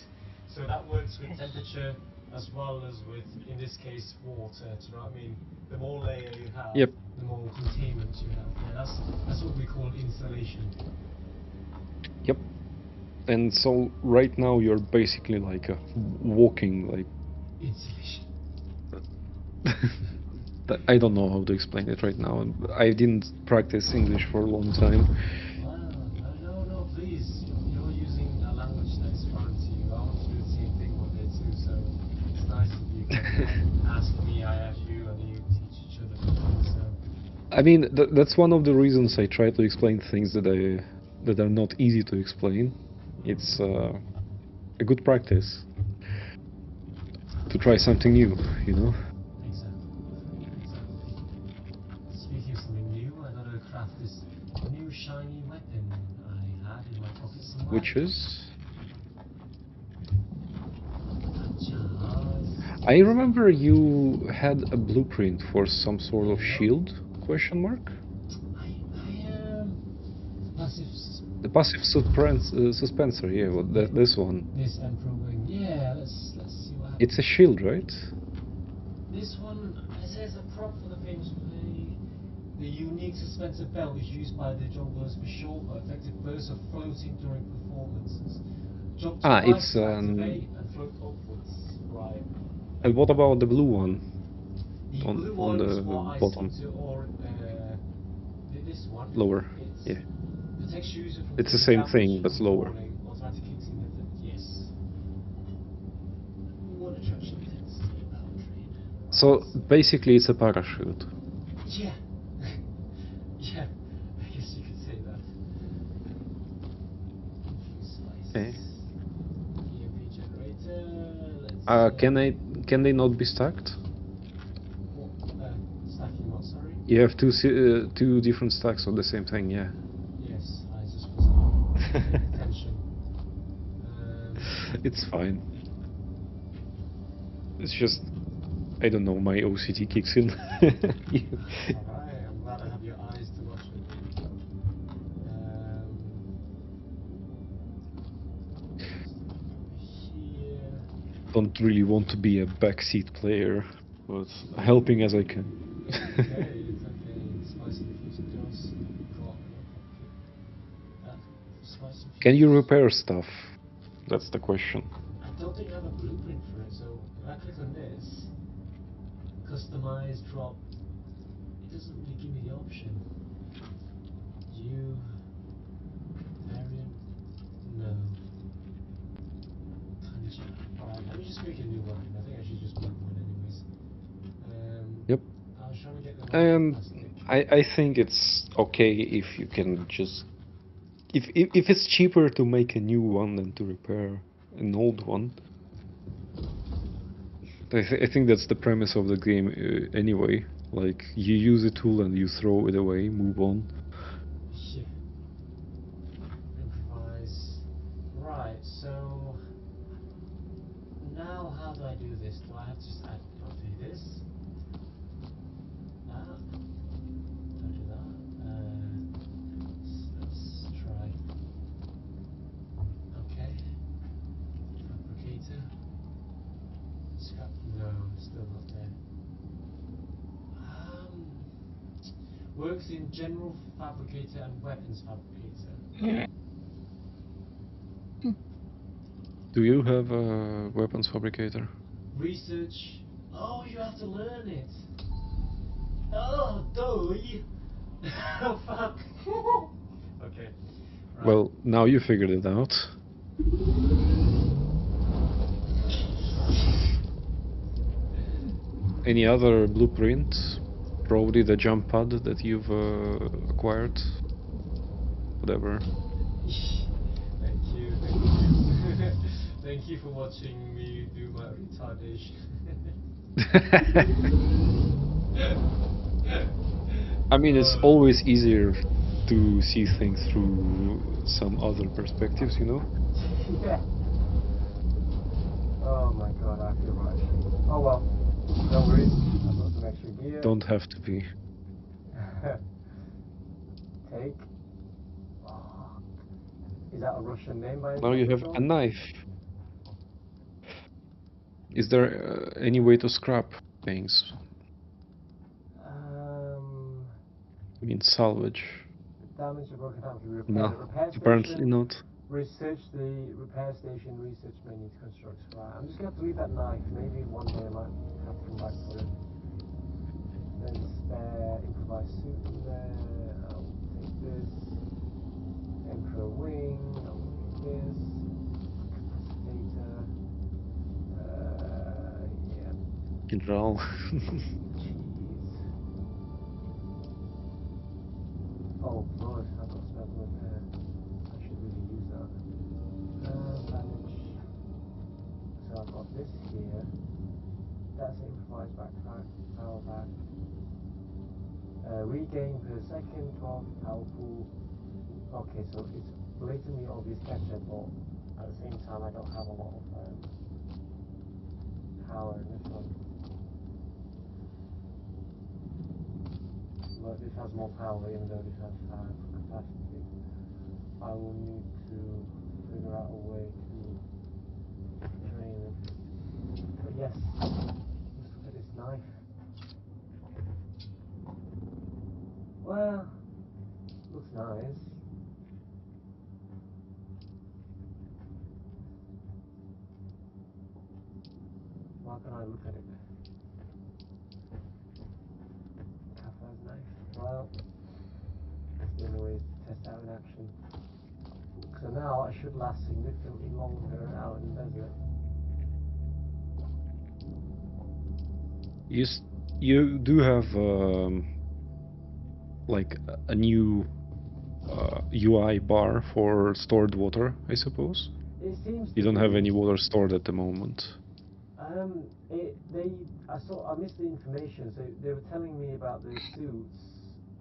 So that works with temperature as well as with, in this case, water. Do you know what I mean? The more layer you have, Yep. the more containment you have. Yeah, that's what we call insulation. Yep. And so right now you're basically like walking like. Insulation. I don't know how to explain it right now. I didn't practice English for a long time. No, please. You're using a language that's foreign to you. I want to do the same thing one day too, so it's nice if you can ask me, I ask you, and you teach each other. So. I mean, that's one of the reasons I try to explain things that are not easy to explain. It's a good practice to try something new, you know? Exactly. Speaking of something new, I gotta craft this new shiny weapon I had in my pocket somewhere. Which is? I remember you had a blueprint for some sort of shield, question mark? The passive suspensor, yeah, well, this one. This Emperor Wing, yeah, let's see what happens. It's a shield, right? This one, it says a prop for the famous the unique suspensor belt is used by the junglers for short but effective bursts of floating during performances. Jump to right It's to activate and float upwards. Right. And what about the blue one? The on blue one is the what bottom. I skipped to, or this one. Lower, It's yeah. protects user from It's the taking same damage thing, but from lower. falling. Automatic kicks in effect. Yes. What attraction tends to the power drain. So basically it's a parachute. Yeah. Yeah. I guess you could say that. Infuse slice. Okay. EMP generator. Can they not be stacked? Stacking what, sorry? You have two different stacks of the same thing, yeah. Yes, I just wasn't paying attention. It's fine. It's just, I don't know, my OCD kicks in. Alright, I'm glad I have your eyes to watch it. Here. Don't really want to be a backseat player, but helping as I can. It's okay. Spicy infused dose. Spicy Can you infused. repair stuff? That's the question. I don't think I have a blueprint for it, so if I click on this, customize, drop, it doesn't really give me the option. You variant, no. Alright, let me just make a new one. I think I should just make one anyways. Yep. I was trying to get the And plastic. I think it's okay if you can just... If it's cheaper to make a new one than to repair an old one. I think that's the premise of the game anyway. Like, you use a tool and you throw it away, move on. Yeah. Improvise. Right, so now how do I do this? Do I have to just add this? That? Do I do that? Let's try. Okay. Fabricator. Scrap. No, still not there. Works in general fabricator and weapons fabricator. Do you have a weapons fabricator? Research. Oh, you have to learn it. Oh, doy. Oh, fuck. Okay. Right. Well, now you figured it out. Any other blueprint? Probably the jump pad that you've acquired. Whatever. Thank you. Thank you for watching me do my retardation. I mean, it's always easier to see things through some other perspectives, you know? Yeah. Oh my god, I feel right. Oh well, no worries. I've got some extra gear. Don't have to be. Take. Oh. Is that a Russian name by any Now you chance have at a all? knife. Is there any way to scrap things? I mean, salvage. Damage to broken down to repair No, the repair apparently station. not. Research the repair station. Research may need to construct. Right, I'm just gonna have to leave that knife. Maybe one day I might have to come back for it. There's a spare improvised suit in there. I'll take this. Emperor wing. I'll take this. Capacitator. Yeah. General. Cheese. Oh, blood. I've got spare blood there. I should really use that. Bandage. So I've got this here. That's an improvised backpack. Power back. Regain per second, 12 power pool. Okay, so it's blatantly obvious better, but at the same time I don't have a lot of power in this one. But this has more power even though this has capacity. I will need to figure out a way to drain it. But yes, let's look at this knife. Well, looks nice. Why can I look at it? Kappa's knife. Well, that's the only way to test out in action. So now I should last significantly longer out in the desert. You do have like a new UI bar for stored water, I suppose. It seems You don't have any water stored at the moment. I missed the information. So they were telling me about the suits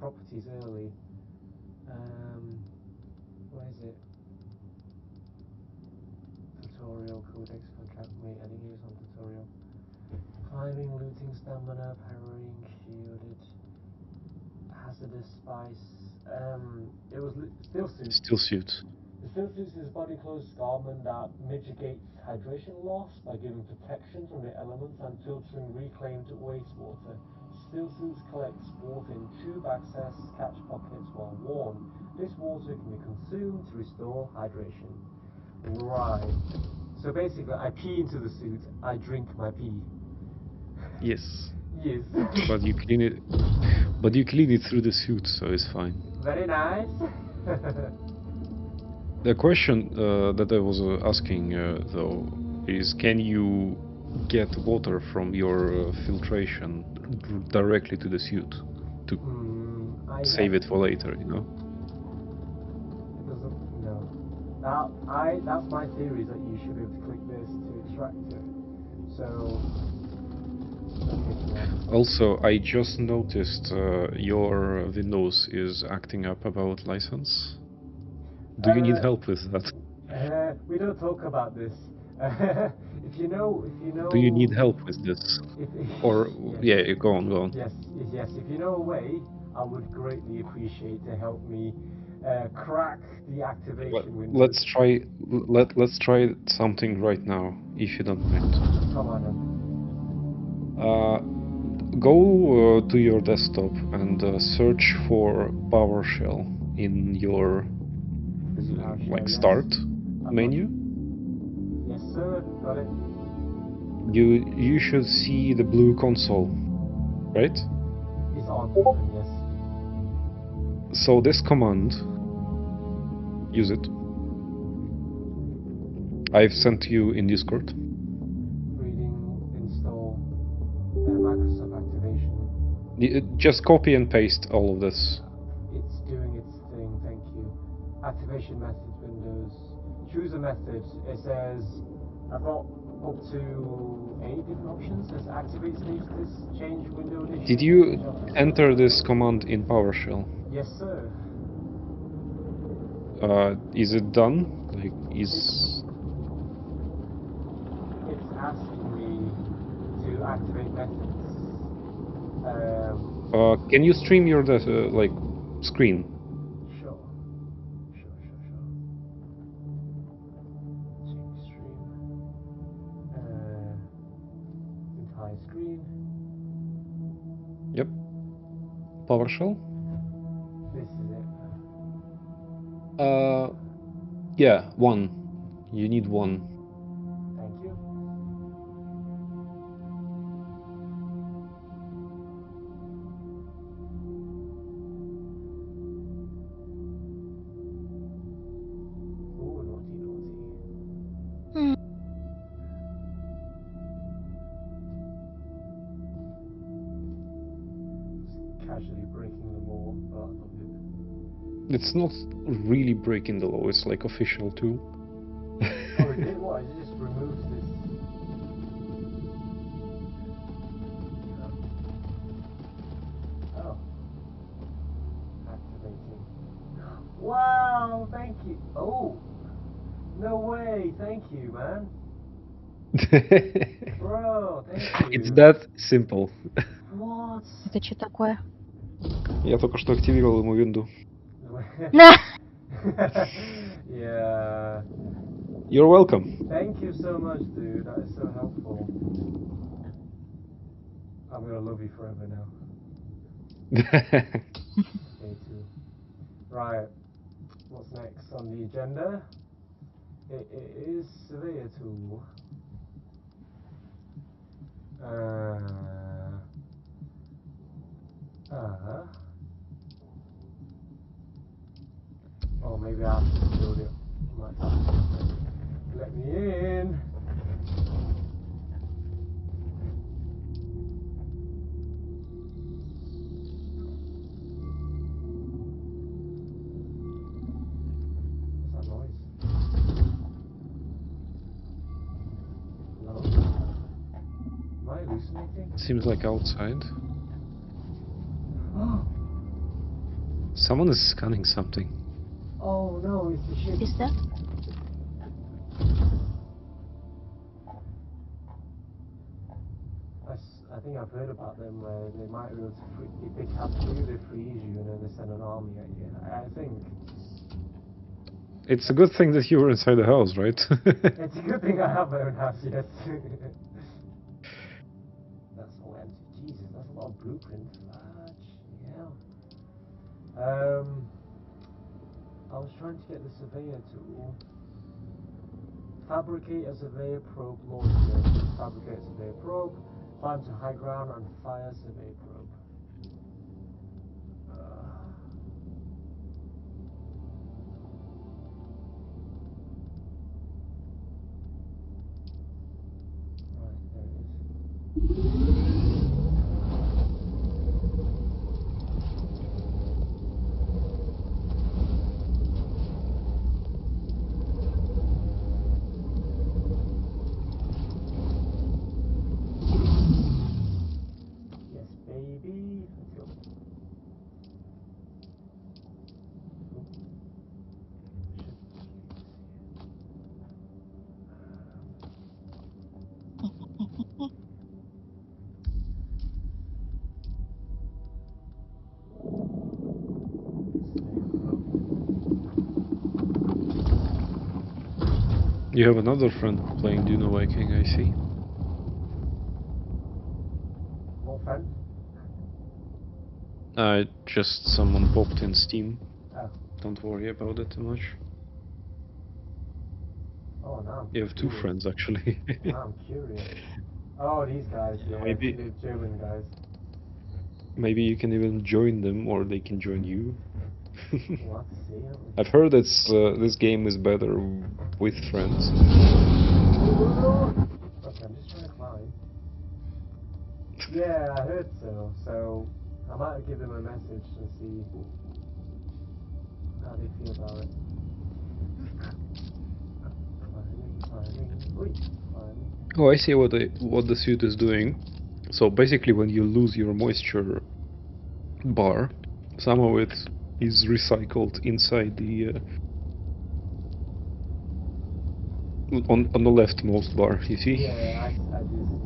properties early. Where is it? Tutorial, codex, contract. Wait, I think it was on tutorial. Climbing, looting, stamina, parrying, shielded, hazardous spice. It was still suit. Still suit. The still suits is a body clothes garment that mitigates hydration loss by giving protection from the elements and filtering reclaimed wastewater. Still suits collects water in tube access catch pockets while worn. This water can be consumed to restore hydration. Right. So basically, I pee into the suit. I drink my pee. Yes. Yes. But you clean it. But you clean it through the suit, so it's fine. Very nice. The question that I was asking though is, can you get water from your filtration directly to the suit to save it for later? You know. It doesn't. No. That's my theory, is that you should be able to click this to extract it. So. Also, I just noticed your Windows is acting up about license. Do you need help with that? We don't talk about this. If you know. Do you need help with this? Or yes. yeah, go on. Yes. If you know a way, I would greatly appreciate to help me crack the activation window. Let's try something right now, if you don't mind. Come on then. Go to your desktop and search for PowerShell in your start menu. Yes, sir. Got it. You should see the blue console, right? It's on. Yes. So this command, use it. I've sent you in Discord. Microsoft activation. Just copy and paste all of this. It's doing its thing, thank you. Activation methods, Windows. Choose a method. It says, I've got up to 8 different options. It says activate status, change window edition. Did you enter this command in PowerShell? Yes, sir. Is it done? Like, It's asking me to activate methods. Can you stream your screen? Sure. Change stream. screen. Yep. PowerShell? This is it. Yeah, one. You need one. Thank you. Ooh, naughty, naughty. Hmm. Just casually breaking the law, but I love it. It's not really breaking the law, it's like official too. Oh, it did? What? It just removes this. Oh. Activating. Wow, thank you. Oh. No way, thank you, man. Bro, thank you. It's that simple. What? Это что такое? Я только что активировал ему винду. Yeah. You're welcome. Thank you so much, dude. That is so helpful. I'm gonna love you forever now. Me too. Right. What's next on the agenda? It is Surveyor Tool. Oh, maybe I have to build it. Might have to. Let me in. What's that noise? Hello? Am I hallucinating? Seems like outside. Someone is scanning something. Oh no, it's the ship. Is that? I think I've heard about them where they might be able to if they capture you, they freeze you and then they send an army at you. I think. It's a good thing that you were inside the house, right? It's a good thing I have my own house, yes. That's all empty. Jesus, that's a lot of blueprint. Fudge. Yeah. I was trying to get the surveyor tool. Fabricate a surveyor probe launcher. Fabricate a surveyor probe. Climb to high ground and fire surveyor probe. Right, there it is. Yes, baby. Let's go. You have another friend playing Dune Viking, I see. More friend? Just someone popped in Steam. Oh. Don't worry about it too much. Oh, now I'm You have two curious. friends, actually. Now I'm curious. Oh, these guys, yeah, Maybe- the German guys. Maybe you can even join them, or they can join you. We'll have to see. I've heard it's this game is better with friends. Okay, I'm just trying to climb. Yeah, I heard so. So I might give them a message and see how they feel about it. Climbing. Wait, climbing. Oh, I see what the suit is doing. So basically, when you lose your moisture bar, some of it is recycled inside the on the leftmost bar. You see? Yeah, I do see.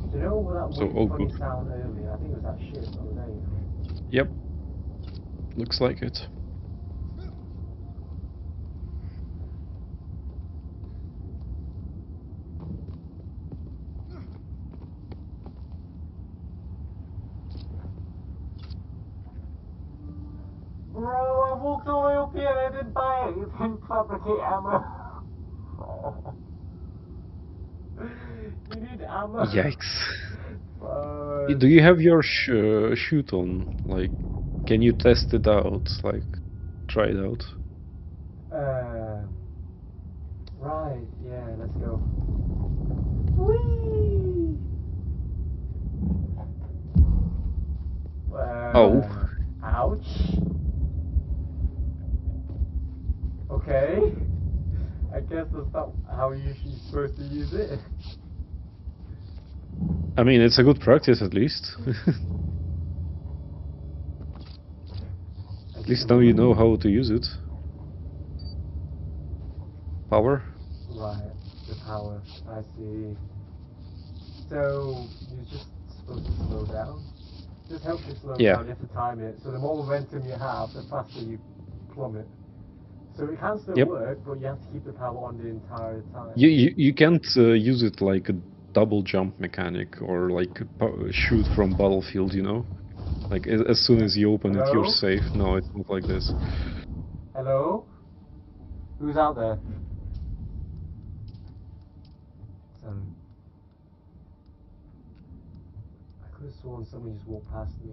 Do you know that So, weird all funny good. sound earlier? I think it was that ship over there, you know. Yep. Looks like it. I didn't buy it. You didn't fabricate ammo. Oh. You need ammo. Yikes. Fuck. Do you have your shoot on? Like, can you test it out? Like, try it out? Right, yeah, let's go. Whee! Oh. Ouch. Okay. I guess that's not how you're supposed to use it. I mean, it's a good practice at least. At least now you know how to use it. Power? Right, the power. I see. So, you're just supposed to slow down? Just helps you slow down, you have to time it. So the more momentum you have, the faster you plummet. So it can still work, but you have to keep the power on the entire time. You can't use it like a double jump mechanic or like shoot from battlefield, you know? Like as soon as you open it, you're safe. No, it's not like this. Hello? Who's out there? I could have sworn someone just walked past me.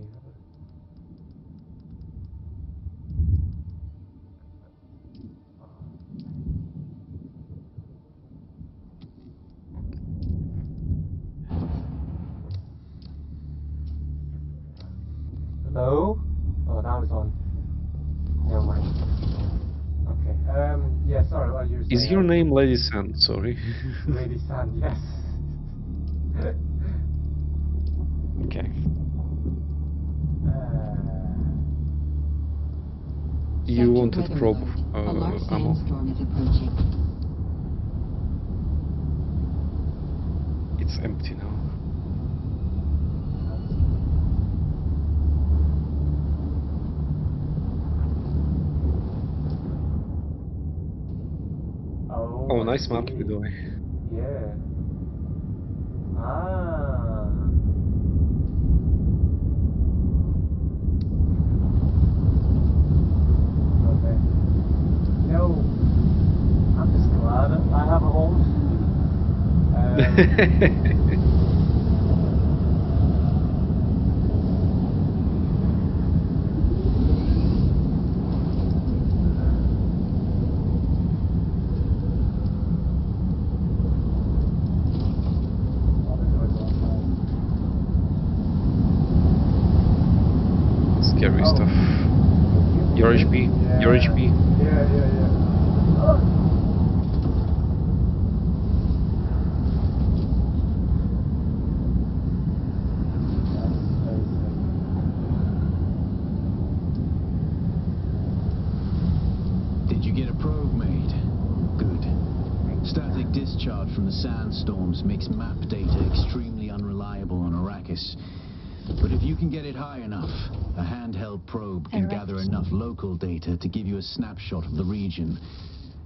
Hello? Oh, now it's on. Never mind. Okay. Yeah, sorry, what you were saying. Is your name Lady Sand? Sorry. Lady Sand, yes. Okay. You wanted probe ammo. Sandstorm is approaching. It's empty now. Oh, nice map, by the way. Yeah. Ah. Okay. You know, I'm just glad I have a home. Scary stuff. Your HP. Yeah. Your HP. Yeah. Did you get a probe made? Good. Static discharge from the sandstorms makes map data extremely unreliable on Arrakis. But if you can get it high enough, a handheld probe can gather enough local data to give you a snapshot of the region.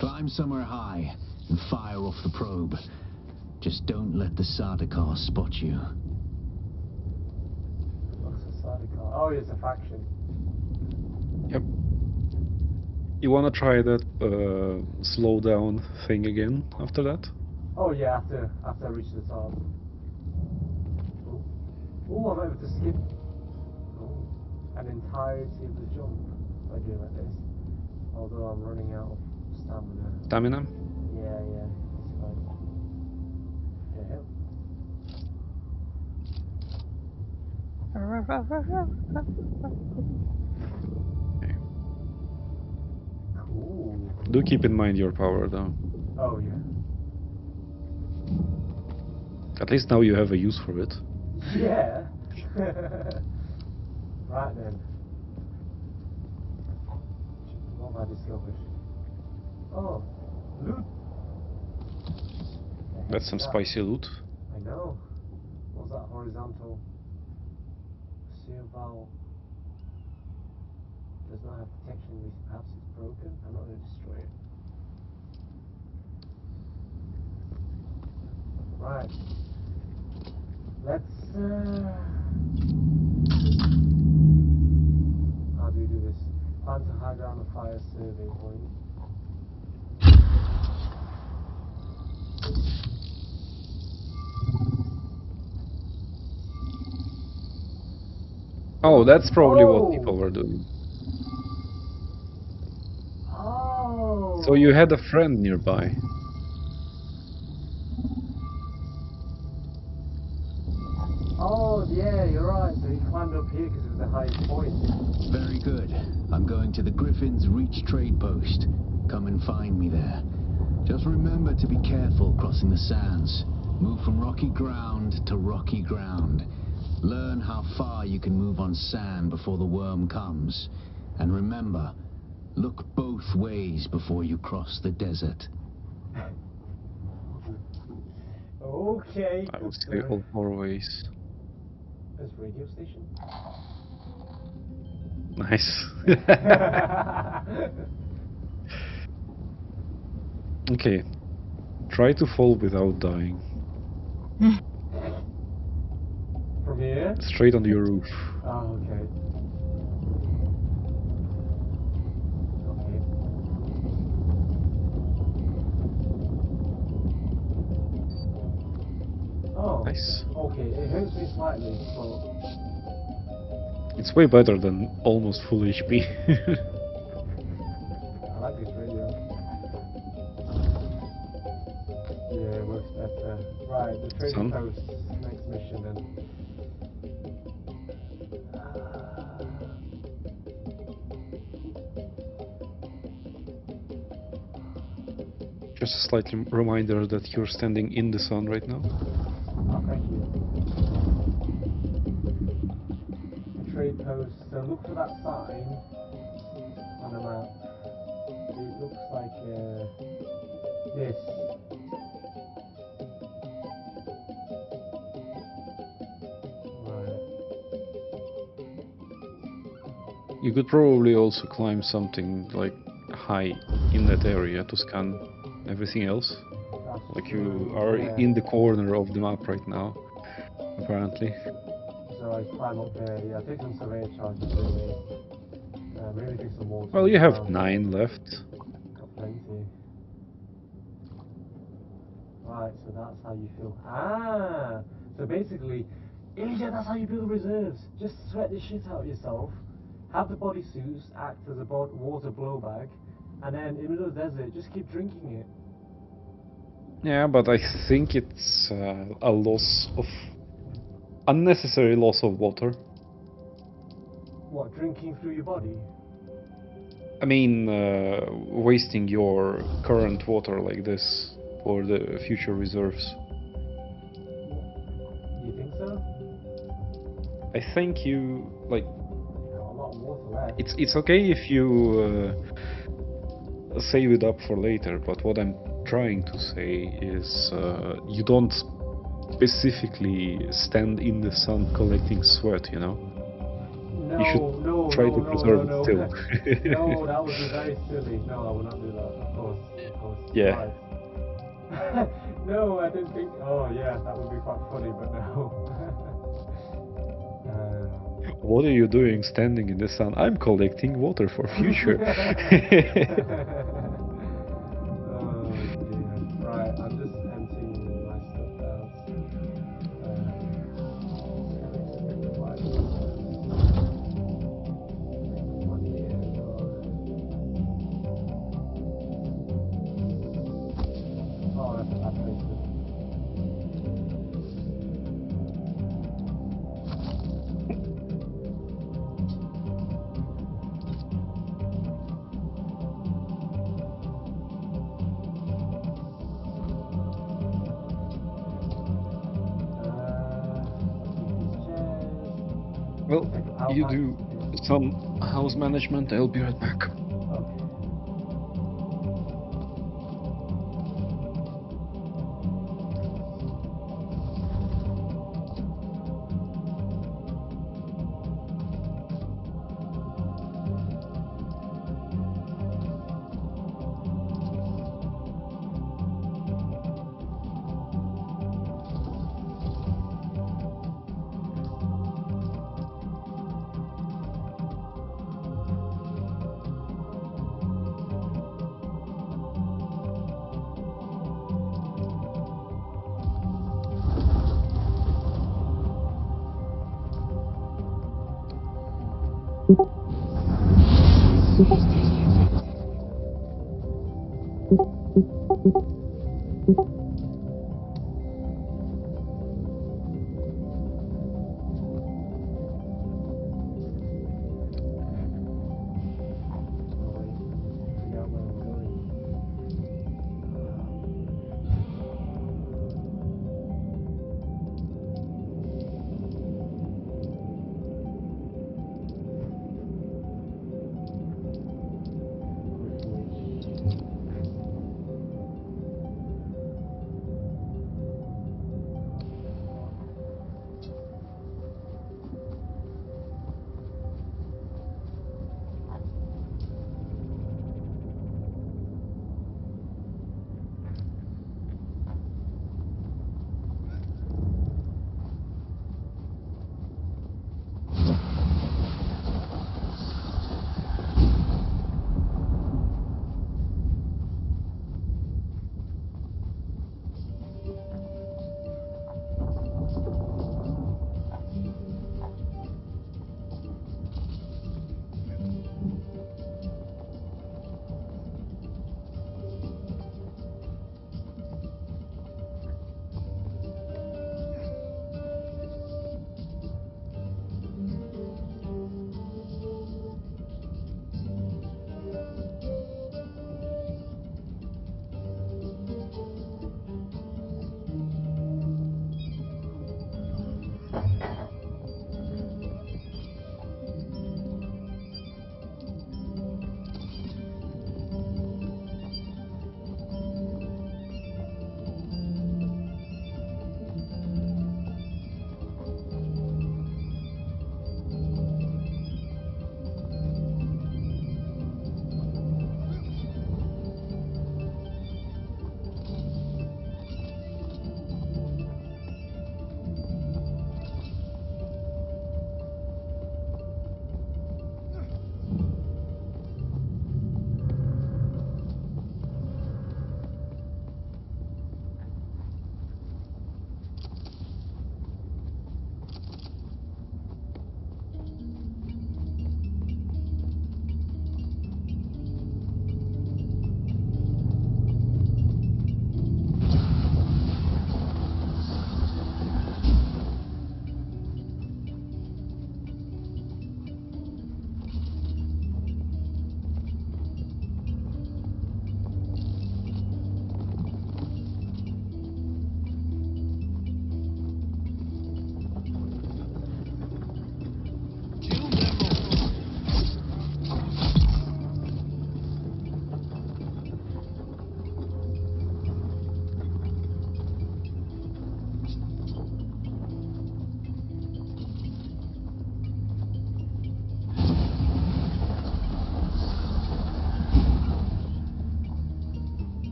Climb somewhere high and fire off the probe. Just don't let the Sardaukar spot you. What's a Sardaukar? Oh, it's a faction. Yep. You wanna try that slow down thing again after that? Oh yeah, after I reach the top. Oh, I'm able to skip an entirety of the jump by doing like this. Although I'm running out of stamina. Stamina? Yeah, it's fine. Okay. Cool. Do keep in mind your power though. Oh yeah. At least now you have a use for it. Yeah. Right then. What have I discovered? Oh, loot. That's some spicy loot. I know. What was that horizontal? Valve does not have protection. Perhaps it's broken. I'm not going to destroy it. Right. Let's. How do we do this? Plan to hide Write down the fire survey point. Oh, that's probably what Oh! people were doing. Oh! So you had a friend nearby. Oh, yeah, you're right. So he climbed up here because it was the highest point. Very good. I'm going to the Griffin's Reach trade post. Come and find me there. Just remember to be careful crossing the sands. Move from rocky ground to rocky ground. Learn how far you can move on sand before the worm comes. And remember, look both ways before you cross the desert. Okay, I good would say sir. all 4 ways. There's radio station. Nice. Okay. Try to fall without dying. From here? Straight on your roof. Oh, okay. Okay. Oh. Nice. Okay, it hurts me slightly, but It's way better than almost full HP. I like this radio. Yeah, it works better. Right, the trading Son? post. Next mission then. Just a slight reminder that you're standing in the sun right now. Oh, thank you. Trade post. So look for that sign on the map. It looks like this. Right. You could probably also climb something like high in that area to scan everything else. That's Like true, you are yeah. in the corner of the map right now, apparently. So I climb up there. Yeah, take some survey charges with me. Maybe take some water. Well, you have around. 9 left. Got plenty. Right, so that's how you feel. Ah! So basically, Asia, that's how you build reserves. Just sweat the shit out of yourself. Have the bodysuits act as a water blowbag. And then in the middle of the desert, just keep drinking it. Yeah, but I think it's a loss of... unnecessary loss of water. What, drinking through your body? I mean, wasting your current water like this for the future reserves. You think so? I think you, like, You've got a lot of water left. it's okay if you save it up for later, but what I'm trying to say is you don't specifically stand in the sun collecting sweat, you know? No, You should try to preserve it still. No, that would be very silly. No, I would not do that. Of course. Yeah. Right. No, I didn't think. Oh, yeah, that would be quite funny, but no. What are you doing standing in the sun? I'm collecting water for future. Oh, dear. Right, I'm just emptying my stuff out. Oh, that's a bad place. Well, you do some house management, I'll be right back.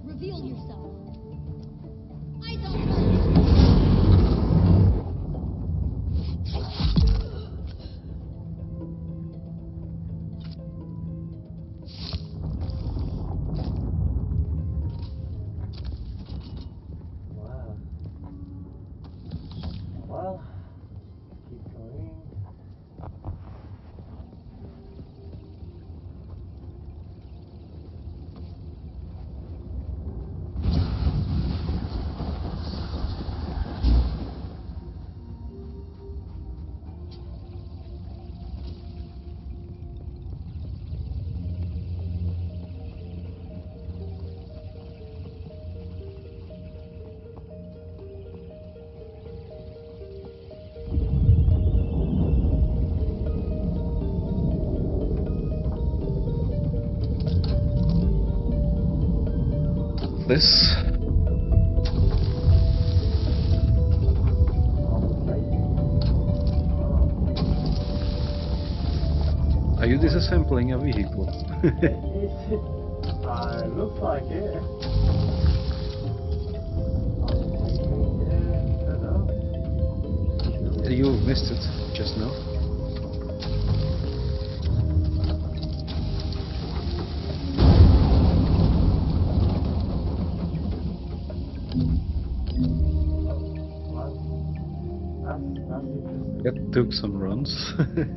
Reveal yourself. Wow. Well, keep going. This. Are you disassembling a vehicle? Looks like it. You missed it just now. That's interesting. It took some runs. Indeed.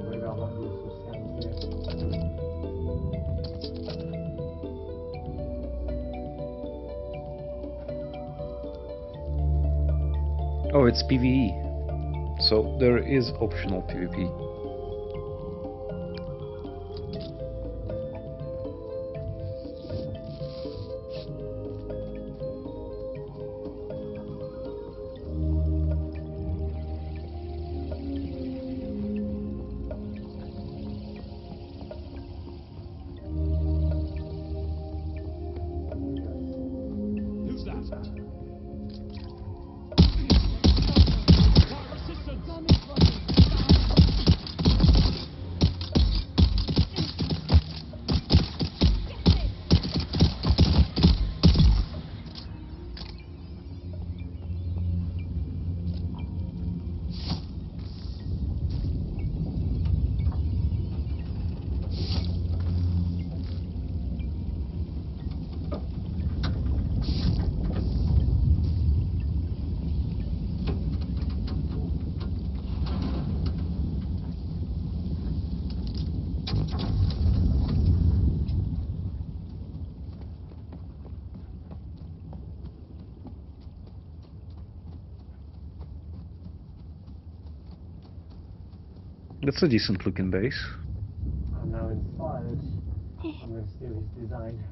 Maybe I might do some scans here. Oh, it's PvE. So there is optional PvP. Who's that? Fire assistance! That's a decent looking base. I'm now inspired. I'm going to steal his design.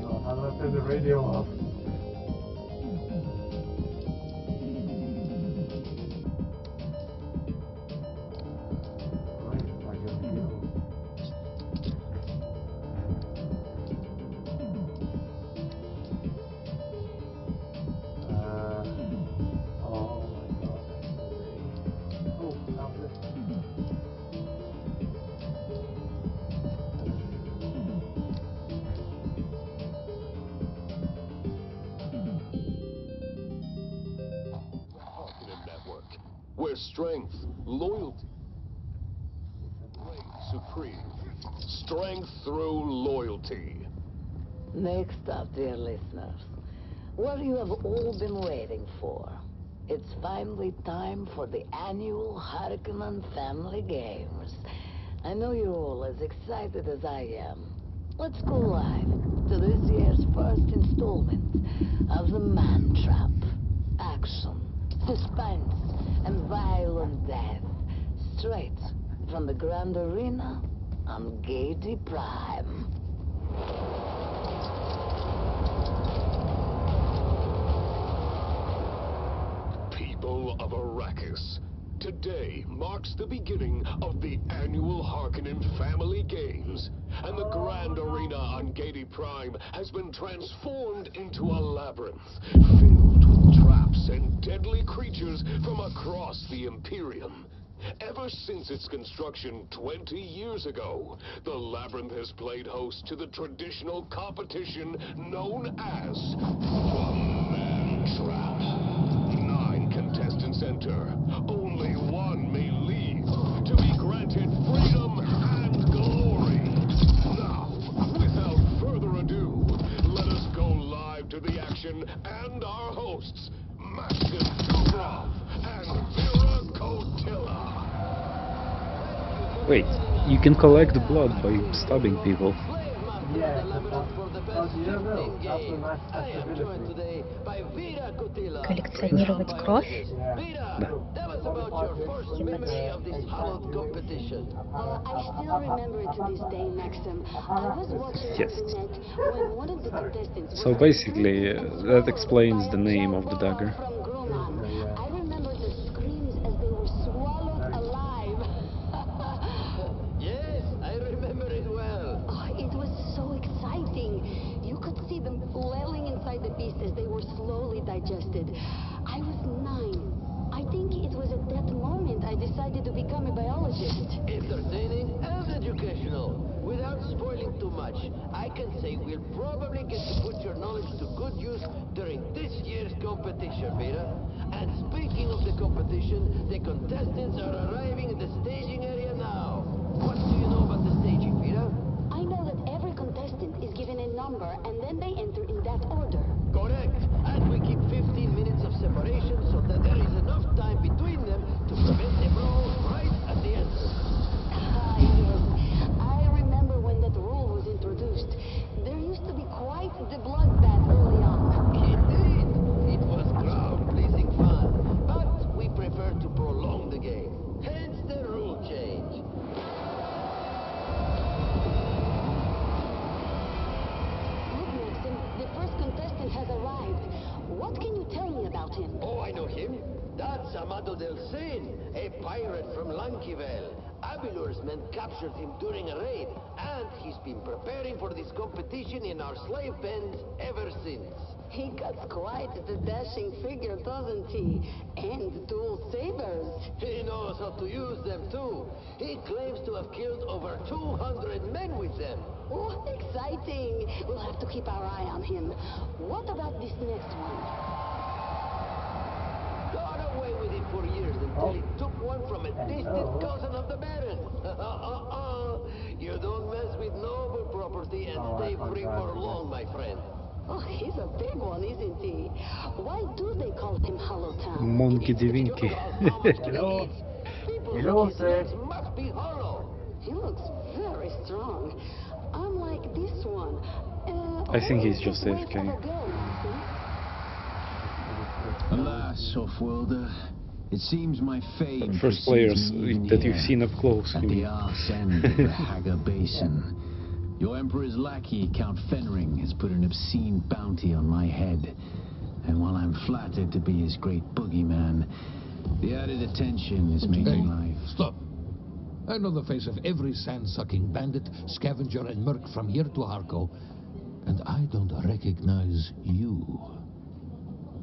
God, how do I turn the radio off? Right, I just feel. Oh my god, that's so pretty. Oh, that was it. Harkonnen network, where strength, loyalty reign supreme. Strength through loyalty. Next up, dear listeners, what you have all been waiting for. It's finally time for the annual Harkonnen Family Games. I know you're all as excited as I am. Let's go live to this year's first installment of the Man Trap. Action, suspense, and violent death. Straight from the Grand Arena on Gaiety Prime. People of Arrakis, today marks the beginning of the annual Harkonnen Family Games, and the Grand Arena on Gaiety Prime has been transformed into a labyrinth filled with traps and deadly creatures from across the Imperium. Ever since its construction 20 years ago, the labyrinth has played host to the traditional competition known as the Man Trap. 9 contestants enter. Only one may leave to be granted freedom and glory. Now, without further ado, let us go live to the action and our hosts, Maxim Dubrov and Vera Kotila. Wait, you can collect the blood by stabbing people. Yeah, you don't know. That's a nice I am joined flexibility. today by Vera Cotilla, Коллекционировать Fremen кровь? biologist. Yeah. Vera, Да. tell us about your first memory of this hallowed competition. I still remember it to this day, Maxim. I was watching on Yes. the net when one of the contestants was So basically, completely that swallowed explains by the a name jaw of the boa dagger. from Grumman. Yeah. I remember the screams as they were swallowed alive. Yes, I remember it well. Oh, it was so exciting. You could see them flailing inside the beast as they were slowly digested. I was 9. I think it was at that moment I decided to become a biologist. Entertaining and educational. Without spoiling too much, I can say we'll probably get to put your knowledge to good use during this year's competition, Vera. And speaking of the competition, the contestants are arriving at the staging area now. What do you know about the staging, Vera? I know that every contestant is given a number and then they enter in that order. Correct. And we keep 15 minutes of separation so that there is enough time between them to prevent a brawl right at the entrance. Ah, yes. I remember when that rule was introduced. There used to be quite the bloodbath early on. Indeed, it was crowd-pleasing fun, but we prefer to prolong the game. Hence the rule change. Look, Maxim, the first contestant has arrived. What can you tell me about him? Oh, I know him. That's Amado del Cid, a pirate from Lankivel. Abilur's men captured him during a raid, and he's been preparing for this competition in our slave pens ever since. He cuts quite the dashing figure, doesn't he? And dual sabers. He knows how to use them, too. He claims to have killed over 200 men with them. Oh, exciting. We'll have to keep our eye on him. What about this next one? Got away with it for years until he took one from a distant cousin of the Baron. You don't mess with noble property and stay free for long, my friend. Oh, he's a big one, isn't he? Why do they call him Hollow Town? Monkey di Vinci. Hello. People Hello, think his sir. legs must be hollow. He looks very strong. Unlike this one. I think he's where is just this waif AFK. of a girl, Maxim? Alas, Offworlder, it seems my fame First precedes players me even that you've here, seen up close. at you the mean. arse end of the Haga Basin. Your Emperor's lackey, Count Fenring, has put an obscene bounty on my head. And while I'm flattered to be his great boogeyman, the added attention is making life... Stop. I know the face of every sand-sucking bandit, scavenger, and merc from here to Harko, and I don't recognize you.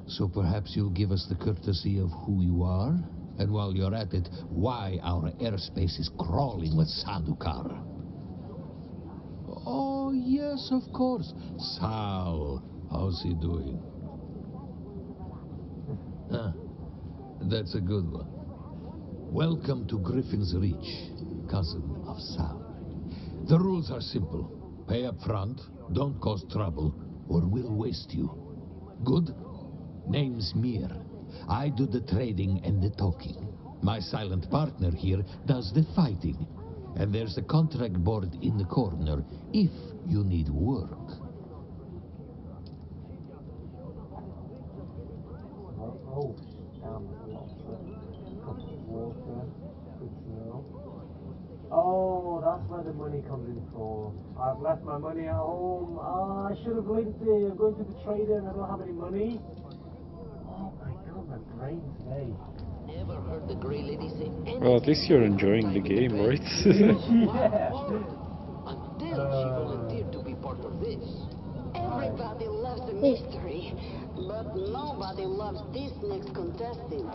So perhaps you'll give us the courtesy of who you are, and while you're at it, why our airspace is crawling with Sandukar. Oh, yes, of course. Sal, how's he doing? Huh, that's a good one. Welcome to Griffin's Reach, cousin of Sal. The rules are simple. Pay up front, don't cause trouble, or we'll waste you. Good? Name's Mir. I do the trading and the talking. My silent partner here does the fighting. And there's the contract board in the corner, if you need work. Oh, damn, lots of cup of water. Good to know. Oh, that's where the money comes in for. I've left my money at home. I should have linked it. I'm going to the trader and I don't have any money. Oh my god, my brain today. Never heard the Grey Lady say anything. Well, at least you're enjoying the game, right? Yeah. Until she volunteered to be part of this. Everybody loves a mystery, but nobody loves this next contestant.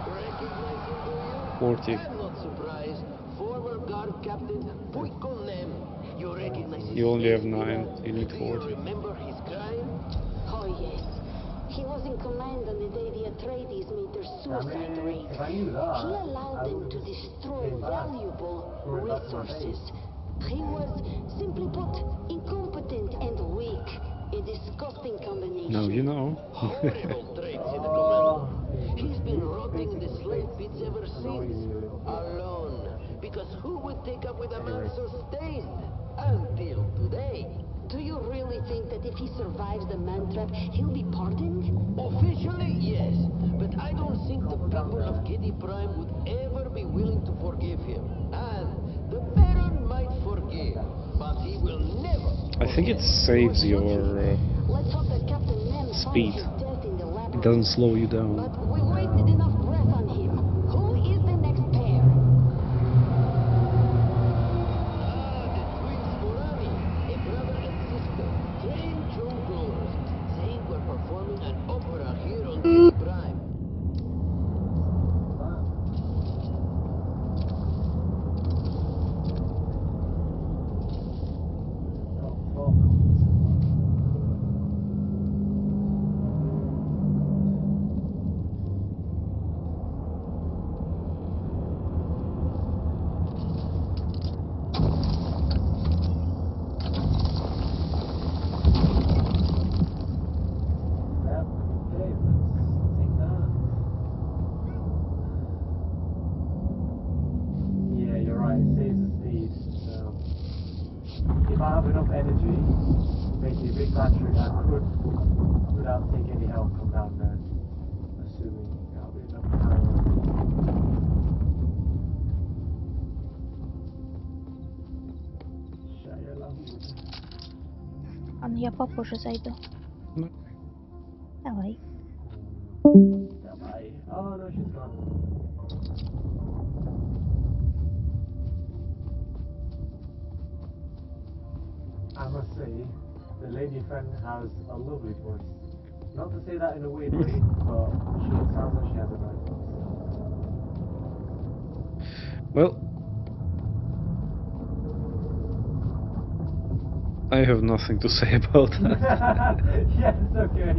Recognize him, do you? 40. I'm not surprised. Former guard captain Puikonem. You recognize his You only have face, 9, Mira? you need Do 40. you remember his crime? Oh, yes. He was in command on the day the Atreides made their suicide raid. If I knew that, He allowed I them would to have destroy came back. valuable Threw it back to my resources. base. He was, simply put, incompetent and weak. A disgusting combination. Now you know. Horrible traits in a commander. He's been rotting in the slave pits ever since. Alone. Because who would take up with a man so stained? Until today. Do you really think that if he survives the man trap, he'll be pardoned? Officially, yes. But I don't think the people of Giddy Prime would ever be willing to forgive him. And the Baron might forgive, but he will never. I think it saves your Let's hope that Captain Mem speed. finds his death in the It labyrinth. doesn't slow you down. But we wasted enough breath on him. Who is the next pair? A brother and sister, trained jongleurs. They were performing an opera here on Giddy Prime. Yeah, you're right, it saves the speed. So if I have enough energy, basically a big battery, I could, without taking any help, come down there. Assuming I'll be enough power. Shia LaBeouf. Ладно, я попозже зайду. Ну. Давай. Давай. Oh no, she's gone. I must say, the lady friend has a lovely voice. Not to say that in a weird way, but she sounds like she has a nice voice. Well, I have nothing to say about that. Yes, okay.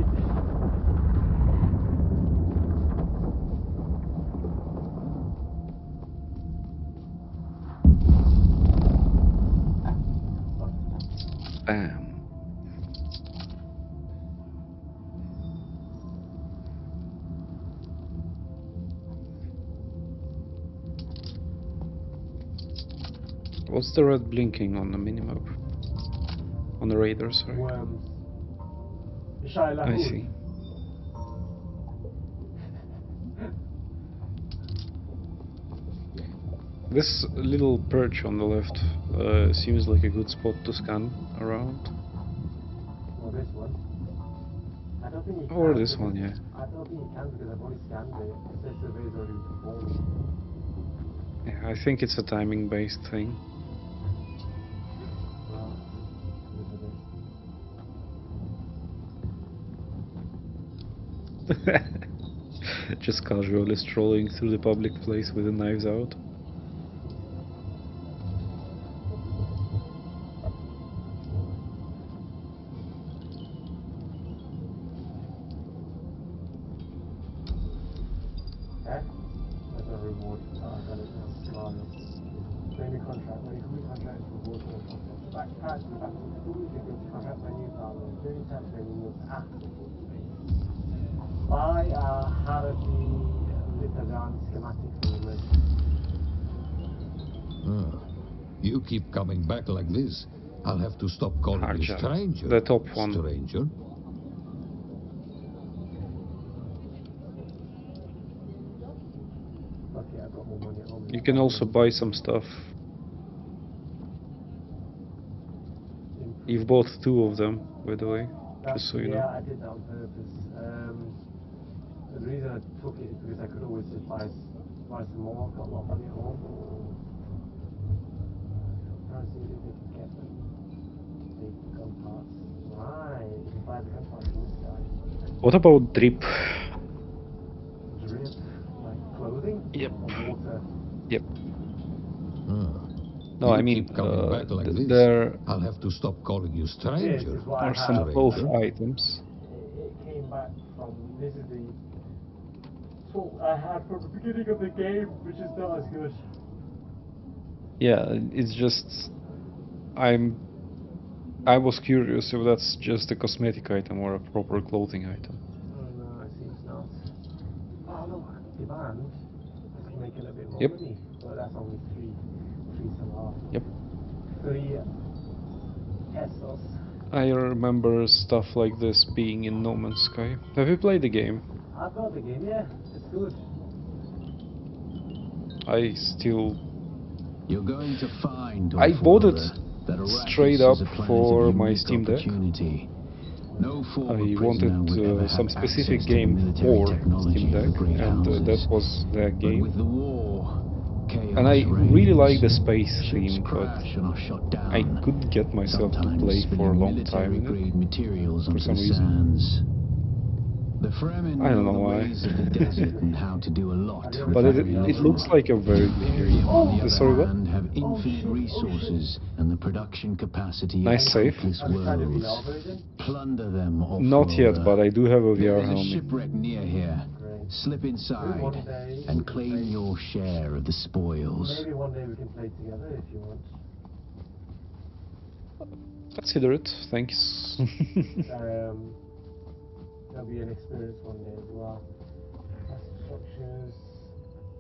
Bam. What's the red blinking on the minimap? On the radar, sorry. Worms. Shia I LaBeouf. see. This little perch on the left seems like a good spot to scan around. Or this one. I don't think you can. Or this one, yeah. I don't think you can because I've already scanned it. It says survey's already performed. Yeah, I think it's a timing-based thing. Well, look at this. Just casually strolling through the public place with the knives out. Okay. That's a reward. Oh, I got it now. Smile. Claiming contract. When you complete contract, reward for the contract. Backpack to the back of the school. You can go to contract menu, file and doing tap menu after the space. Buy a Haraki Litagan schematic for the list. You keep coming back like this. I'll have to stop calling you Harja. stranger. The top one. Stranger. Okay, I got more money at home. You can also buy some stuff. You've bought 2 of them, by the way, just so you know. Yeah, I did that on purpose. The reason I took it is because I could always just buy some more. Got a lot of money at home. Trying to see if they can get them. The gun parts. Right, you can buy the gun parts from this guy. What about drip? Drip? Like clothing? Yep. Or water? Yep. No, I mean, coming back like this. There I'll have to stop calling you stranger. are some close items. It came back from, this is the tool I had from the beginning of the game, which is not as good. Yeah, it's just I was curious if that's just a cosmetic item or a proper clothing item. Oh no, it seems not. Oh look, you're banned, you can make a little bit more Yep. money. But that's only three salar. Yep. 3 pesos. I remember stuff like this being in No Man's Sky. Have you played the game? I've got the game, yeah. It's good. I still... You're going to find, I bought it that straight Arrakis up is a planet for of my unique Steam Deck. opportunity. No form I of prisoner would ever wanted some have specific access to the game military for technology Steam of the Deck, great and houses. that was the But game. with the war, chaos And I really reigns. like the space Ships theme, but crash and are shot down. I couldn't get myself to Sometimes play for a spilling long time in military-grade it, materials for onto some the reason. sands. The Fremen I don't know know the why. ways of the desert and how to do a lot. But with it very looks little. like a very good Imperium, game. on the other Sorry, what? hand, have infinite resources and the production capacity Nice of save. countless worlds. Plunder them off Not yet, but I do have a There VR is a helmet. shipwreck near here. Slip inside and claim your share of the spoils. Maybe one day we can play together if you want. Consider it, thanks. There'll be an experience one day as well. Test structures.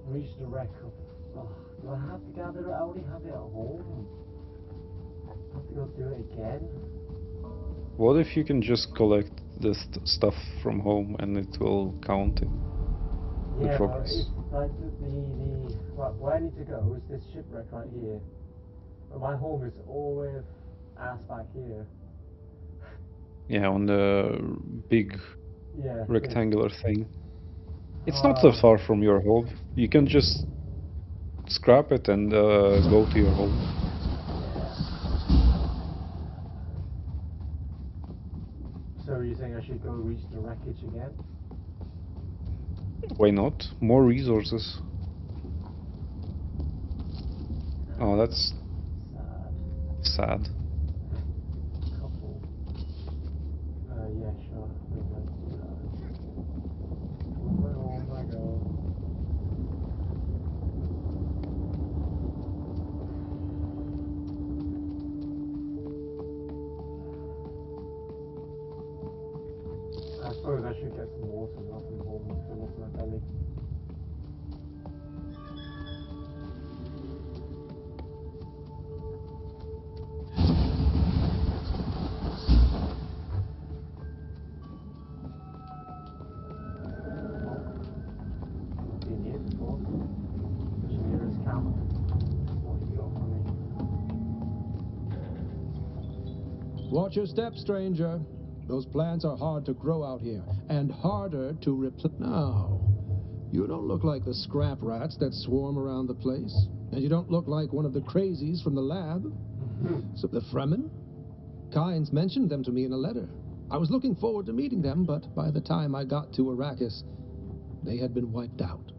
Reach the wreck of... Oh, do I have to gather it? I already have it at home. I have to go do it again. What if you can just collect the stuff from home and it will count in the Yeah, but progress? it's like right, where I need to go is this shipwreck right here. But my home is always ass back here. Yeah, on the big Yeah, rectangular thing. It's not that far from your home. You can just scrap it and go to your home. So you're saying I should go reach the wreckage again? Why not? More resources. Oh, that's sad. Couple. Yeah, sure. Where will I go? I suppose I should get some water off from home to fill up my belly. Been here before. Engineer's camp. What have you got for me? Watch your step, stranger. Those plants are hard to grow out here, and harder to replace. Now, you don't look like the scrap rats that swarm around the place, and you don't look like one of the crazies from the lab. So the Fremen? Kynes mentioned them to me in a letter. I was looking forward to meeting them, but by the time I got to Arrakis, they had been wiped out.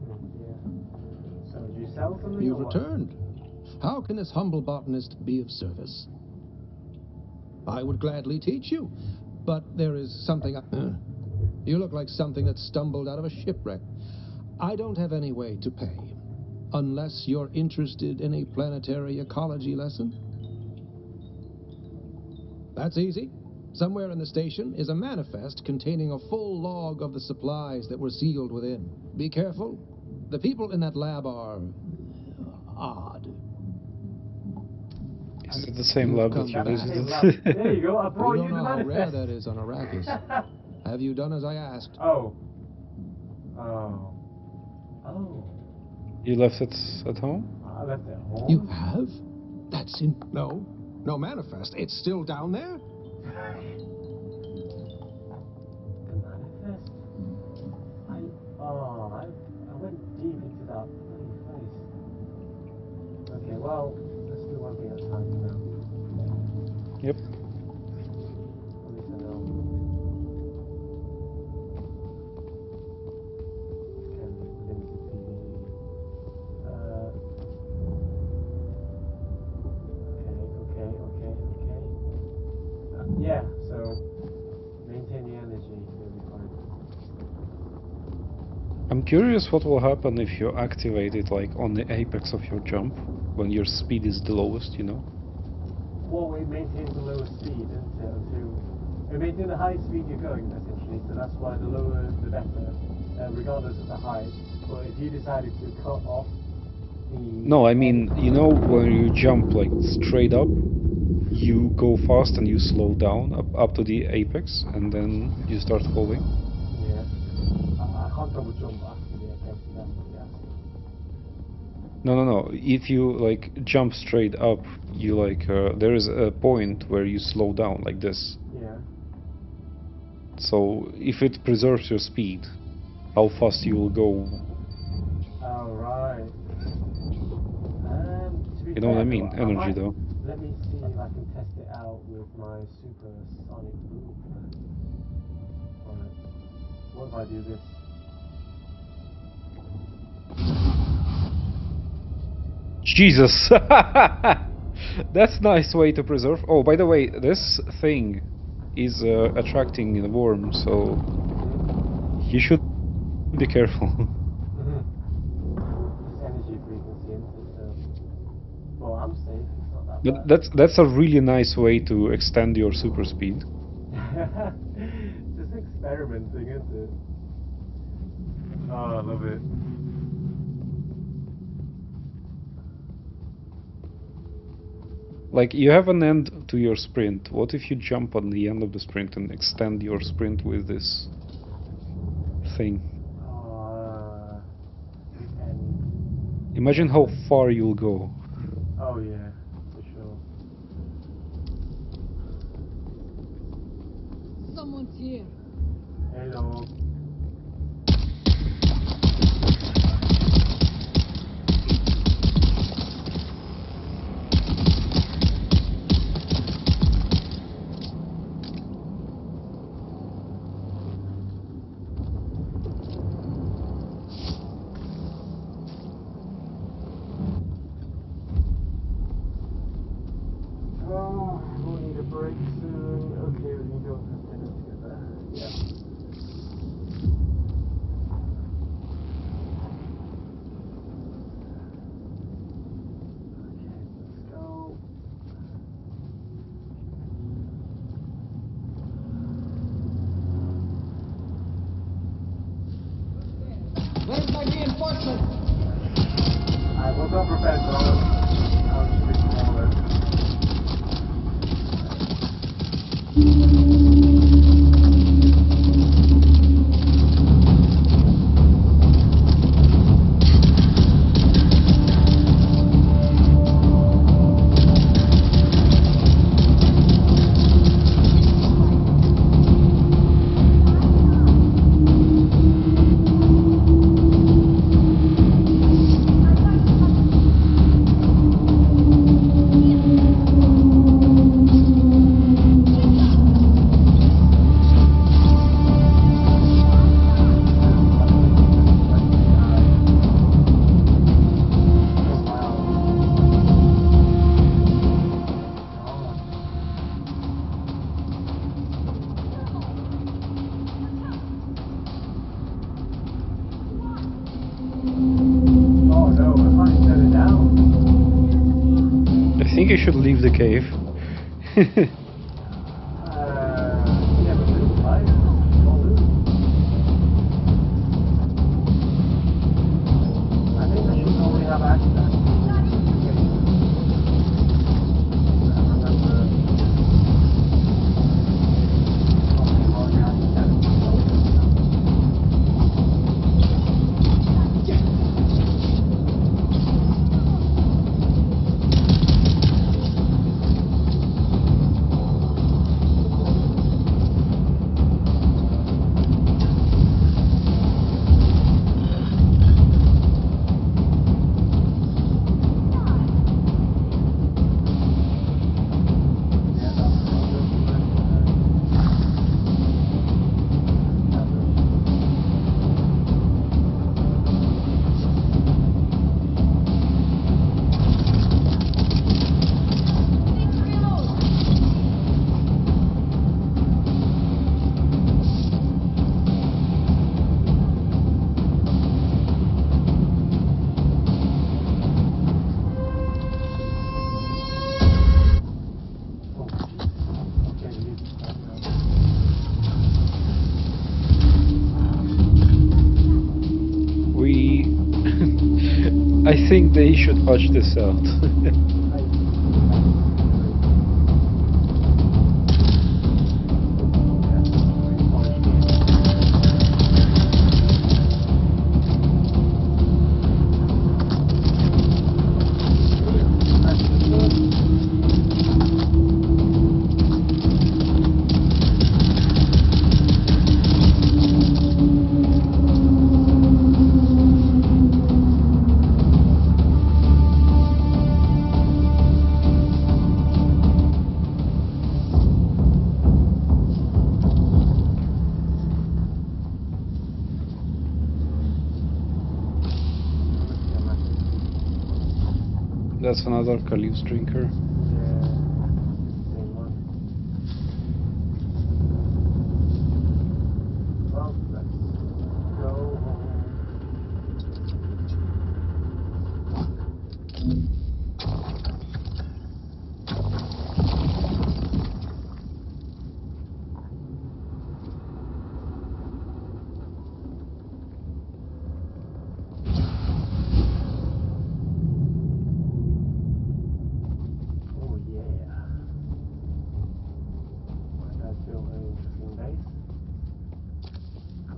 Yeah. So do you sell something? You've or what? returned. How can this humble botanist be of service? I would gladly teach you, but there is something... You look like something that stumbled out of a shipwreck. I don't have any way to pay, unless you're interested in a planetary ecology lesson. That's easy. Somewhere in the station is a manifest containing a full log of the supplies that were sealed within. Be careful. The people in that lab are... odd. Is it the same lab that you visited? There you go, I brought You you don't the know how rare manifest. that is on Arrakis. Have you done as I asked? Oh. You left it at home? I left it at home. You have? That's in... No. No manifest. It's still down there? The manifest? I went deep into that bloody place. Okay, well, let's do one thing at a time for now. Yep. At least I know. Okay. Yeah, so maintain the energy, you'll be fine. I'm curious what will happen if you activate it like on the apex of your jump, when your speed is the lowest, you know? Well, it maintains the lowest speed until it maintains the highest speed you're going, essentially, so that's why the lower the better. regardless of the height. But if you decided to cut off the... No, I mean, you know, when you jump like straight up, you go fast and you slow down up to the apex, and then you start falling. Yeah. I can't double jump after the apex, that's what you're asking. No. If you like jump straight up, you like there is a point where you slow down like this. Yeah. So if it preserves your speed, how fast you will go. Oh, right. To be You know what I fair, mean? though, Energy, might, though. let me see if I can test it out with my supersonic boom. Alright. What if I do this? Jesus! That's a nice way to preserve. Oh, by the way, this thing is attracting the worm, so you should be careful. This energy frequency, isn't it? So, well, I'm safe. It's not that But bad. that's a really nice way to extend your super speed. Just experimenting, isn't it? Oh, I love it. Like, you have an end to your sprint. What if you jump on the end of the sprint and extend your sprint with this thing? Imagine how far you'll go. Oh yeah, for sure. Someone's here. Hello. Oh, we'll need a break soon. Okay, we can go for dinner together. Yeah. Okay, let's go. Where's my reinforcement? I will go for bed, though. I'll just be smaller. Oh no, I can't shut it down. I think you should leave the cave. Yeah, but there's fire. Don't lose. I think I should only have access. I think they should patch this out. That's another Khalif's drinker. Well, let's go home. Oh yeah. My dad's built an interesting base.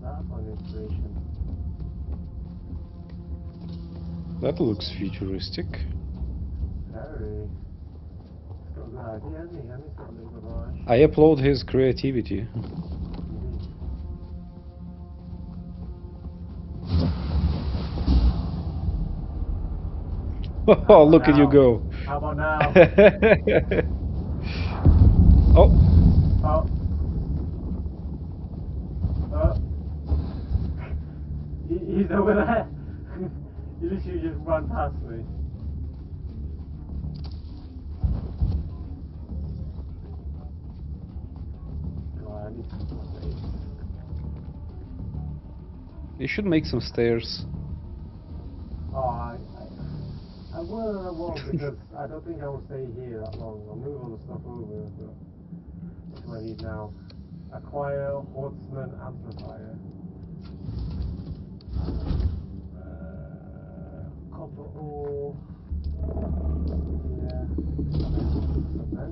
That on inspiration. That looks futuristic. Very. He's got a good idea, hasn't he? And he's got a little garage. I applaud his creativity. Oh, look at you go. How about now? Oh. Oh. He's over there. You literally just run past me. God, I need some more space. You should make some stairs. Oh, I will and I won't because I don't think I will stay here that long. I'll move all the stuff over, but what do I need now? Acquire Horseman Amplifier. Copper ore. Yeah. Okay.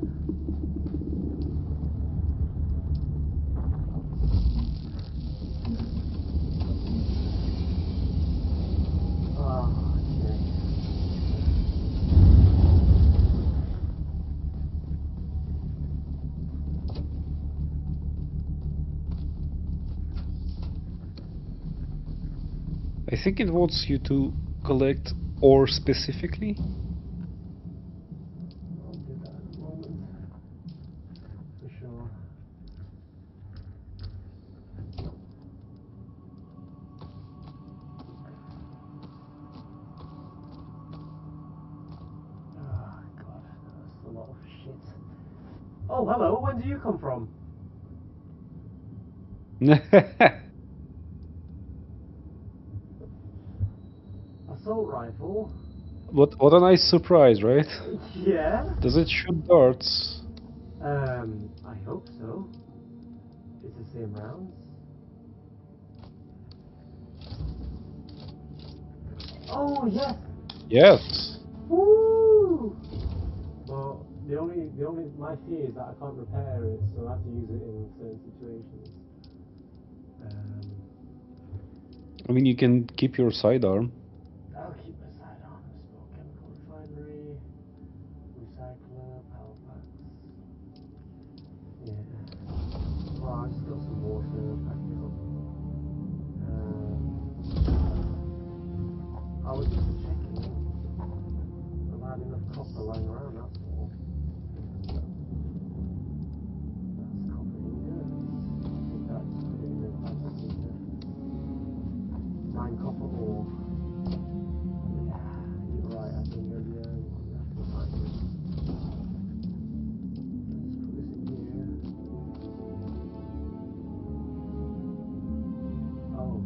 I think it wants you to collect ore specifically. I'll do that in a moment. For sure. Oh god, that's a lot of shit. Oh hello, when do you come from? Assault rifle? What a nice surprise, right? Yeah? Does it shoot darts? I hope so. It's the same rounds. Oh yes! Yes. Woo! Well, my fear is that I can't repair it, so I have to use it in certain situations. I mean, you can keep your sidearm. I'll keep my sidearm. Small chemical refinery, recycler, power packs. Yeah. Well, I just got some water, packed it up. I was just checking. If I had enough copper lying around, that's all. That's copper ingots. I think that's put it in the plastic ingot. 9 copper ore. Yeah, you're right, I think you're the only one that can find it. Let's put this in here. Oh.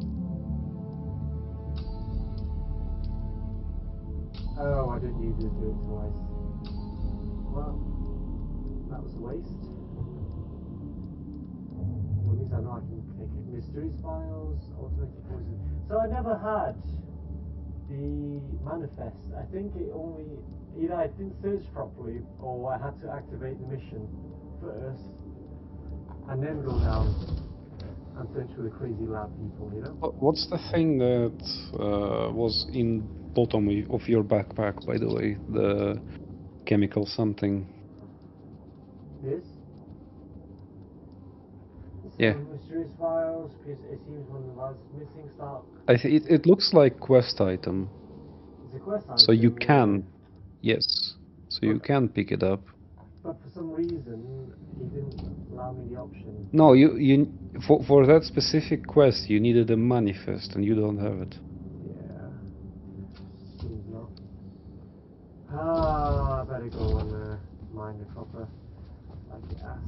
Oh, I didn't need to do it twice. Well, that was a waste. Well, at least I know I can take it. Mysteries files, automatic poison. So I never had The manifest, I think it only, either I didn't search properly or I had to activate the mission first and then go down and search for the crazy lab people, you know? What's the thing that was in bottom of your backpack, by the way? The chemical something. This? Yeah. Mysterious files, because it seems one of the files is missing stock. It looks like quest item. It's a quest item. So you can, yes. So you can pick it up. But for some reason, he didn't allow me the option. No, you for that specific quest you needed a manifest and you don't have it. Yeah. Seems not. Ah, I better go and mine the copper like the ass.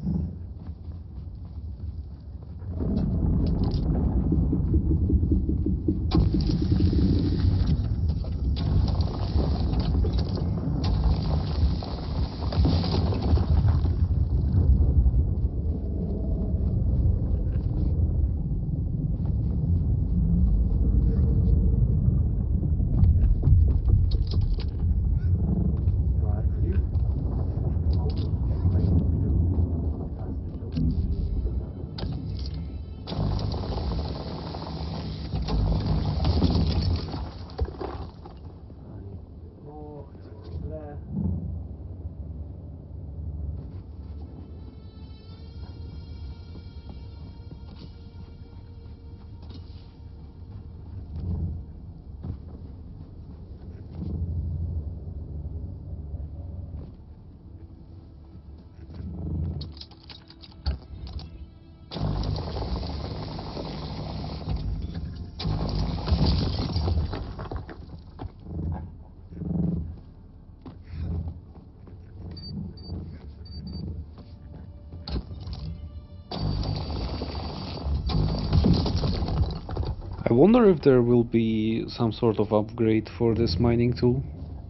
I wonder if there will be some sort of upgrade for this mining tool.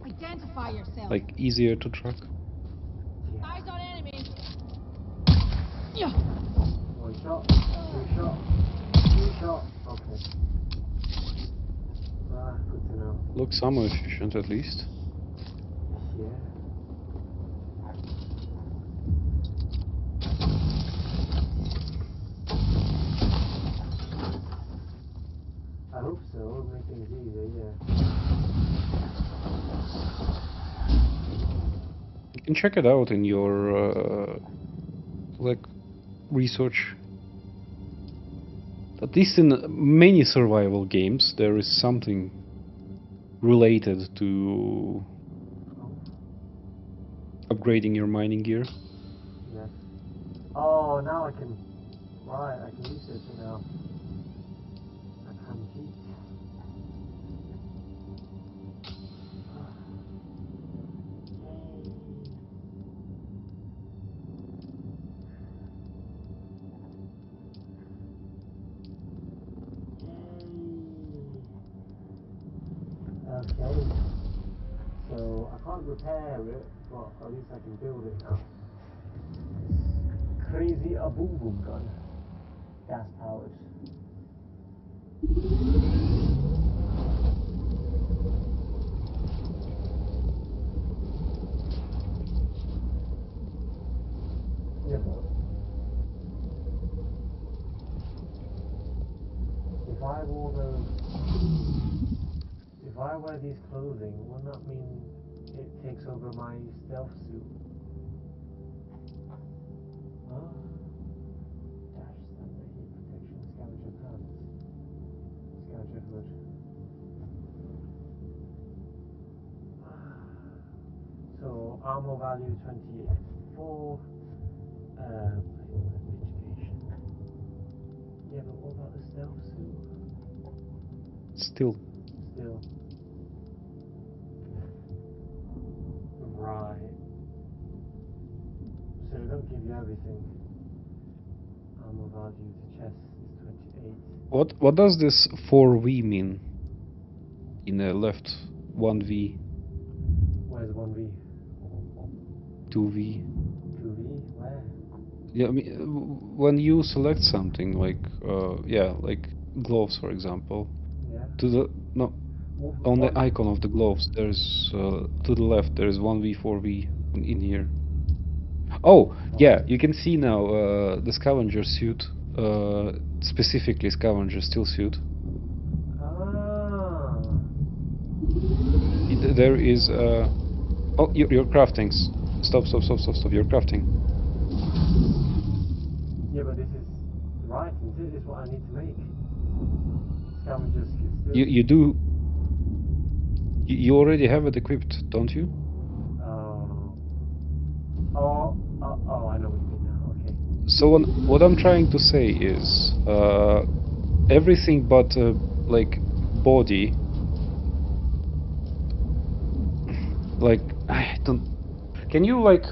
Identify yourself. Like easier to track. Eyes on enemy. One shot, two shot, three shot. Okay. Ah, good to know. Looks ammo efficient at least. Yeah. I hope so. It'll make things easier, yeah. You can check it out in your like research. At least in many survival games, there is something related to upgrading your mining gear. Yes. Oh, now I can. Right, I can research it now. I can heat. Okay. So I can't repair it, but at least I can build it now. Crazy a boom boom gun. Gas powered. Yeah, but if I wore those, if I wear these clothing, wouldn't that mean it takes over my stealth suit? Huh? Dash standard heat protection, scavenger pants, scavenger hood. So armor value 24. Mitigation. Yeah, but what about the stealth suit? Still. Still. Right. So they don't give you everything. Armor value to chest is 28. What does this 4V mean? In the left 1V, Where's 1V? 2V. 2V? Where? Yeah, I mean, when you select something like yeah, like gloves, for example. Yeah. To the no. On the icon of the gloves, there's to the left. There's 1v4v in here. Oh, yeah, you can see now the scavenger suit, specifically scavenger steel suit. Ah. There is oh, your craftings. Stop, you're crafting. Yeah, but this is right, isn't it? This is what I need to make. Scavengers still. You do. You already have it equipped, don't you? Oh, I know what you mean now. Okay. So what I'm trying to say is everything but like body. Like I don't. Can you like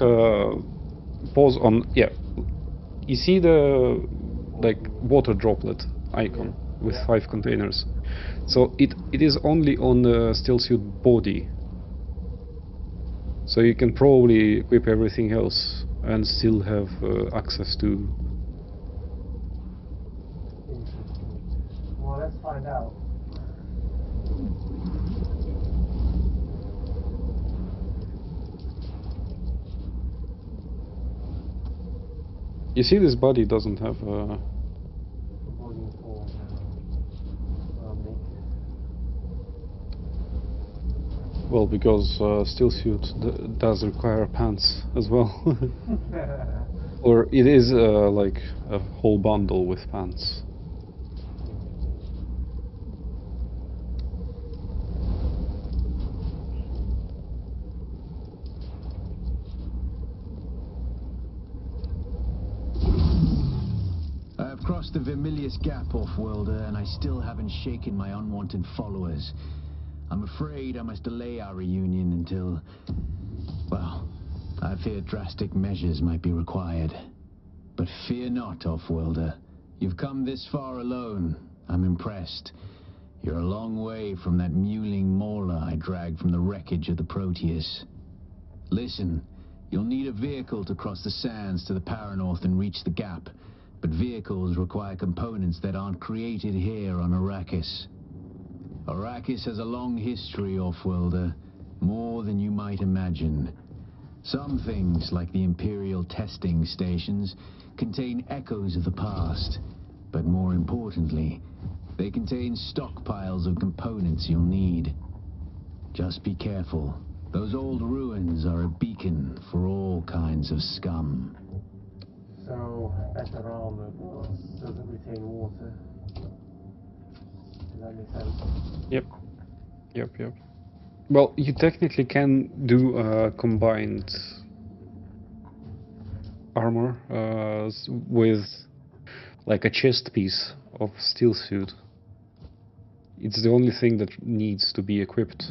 pause on? Yeah. You see the like water droplet icon with 5 containers. So it is only on the steel suit body. So you can probably equip everything else and still have access to. Well, let's find out. You see, this body doesn't have. Well, because steel suit does require pants as well. Or it is like a whole bundle with pants. I have crossed the Vermilius Gap, off-worlder, and I still haven't shaken my unwanted followers. I'm afraid I must delay our reunion until... well, I fear drastic measures might be required. But fear not, off-worlder. You've come this far alone. I'm impressed. You're a long way from that mewling mauler I dragged from the wreckage of the Proteus. Listen, you'll need a vehicle to cross the sands to the Paranorth and reach the gap. But vehicles require components that aren't created here on Arrakis. Arrakis has a long history, off-worlder, more than you might imagine. Some things, like the Imperial testing stations, contain echoes of the past. But more importantly, they contain stockpiles of components you'll need. Just be careful. Those old ruins are a beacon for all kinds of scum. So, better armor doesn't retain water. Does that make sense? Yep. Well, you technically can do combined armor with like a chest piece of steel suit. It's the only thing that needs to be equipped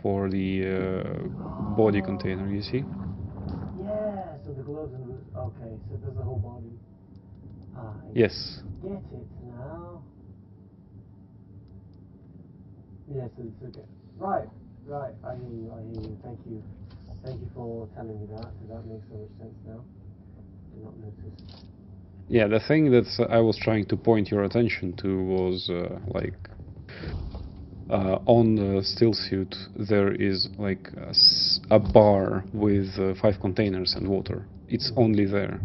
for the body container, you see? Yeah, so the gloves and the... okay, so there's the whole body. Yes. Get it now. Yes, it's okay. Right, I hear you. Thank you for telling me that, because that makes so much sense now. Did not notice. Yeah, the thing that I was trying to point your attention to was like on the steel suit there is like a bar with 5 containers and water. It's only there.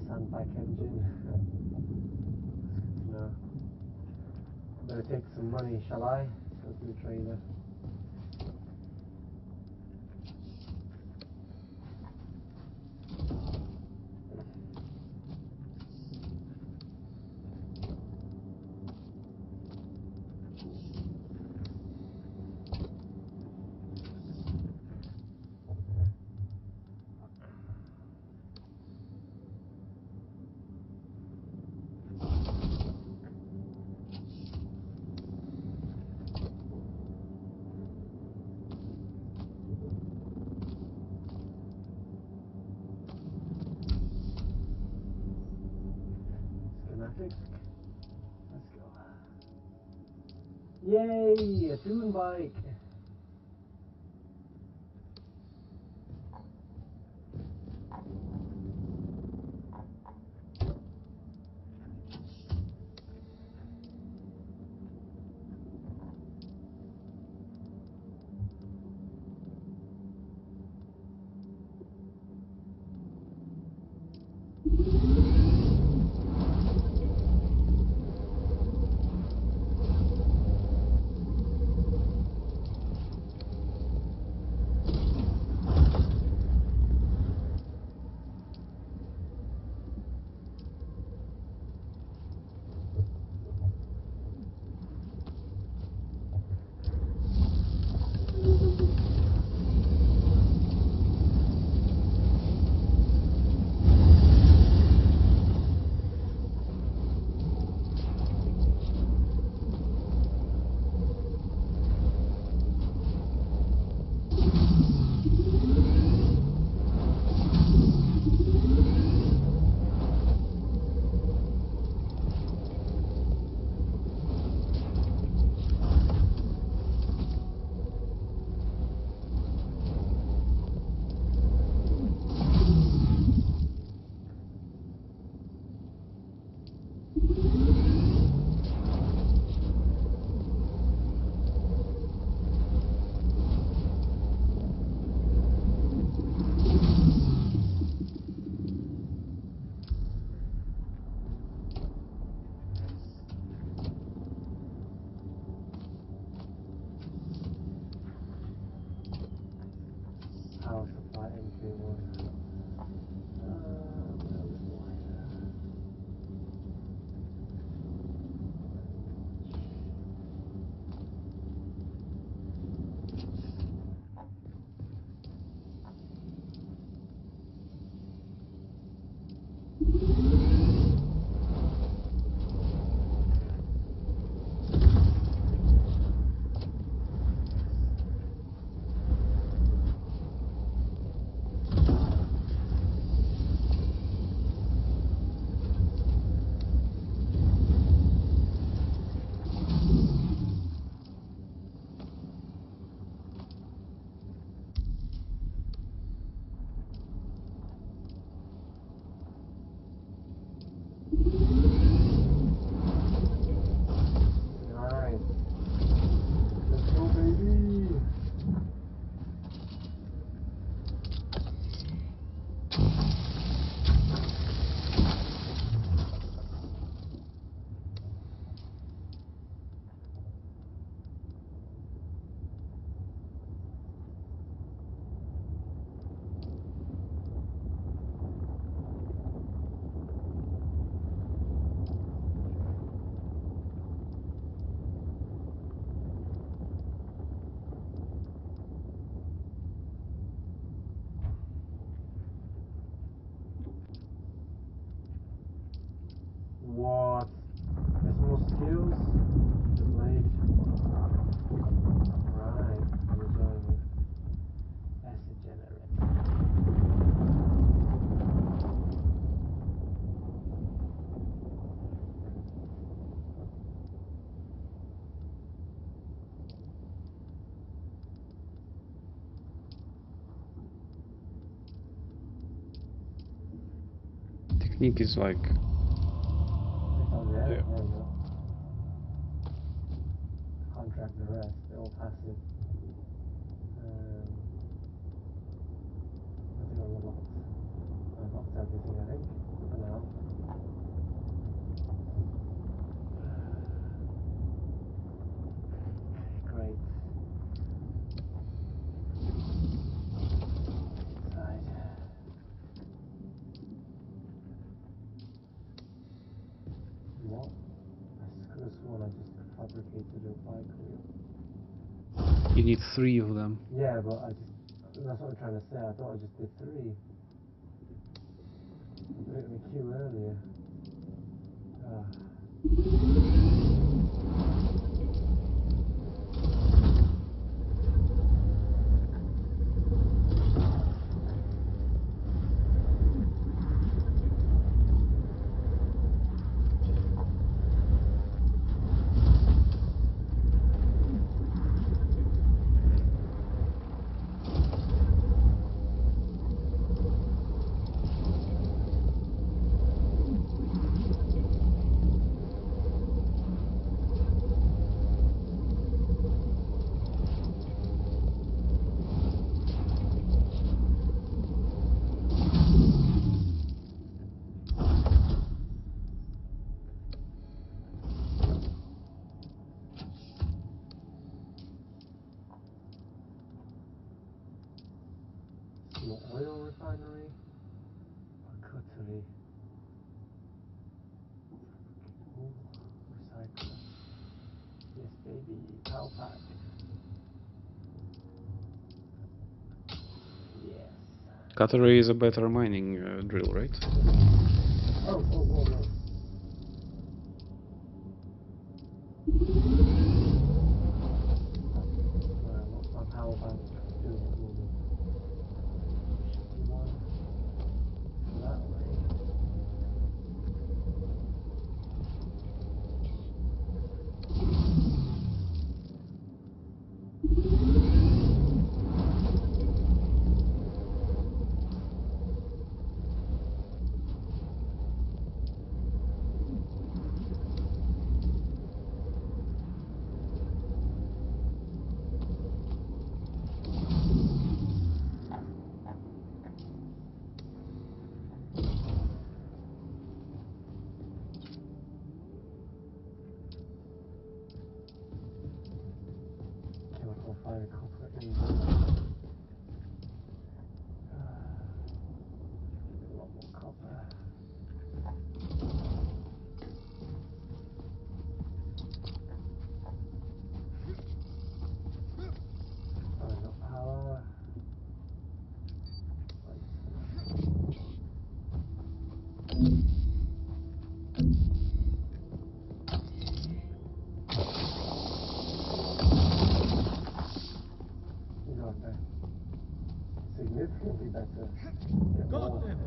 Sandbag engine. No. Better take some money, shall I? Go to the trader. Perfect. Let's go. Yay! A Dune bike! Power supply MK1. Nice. Let's go, baby. What? There's more skills? Like, right, I'm enjoying it. Acid generator. Technique is like Oh, yeah, Yeah. there we go. Contract the rest, they're all passive. I think I've locked everything, I think, for now. Great. Side. What? I could have sworn I just fabricated a bike wheel. you need 3 of them. Yeah, but that's what I'm trying to say, I thought I just did 3. I put it in the queue earlier. National oil refinery. Cutlery. Ooh, recycler. Yes, baby. Power pack. Yes. Cutlery is a better mining drill, right? Oh, no. My power bank doing it for me. One that way. Chemical fire copper in a lot more copper. Enough power. Significantly better. God damn it.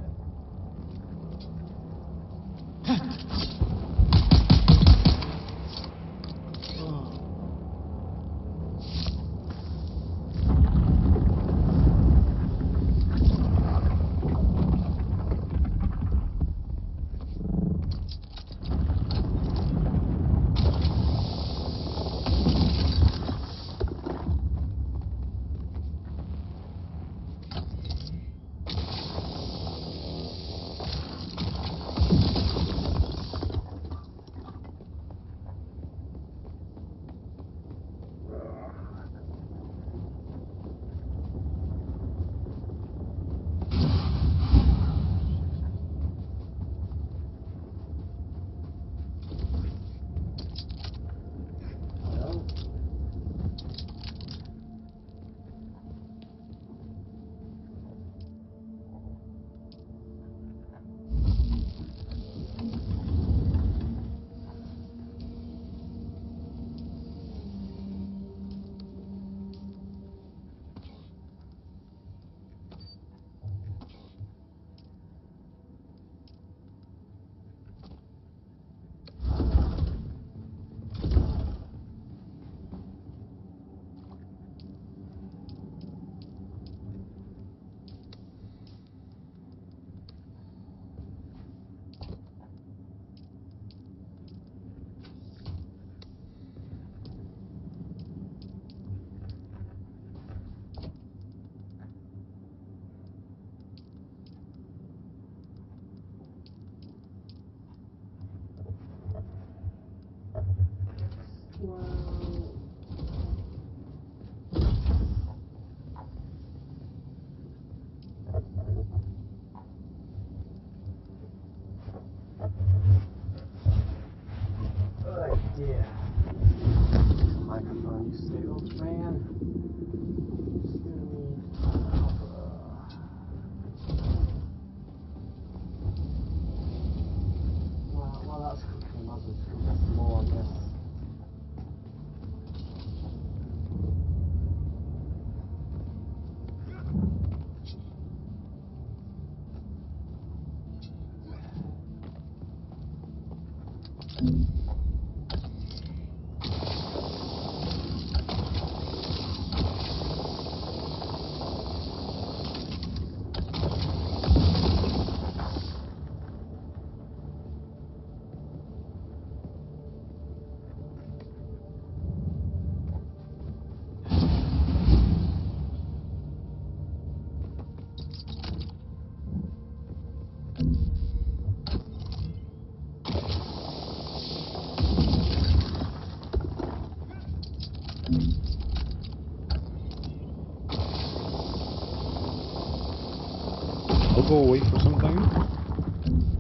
I'll go away for some time.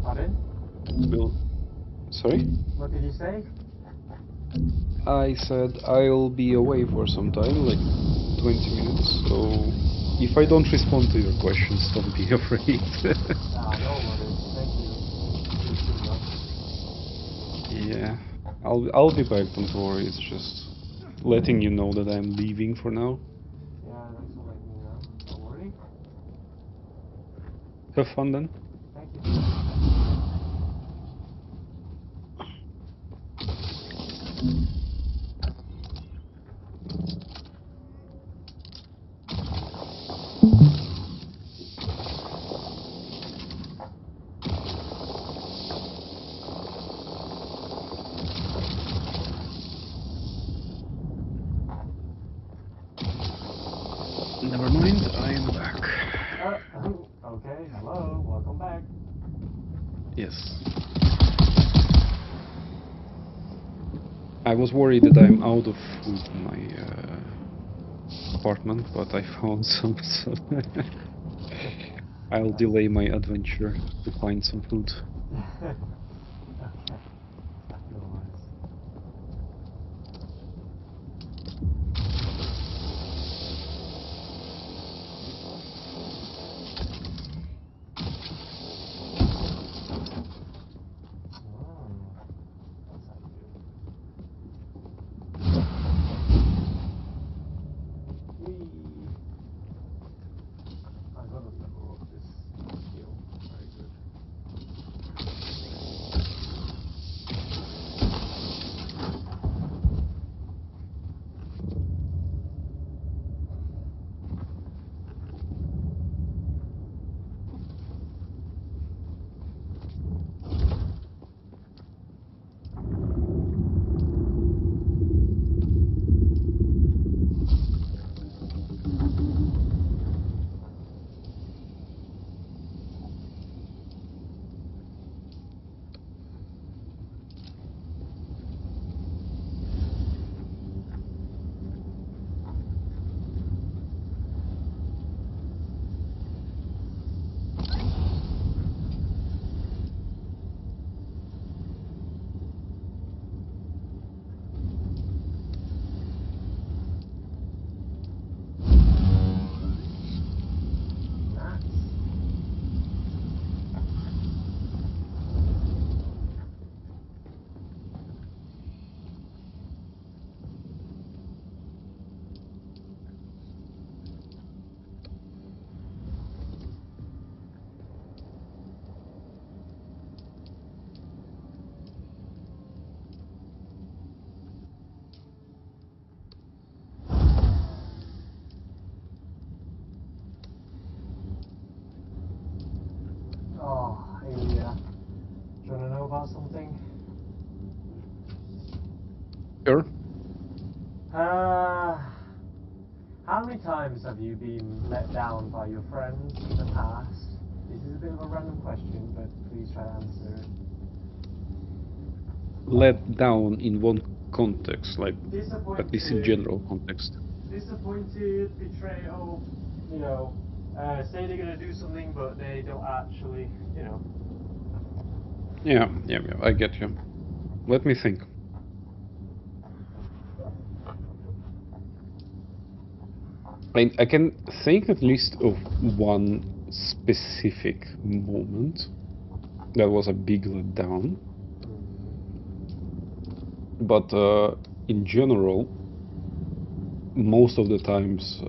Pardon? Will. Sorry? What did you say? I said I'll be away for some time, like 20 minutes, so if I don't respond to your questions, don't be afraid. No worries. Thank you. Yeah, I'll be back, don't worry, it's just letting you know that I'm leaving for now. Yeah, thanks for letting me know. Don't worry. Have fun then. Thank you. Never mind, I am back. Okay, hello, welcome back. Yes. I was worried that I'm out of food in my apartment, but I found some, so I'll delay my adventure to find some food. Okay. No worries. I got a level of this skill. Very good. Oh, hey, do you want to know about something? Sure. How many times have you been let down by your friends in the past? This is a bit of a random question, but please try to answer it. Let down in one context, like at least in Disappointed. general context. Disappointed, betrayal, say they're gonna do something but they don't actually, Yeah, I get you. Let me think. I can think at least of one specific moment that was a big letdown. But in general, most of the times,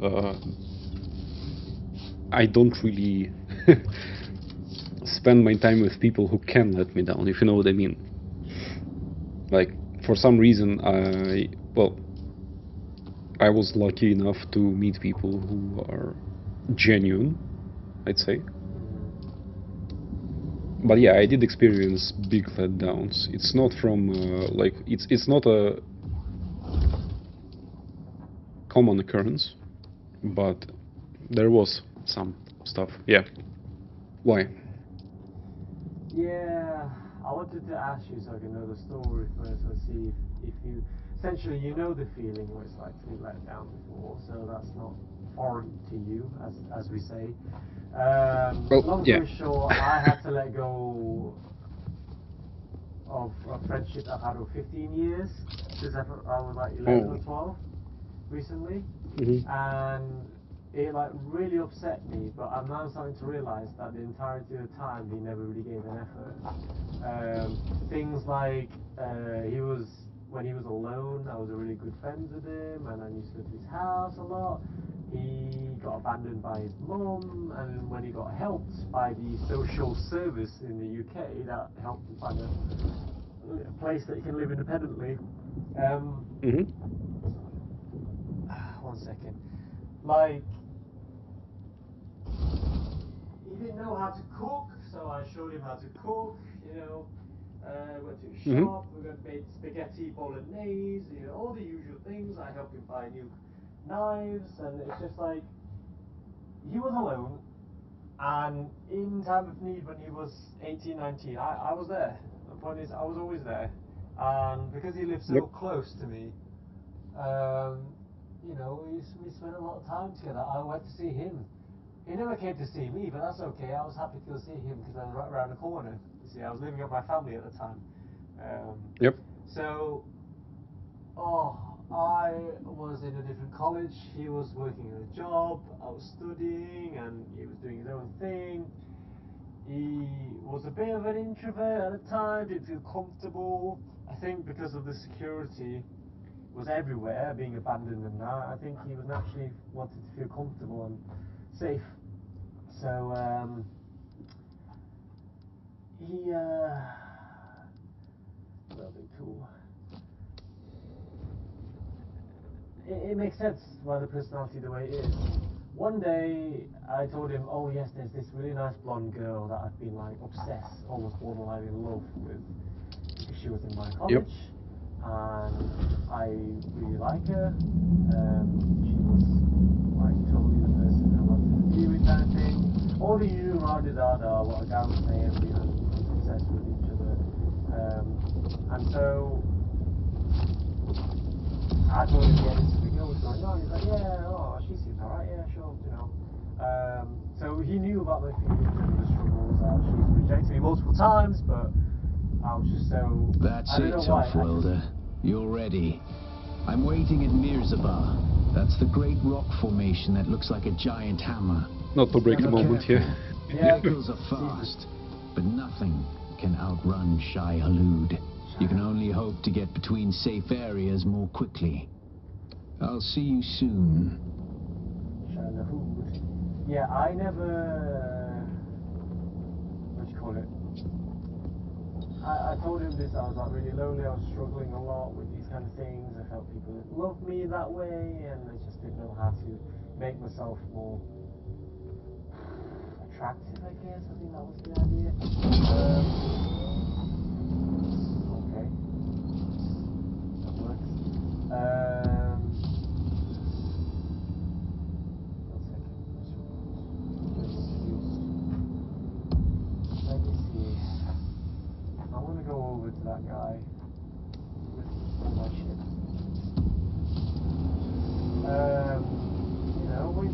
I don't really spend my time with people who can let me down, if you know what I mean. Like, for some reason, I was lucky enough to meet people who are genuine, I'd say. But yeah, I did experience big letdowns. It's not from, it's not a common occurrence, but there was some stuff. Yeah. Why? Yeah, I wanted to ask you so I can know the story first. Let's see if you essentially you know the feeling what it's like to be let down before, so that's not foreign to you, as we say. Well, Long yeah. story short, I had to let go of a friendship I've had for 15 years since I was like 11 or 12 recently, and it like really upset me. But I'm now starting to realise that the entirety of the time he never really gave an effort. Things like when he was alone, I was a really good friend with him, and I used to go to his house a lot. He got abandoned by his mum, and when he got helped by the social service in the UK, that helped him find a place that he can live independently. One second. Like, he didn't know how to cook, so I showed him how to cook, you know. Went to a shop, we made spaghetti bolognese, you know, all the usual things. I helped him buy new knives, and it's just like, he was alone, and in time of need when he was 18, 19, I was there. The point is, I was always there. And because he lived so close to me, you know, we spent a lot of time together. I went to see him. He never came to see me, but that's okay. I was happy to go see him because I was right around the corner. You see, I was living with my family at the time. So, I was in a different college. He was working at a job. I was studying, and he was doing his own thing. He was a bit of an introvert at the time. Didn't feel comfortable. I think because of the security was everywhere, being abandoned and that. I think he was naturally wanted to feel comfortable and safe. So he that'll be cool. It makes sense why the personality the way it is. One day I told him, oh yes, there's this really nice blonde girl that I've been like obsessed, almost borderline in love with, because she was in my college, and I really like her. She was like totally the person I wanted to be with, kind of thing. All the usual da what a guy would say, and we were obsessed with each other. And so I told him, yeah, this is the girl was going on. He's like, yeah, oh, she seems alright, yeah, sure, you know. So he knew about my feelings and the struggles. She's rejected me multiple times, but I was just so. That's it, Offworlder. You're ready. I'm waiting at Mirzabah. That's the great rock formation that looks like a giant hammer. Not to break the moment here. Vehicles are fast, but nothing can outrun Shai Halud. You can only hope to get between safe areas more quickly. I'll see you soon. Yeah, I never. What do you call it? I told him this. I was like really lonely. I was struggling a lot with these kind of things. I felt people didn't love me that way, and I just didn't know how to make myself more attractive. I guess I think that was the idea. Okay. That works. One second. Let me see. I want to go over to that guy with all my shit. You know, we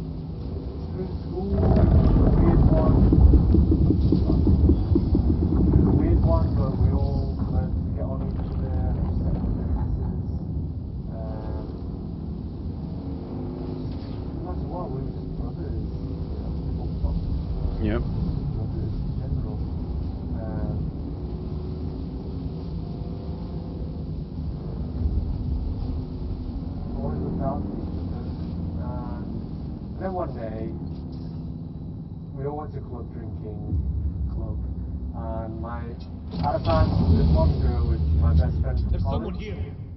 through school, weird one, but we all learned to get on each other, accept the differences. No matter what, we were just brothers, you know, brothers in general. Always looked out for each other. And then one day, we all went to drinking club, and at the time, this one girl was my best friend from college.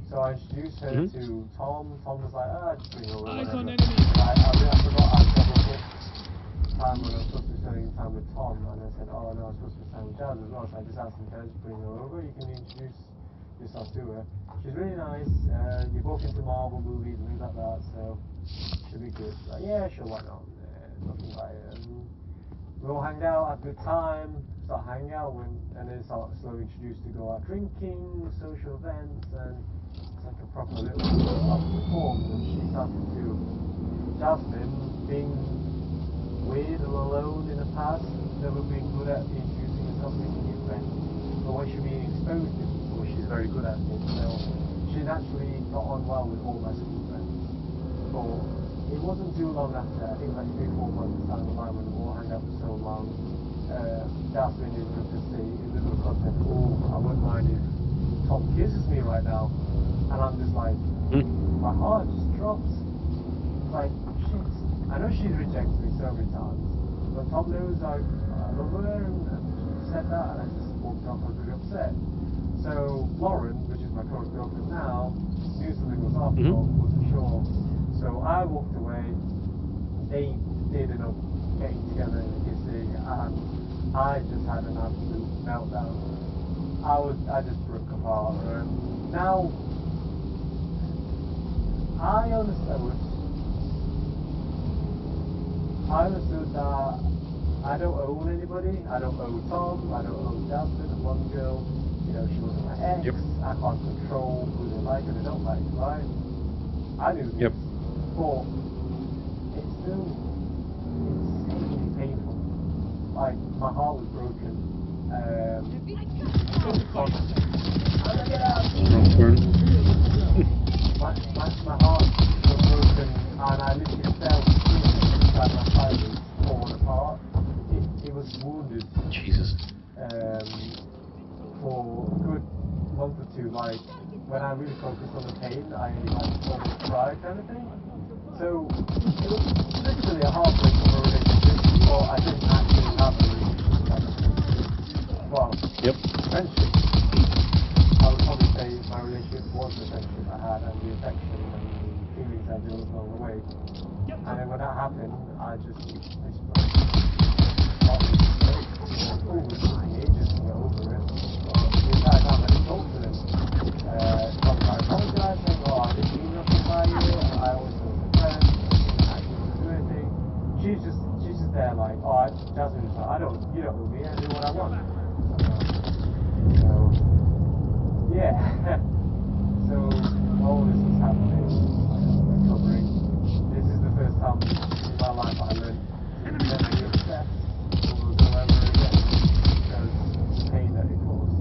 So I introduced her to Tom. Tom was like, just bring her over. Eyes on whatever. I forgot I double booked time when I was supposed to be spending time with Tom, and I said, oh no, I was supposed to be spending with Jazz as well. So I just asked him, can I just bring her over? You can introduce yourself to her. She's really nice. You're both into Marvel movies and things like that, so should be good. Like, yeah, sure, why not? Nothing about it. We all hanged out, had a good time, started hanging out, and then started slowly introduced to go out drinking, social events, and it's like a proper little love formed, and she started to Jasmine being weird and alone in the past, never been good at introducing herself, making new friends. But when she's being exposed to people, she's very good at it. So she naturally got on well with all my school friends. But it wasn't too long after, I think like 3-4 months down the line when we all hung out for so long, Jasmine is going to say in the middle of content, oh, I wouldn't mind if Tom kisses me right now. And I'm just like, my heart just drops. Like, shit. I know she's rejected me so many times, but Tom knows I love her, and she said that, and I just walked off. I was really upset. So Lauren, which is my current girlfriend now, knew something was off, but wasn't sure. So I walked away. They did end up getting together and kissing, and I just had an absolute meltdown. I just broke apart. Now I understood that I don't own anybody. I don't owe Tom, I don't owe Jasmine, the blonde girl. You know, she wasn't my ex. I can't control who they like and they don't like, right? I knew this. But it's still insanely painful. Like, my heart was broken. My heart was broken, and I literally felt inside my fibers falling apart. It was wounded. Jesus. For a good month or two, like when I really focused on the pain, I like almost cried kind of thing. So it was literally a heartbreak of a relationship, but I didn't actually have a relationship. Well, friendship. I would probably say my relationship was the friendship I had, and the affection and the feelings I built along the way. And then when that happened, I just ages to get over it. But the entire time I didn't talk to them. I apologized, saying, oh, I didn't mean nothing by you. I always was a friend. I didn't do anything. She's just there like, oh, Jasmine was like, you don't owe me, I do what I want. So, yeah. So, all this was happening. Recovering. This is the first time in my life I learned to never be obsessed or go ever again, because the pain that it caused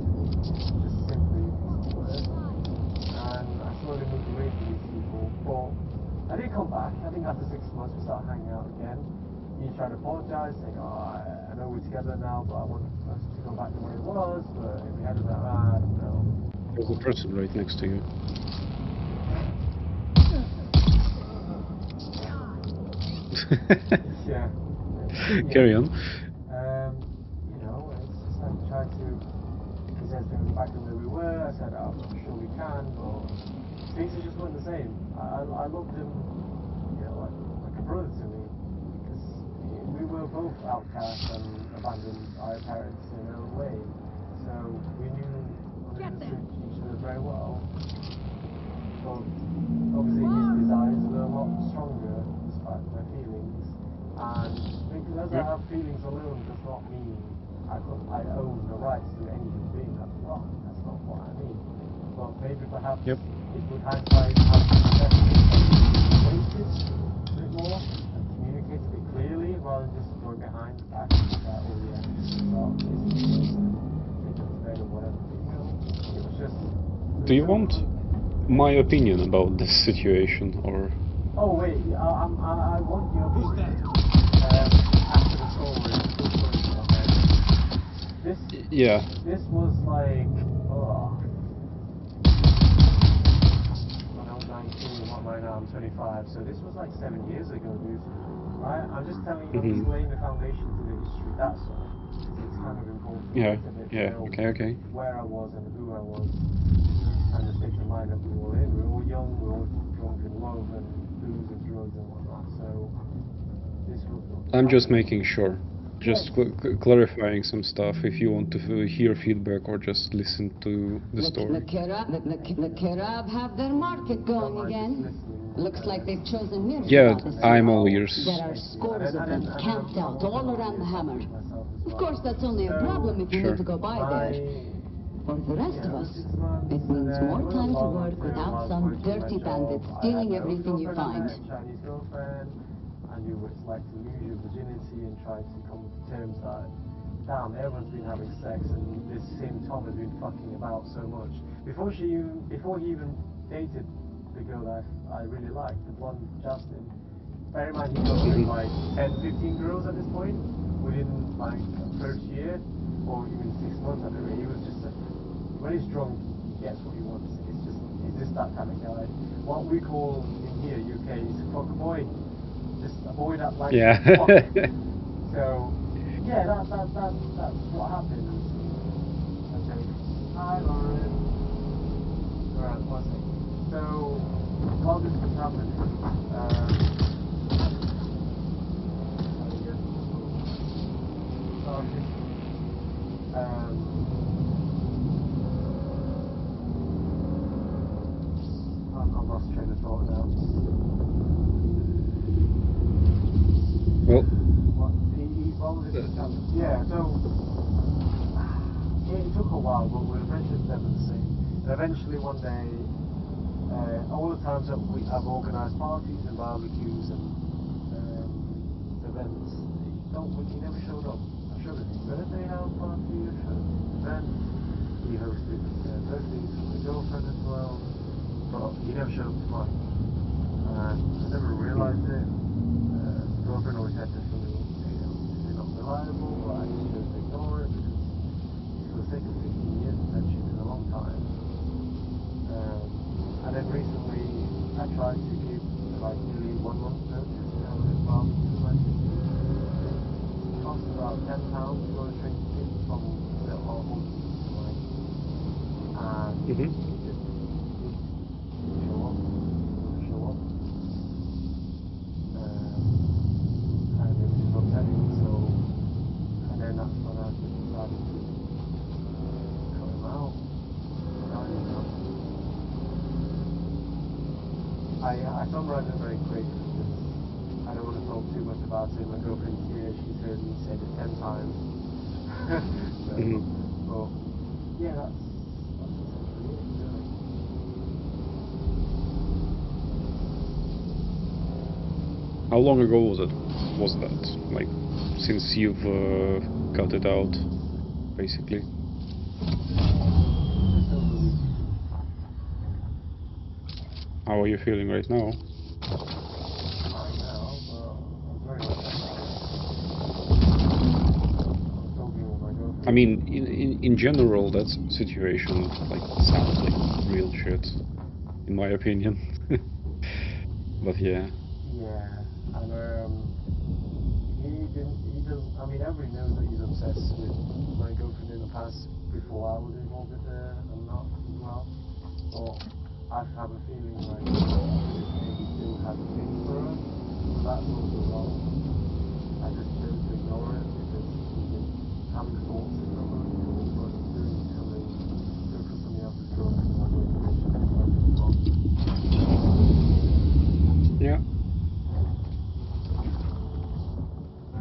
just simply isn't worth. And I slowly moved away from these people, but I did come back. I think after 6 months we started hanging out again. He tried to apologise, saying, oh, I know we're together now, but I want us to go back to where it was, but in the end of that, I don't know. There's a person right next to you. Yeah. Carry on. You know, it's just like trying to. He says to go back to where we were. I said, I'm not sure we can, but things just weren't the same. I loved him, you know, like a brother to me, because we were both outcasts and abandoned by our parents in our own way. So we knew we understood each other very well. But obviously his desires were a lot stronger despite my feelings. And because I have feelings alone does not mean I own the rights to any human being. That's wrong. That's not what I mean. But maybe perhaps it would hindsight have waited a bit more and communicated it clearly rather than just going behind the back and that, oh yeah, this is about this and take it to bed or whatever. It was just. Do you want my opinion about this situation, or? Oh wait, I want your opinion. After the story, This was like, when I was 19, what am I now? I'm 25, so this was like 7 years ago, dude. Right? I'm just telling you, I'm just laying the foundation to the history, that's all. It's kind of important to know where I was and who I was, and the state of mind that we were in. We were all young, we were all drunk in love and booze and drugs and whatnot, so this was... I'm just making sure. Just clarifying some stuff if you want to hear feedback or just listen to the story. The Kirab have their market going again. Looks like they've chosen Mirza. Yeah, I'm all ears. There are scores of them camped out all around the hammer. Of course, that's only a problem if you need to go by there. For the rest of us, it means more time to work without some dirty bandits stealing everything you find. Chinese girlfriend. I knew what it's like to lose your virginity and try to come to terms that, damn, everyone's been having sex and this same Tom has been fucking about so much. Before he even dated the girl that I really liked, the blonde Justin, bear in mind he got with like 10, 15 girls at this point, within like the first year, or even 6 months, I don't know. He was just when he's drunk, he gets what he wants. He's just that kind of guy. What we call in here, UK, is fuck boy. Just a boy that likes to fuck. So, yeah, that's what happened. Okay. Hi, Lauren. Alright, one second. So, while this was happening, I've lost train of thought now. Well, yeah, so it took a while, but we're eventually never the same. And eventually one day, all the times that I've organised parties and barbecues and events, he never showed up. I showed him his birthday house party, I showed him his event, he hosted birthdays for my girlfriend as well, but he never showed up to mine. And I never realised it. The girlfriend always had to feel you're not reliable, but I just chose to ignore it because for the sake of 15 years of friendship is a long time. And then recently I tried to give like nearly 1 month's notice to have this barbecue with my sister. It cost about £10 to go and drink it from the Harkonnen to mine. And he just didn't show up. And it was just upsetting, so, and then that's when I just decided to cut him out. I summarized it very quick because I don't want to talk too much about it. My girlfriend's here, she's heard me say it 10 times. So, but, yeah, that's essentially it, really. how long ago was that? Like, since you've cut it out, basically? How are you feeling right now? I mean, in general, that situation like sounds like real shit, in my opinion. But yeah. Yeah, and he doesn't, I mean, everybody knows that he's obsessed with my girlfriend in the past, before I was involved with her, and not as well. But I have a feeling like to this day he still has a thing for her, so that's also wrong. I just chose to ignore it because he's been having thoughts in my mind, but doing something good for somebody else's girlfriend, I'm going to mention it, so I just wrong. Yeah.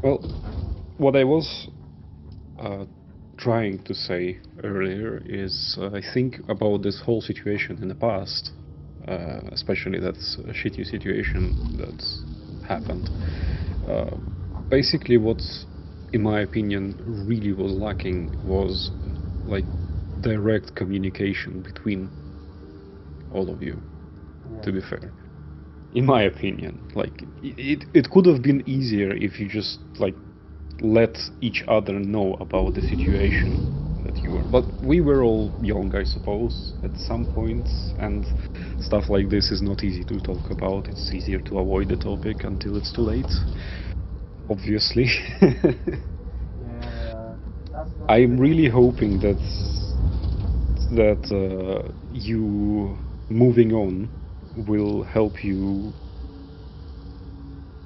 Well, what I was trying to say earlier is I think about this whole situation in the past, especially that shitty situation that happened. Basically what, in my opinion, really was lacking was like direct communication between all of you, to be fair. In my opinion, like, it could have been easier if you just, like, let each other know about the situation that you were. But we were all young, I suppose, at some points, and stuff like this is not easy to talk about. It's easier to avoid the topic until it's too late, obviously. I'm really hoping that you moving on will help you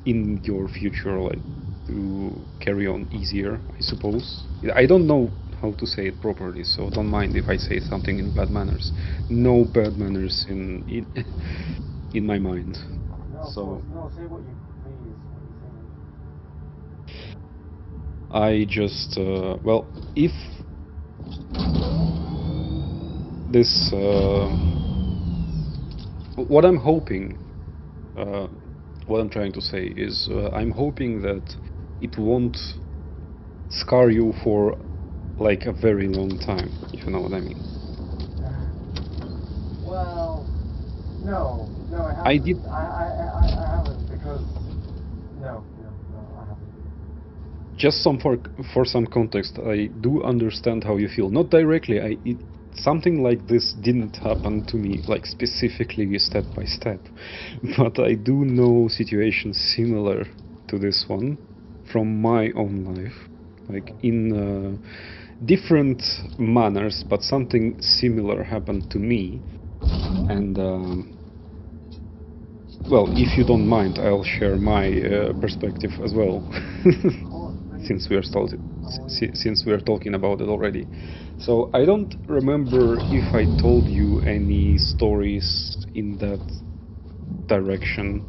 in your future, like, to carry on easier, I suppose. I don't know how to say it properly, so don't mind if I say something in bad manners. No bad manners in in my mind. So No, say what you please, what you think. I just well, if this what I'm hoping what I'm trying to say is I'm hoping that it won't scar you for like a very long time, if you know what I mean. Well, no, I haven't. I did. I haven't because no, I haven't. Just for some context, I do understand how you feel. Not directly. Something like this didn't happen to me, like specifically step by step, but I do know situations similar to this one from my own life, like in different manners, but something similar happened to me. And well, if you don't mind, I'll share my perspective as well, since we are talking about it already. So I don't remember if I told you any stories in that direction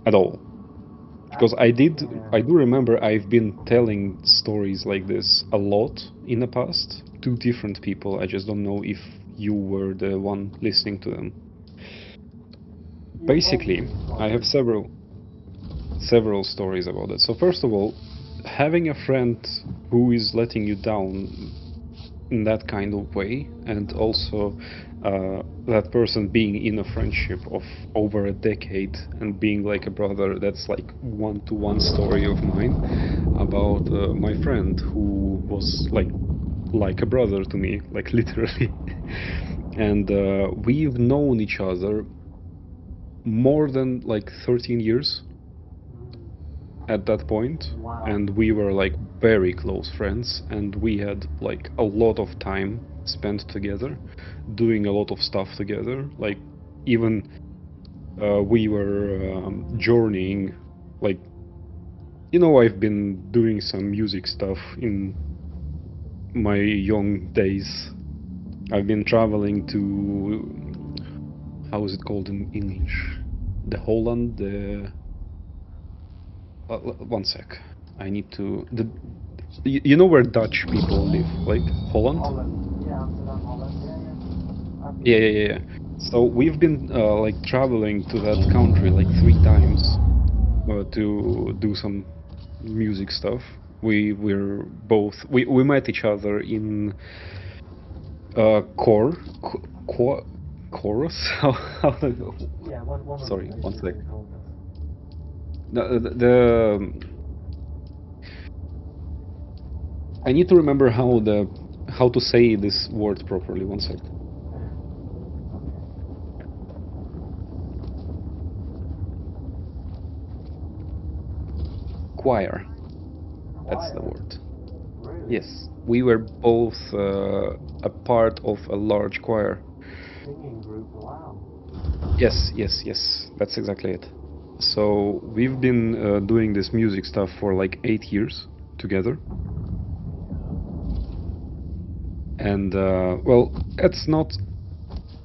at all, because I do remember I've been telling stories like this a lot in the past to different people. I just don't know if you were the one listening to them. Basically, I have several stories about it. So first of all, having a friend who is letting you down in that kind of way, and also that person being in a friendship of over a decade and being like a brother, that's like one-to-one story of mine about my friend who was like a brother to me, like literally. And we've known each other more than like 13 years at that point. Wow. And we were like very close friends, and we had like a lot of time spent together doing a lot of stuff together, like even we were journeying, like, you know, I've been doing some music stuff in my young days. I've been traveling to, how is it called in English? The Holland, the... one sec. I need to... You know where Dutch people live, like Holland? Holland. Yeah, Amsterdam, Holland. Yeah. So we've been like traveling to that country like 3 times to do some music stuff. We met each other in chorus. How do I go? Yeah, one Sorry, one sec. called I need to remember how to say this word properly. One sec. Choir. That's the word. Really? Yes, we were both a part of a large choir. Singing group. Wow. Yes. That's exactly it. So we've been doing this music stuff for like 8 years together. And well, it's not...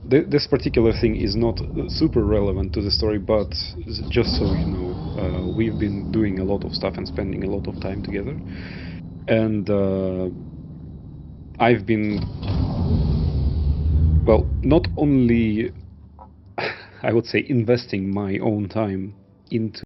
This particular thing is not super relevant to the story, but just so you know, we've been doing a lot of stuff and spending a lot of time together. And I've been, well, not only, I would say, investing my own time into